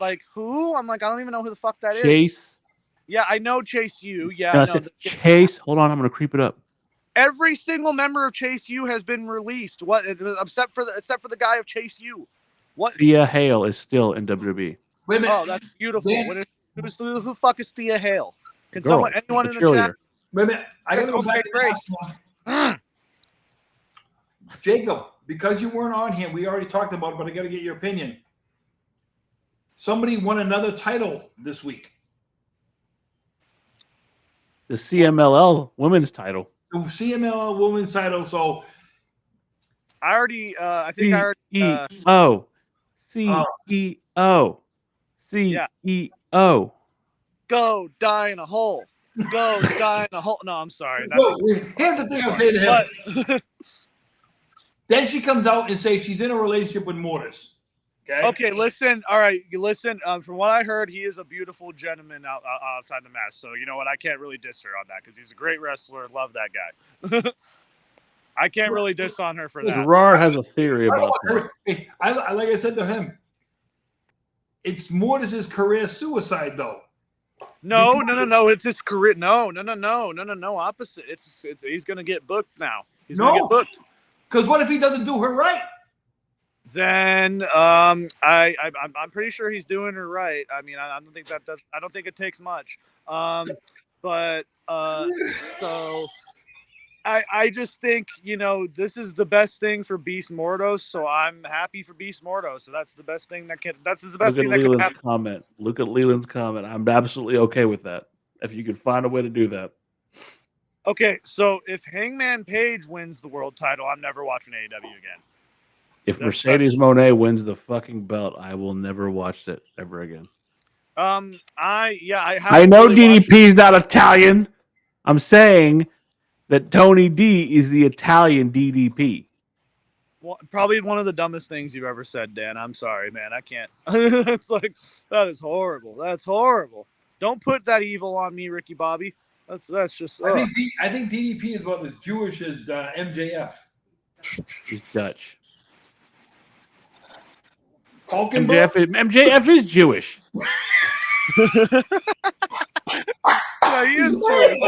Speaker 4: Like who? I'm like, I don't even know who the fuck that is.
Speaker 2: Chase.
Speaker 4: Yeah, I know Chase U. Yeah,
Speaker 2: No, I
Speaker 4: no,
Speaker 2: said Chase. Hold on, I'm gonna creep it up.
Speaker 4: every single member of Chase U has been released. What? Except for the guy of Chase U. What?
Speaker 2: Thea Hale is still in WWE.
Speaker 3: Wait a minute.
Speaker 4: Oh, that's beautiful.
Speaker 3: Dan-
Speaker 4: Who the fuck is Thea Hale? Can
Speaker 2: Girl,
Speaker 4: anyone
Speaker 2: a
Speaker 4: in the chat?
Speaker 3: Wait a minute. I gotta go
Speaker 4: Okay,
Speaker 3: back to the
Speaker 4: great.
Speaker 3: last one. Jacob, because you weren't on here, we already talked about it, but I got to get your opinion. Somebody won another title this week.
Speaker 2: The CMLL women's title.
Speaker 3: The CMLL women's title. So
Speaker 4: I already. I think I already.
Speaker 2: CEO. CEO. CEO.
Speaker 4: Go die in a hole. Go die in a hole. No, I'm sorry.
Speaker 3: Here's the thing I'm saying to him.
Speaker 4: But,
Speaker 3: Then she comes out and says she's in a relationship with Mortis.
Speaker 4: okay, listen. All right, you listen. From what I heard, he is a beautiful gentleman outside the mask. So you know what? I can't really diss her on that because he's a great wrestler. Love that guy. I can't really diss on her for that.
Speaker 2: Gerard has a theory about that.
Speaker 3: I like I said to him, it's Mortis's career suicide though.
Speaker 4: No. It's his career. No. Opposite. It's he's gonna get booked now. He's gonna get booked.
Speaker 3: Because what if he doesn't do her right?
Speaker 4: Then I'm pretty sure he's doing her right. I mean, I don't think I don't think it takes much. So I just think, this is the best thing for Beast Mordos, so I'm happy for Beast Mordos. So that's the best thing that can happen.
Speaker 2: Look at Leland's comment. I'm absolutely okay with that. If you could find a way to do that.
Speaker 4: Okay, so if Hangman Page wins the world title, I'm never watching AEW again.
Speaker 2: If Mercedes Moné wins the fucking belt, I will never watch it ever again.
Speaker 4: I
Speaker 2: know DDP's not Italian. I'm saying that Tony D is the Italian DDP.
Speaker 4: Well, probably one of the dumbest things you've ever said, Dan. I'm sorry, man. I can't. It's like, that is horrible. That's horrible. Don't put that evil on me, Ricky Bobby. That's just.
Speaker 3: I think DDP is about as Jewish as MJF.
Speaker 2: He's Dutch. MJF is Jewish.
Speaker 4: Yeah, he is Jewish.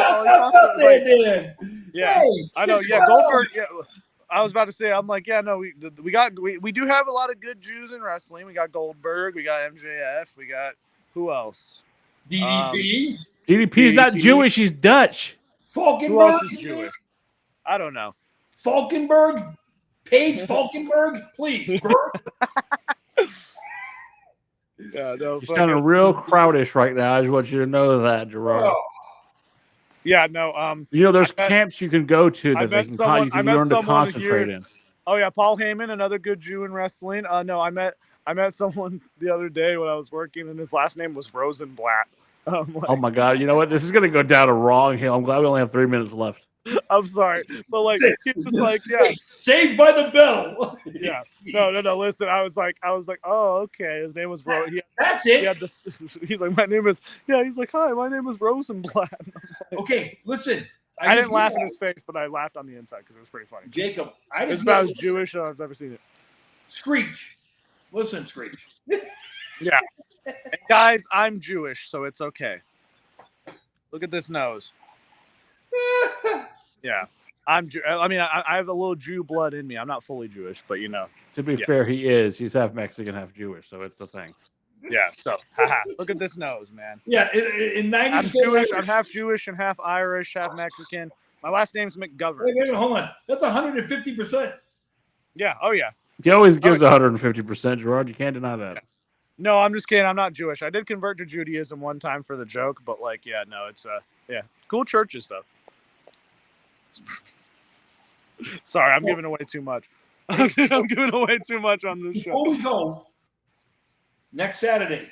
Speaker 4: Yeah, I know. Yeah, Goldberg. Yeah, I was about to say. I'm like, yeah, no, we do have a lot of good Jews in wrestling. We got Goldberg. We got MJF. We got who else?
Speaker 3: DDP.
Speaker 2: DDP's not Jewish. He's Dutch.
Speaker 3: Falkenberg.
Speaker 4: Who else is Jewish? I don't know.
Speaker 3: Falkenberg. Paige Falkenberg, please.
Speaker 4: Yeah, no,
Speaker 2: You're sounding real crowdish right now. I just want you to know that, Gerard.
Speaker 3: Oh.
Speaker 4: Yeah, no.
Speaker 2: There's camps you can go to that you can learn to concentrate in.
Speaker 4: Oh yeah, Paul Heyman, another good Jew in wrestling. No, I met someone the other day when I was working, and his last name was Rosenblatt.
Speaker 2: Oh my God! You know what? This is gonna go down a wrong hill. I'm glad we only have 3 minutes left.
Speaker 4: I'm sorry, but like he was like, yeah,
Speaker 3: Saved by the Bell.
Speaker 4: Yeah, no. Listen, I was like, oh, okay. His name was
Speaker 3: That's it.
Speaker 4: He had this, he's like, my name is. Yeah, he's like, hi, my name is Rosenblatt.
Speaker 3: Okay, listen.
Speaker 4: I didn't laugh in his face, but I laughed on the inside because it was pretty funny.
Speaker 3: Jacob,
Speaker 4: It's about as Jewish as I've ever seen it.
Speaker 3: Screech. Listen, Screech.
Speaker 4: Yeah. And guys, I'm Jewish, so it's okay. Look at this nose. Yeah. I have a little Jew blood in me. I'm not fully Jewish, but you know.
Speaker 2: To be fair, he is. He's half Mexican, half Jewish, so it's the thing.
Speaker 4: Yeah. So, haha. Look at this nose, man.
Speaker 3: Yeah, in 90%.
Speaker 4: I'm Jewish. I'm half Jewish and half Irish, half Mexican. My last name's McGovern.
Speaker 3: Wait, hold on. That's 150%.
Speaker 4: Yeah. Oh, yeah.
Speaker 2: He always gives 150%, Gerard. You can't deny that.
Speaker 4: No, I'm just kidding. I'm not Jewish. I did convert to Judaism one time for the joke, but like, yeah, no, it's cool churches though. Sorry, I'm giving away too much. I'm giving away too much on this show.
Speaker 3: Before we go, next Saturday.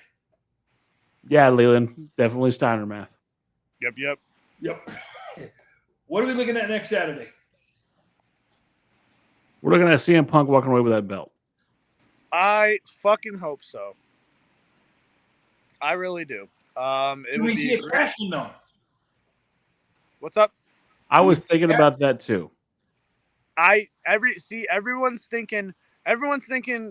Speaker 2: Yeah, Leland, definitely Steiner math.
Speaker 4: Yep.
Speaker 3: What are we looking at next Saturday?
Speaker 2: We're looking at CM Punk walking away with that belt.
Speaker 4: I fucking hope so. I really do. It would
Speaker 3: see
Speaker 4: be
Speaker 3: it crashing though.
Speaker 4: What's up?
Speaker 2: I was thinking about that too.
Speaker 4: Everyone's thinking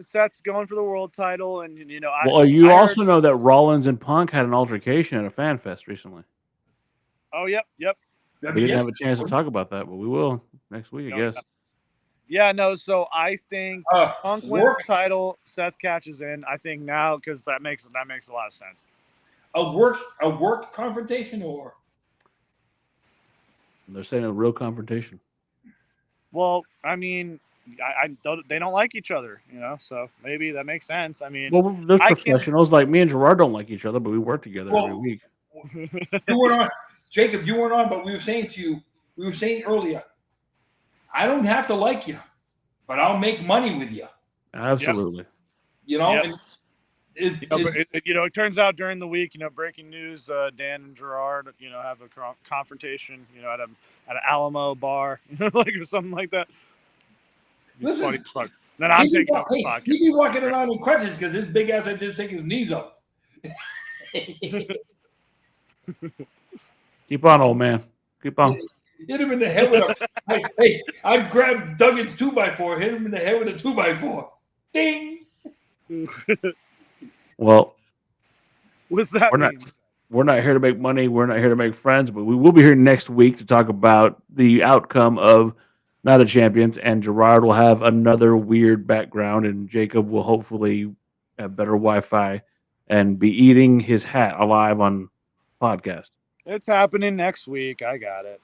Speaker 4: Seth's going for the world title, and you know.
Speaker 2: You also know that Rollins and Punk had an altercation at a fan fest recently.
Speaker 4: Oh, yep.
Speaker 2: We didn't have a chance to talk about that, but we will next week, I guess.
Speaker 4: Yeah, no. So I think Punk wins the title, Seth catches in. I think now because that makes a lot of sense.
Speaker 3: A work confrontation, or
Speaker 2: they're saying a real confrontation.
Speaker 4: Well, I mean, they don't like each other, you know. So maybe that makes sense. I mean,
Speaker 2: well, there's professionals like me and Gerard don't like each other, but we work together every week.
Speaker 3: You weren't on, Jacob. You weren't on, but we were saying earlier. I don't have to like you, but I'll make money with you.
Speaker 2: Absolutely.
Speaker 3: Yep. You know,
Speaker 4: it turns out during the week, breaking news: Dan and Gerard, have a confrontation, at an Alamo bar, like or something like that.
Speaker 3: Listen,
Speaker 4: then I'm taking off the podcast.
Speaker 3: He'd be walking around in crutches because his big ass had just take his knees up.
Speaker 2: Keep on, old man. Keep on.
Speaker 3: Hit him in the head with a. I grabbed Duggan's 2x4, hit him in the head with a 2x4. Ding.
Speaker 2: Well,
Speaker 4: with that,
Speaker 2: we're not here to make money. We're not here to make friends, but we will be here next week to talk about the outcome of Not a Champions. And Gerard will have another weird background, and Jacob will hopefully have better Wi-Fi and be eating his hat alive on podcast.
Speaker 4: It's happening next week. I got it.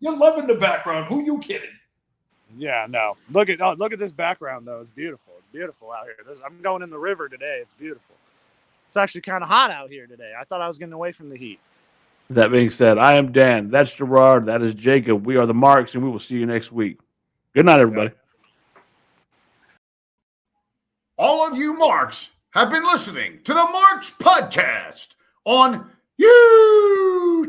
Speaker 3: You're loving the background. Who you kidding?
Speaker 4: Yeah, no. Look at this background though. It's beautiful. It's beautiful out here. I'm going in the river today. It's beautiful. It's actually kind of hot out here today. I thought I was getting away from the heat.
Speaker 2: That being said, I am Dan. That's Gerard. That is Jacob. We are the Marks, and we will see you next week. Good night, everybody.
Speaker 1: All of you Marks have been listening to the Marks Podcast on YouTube.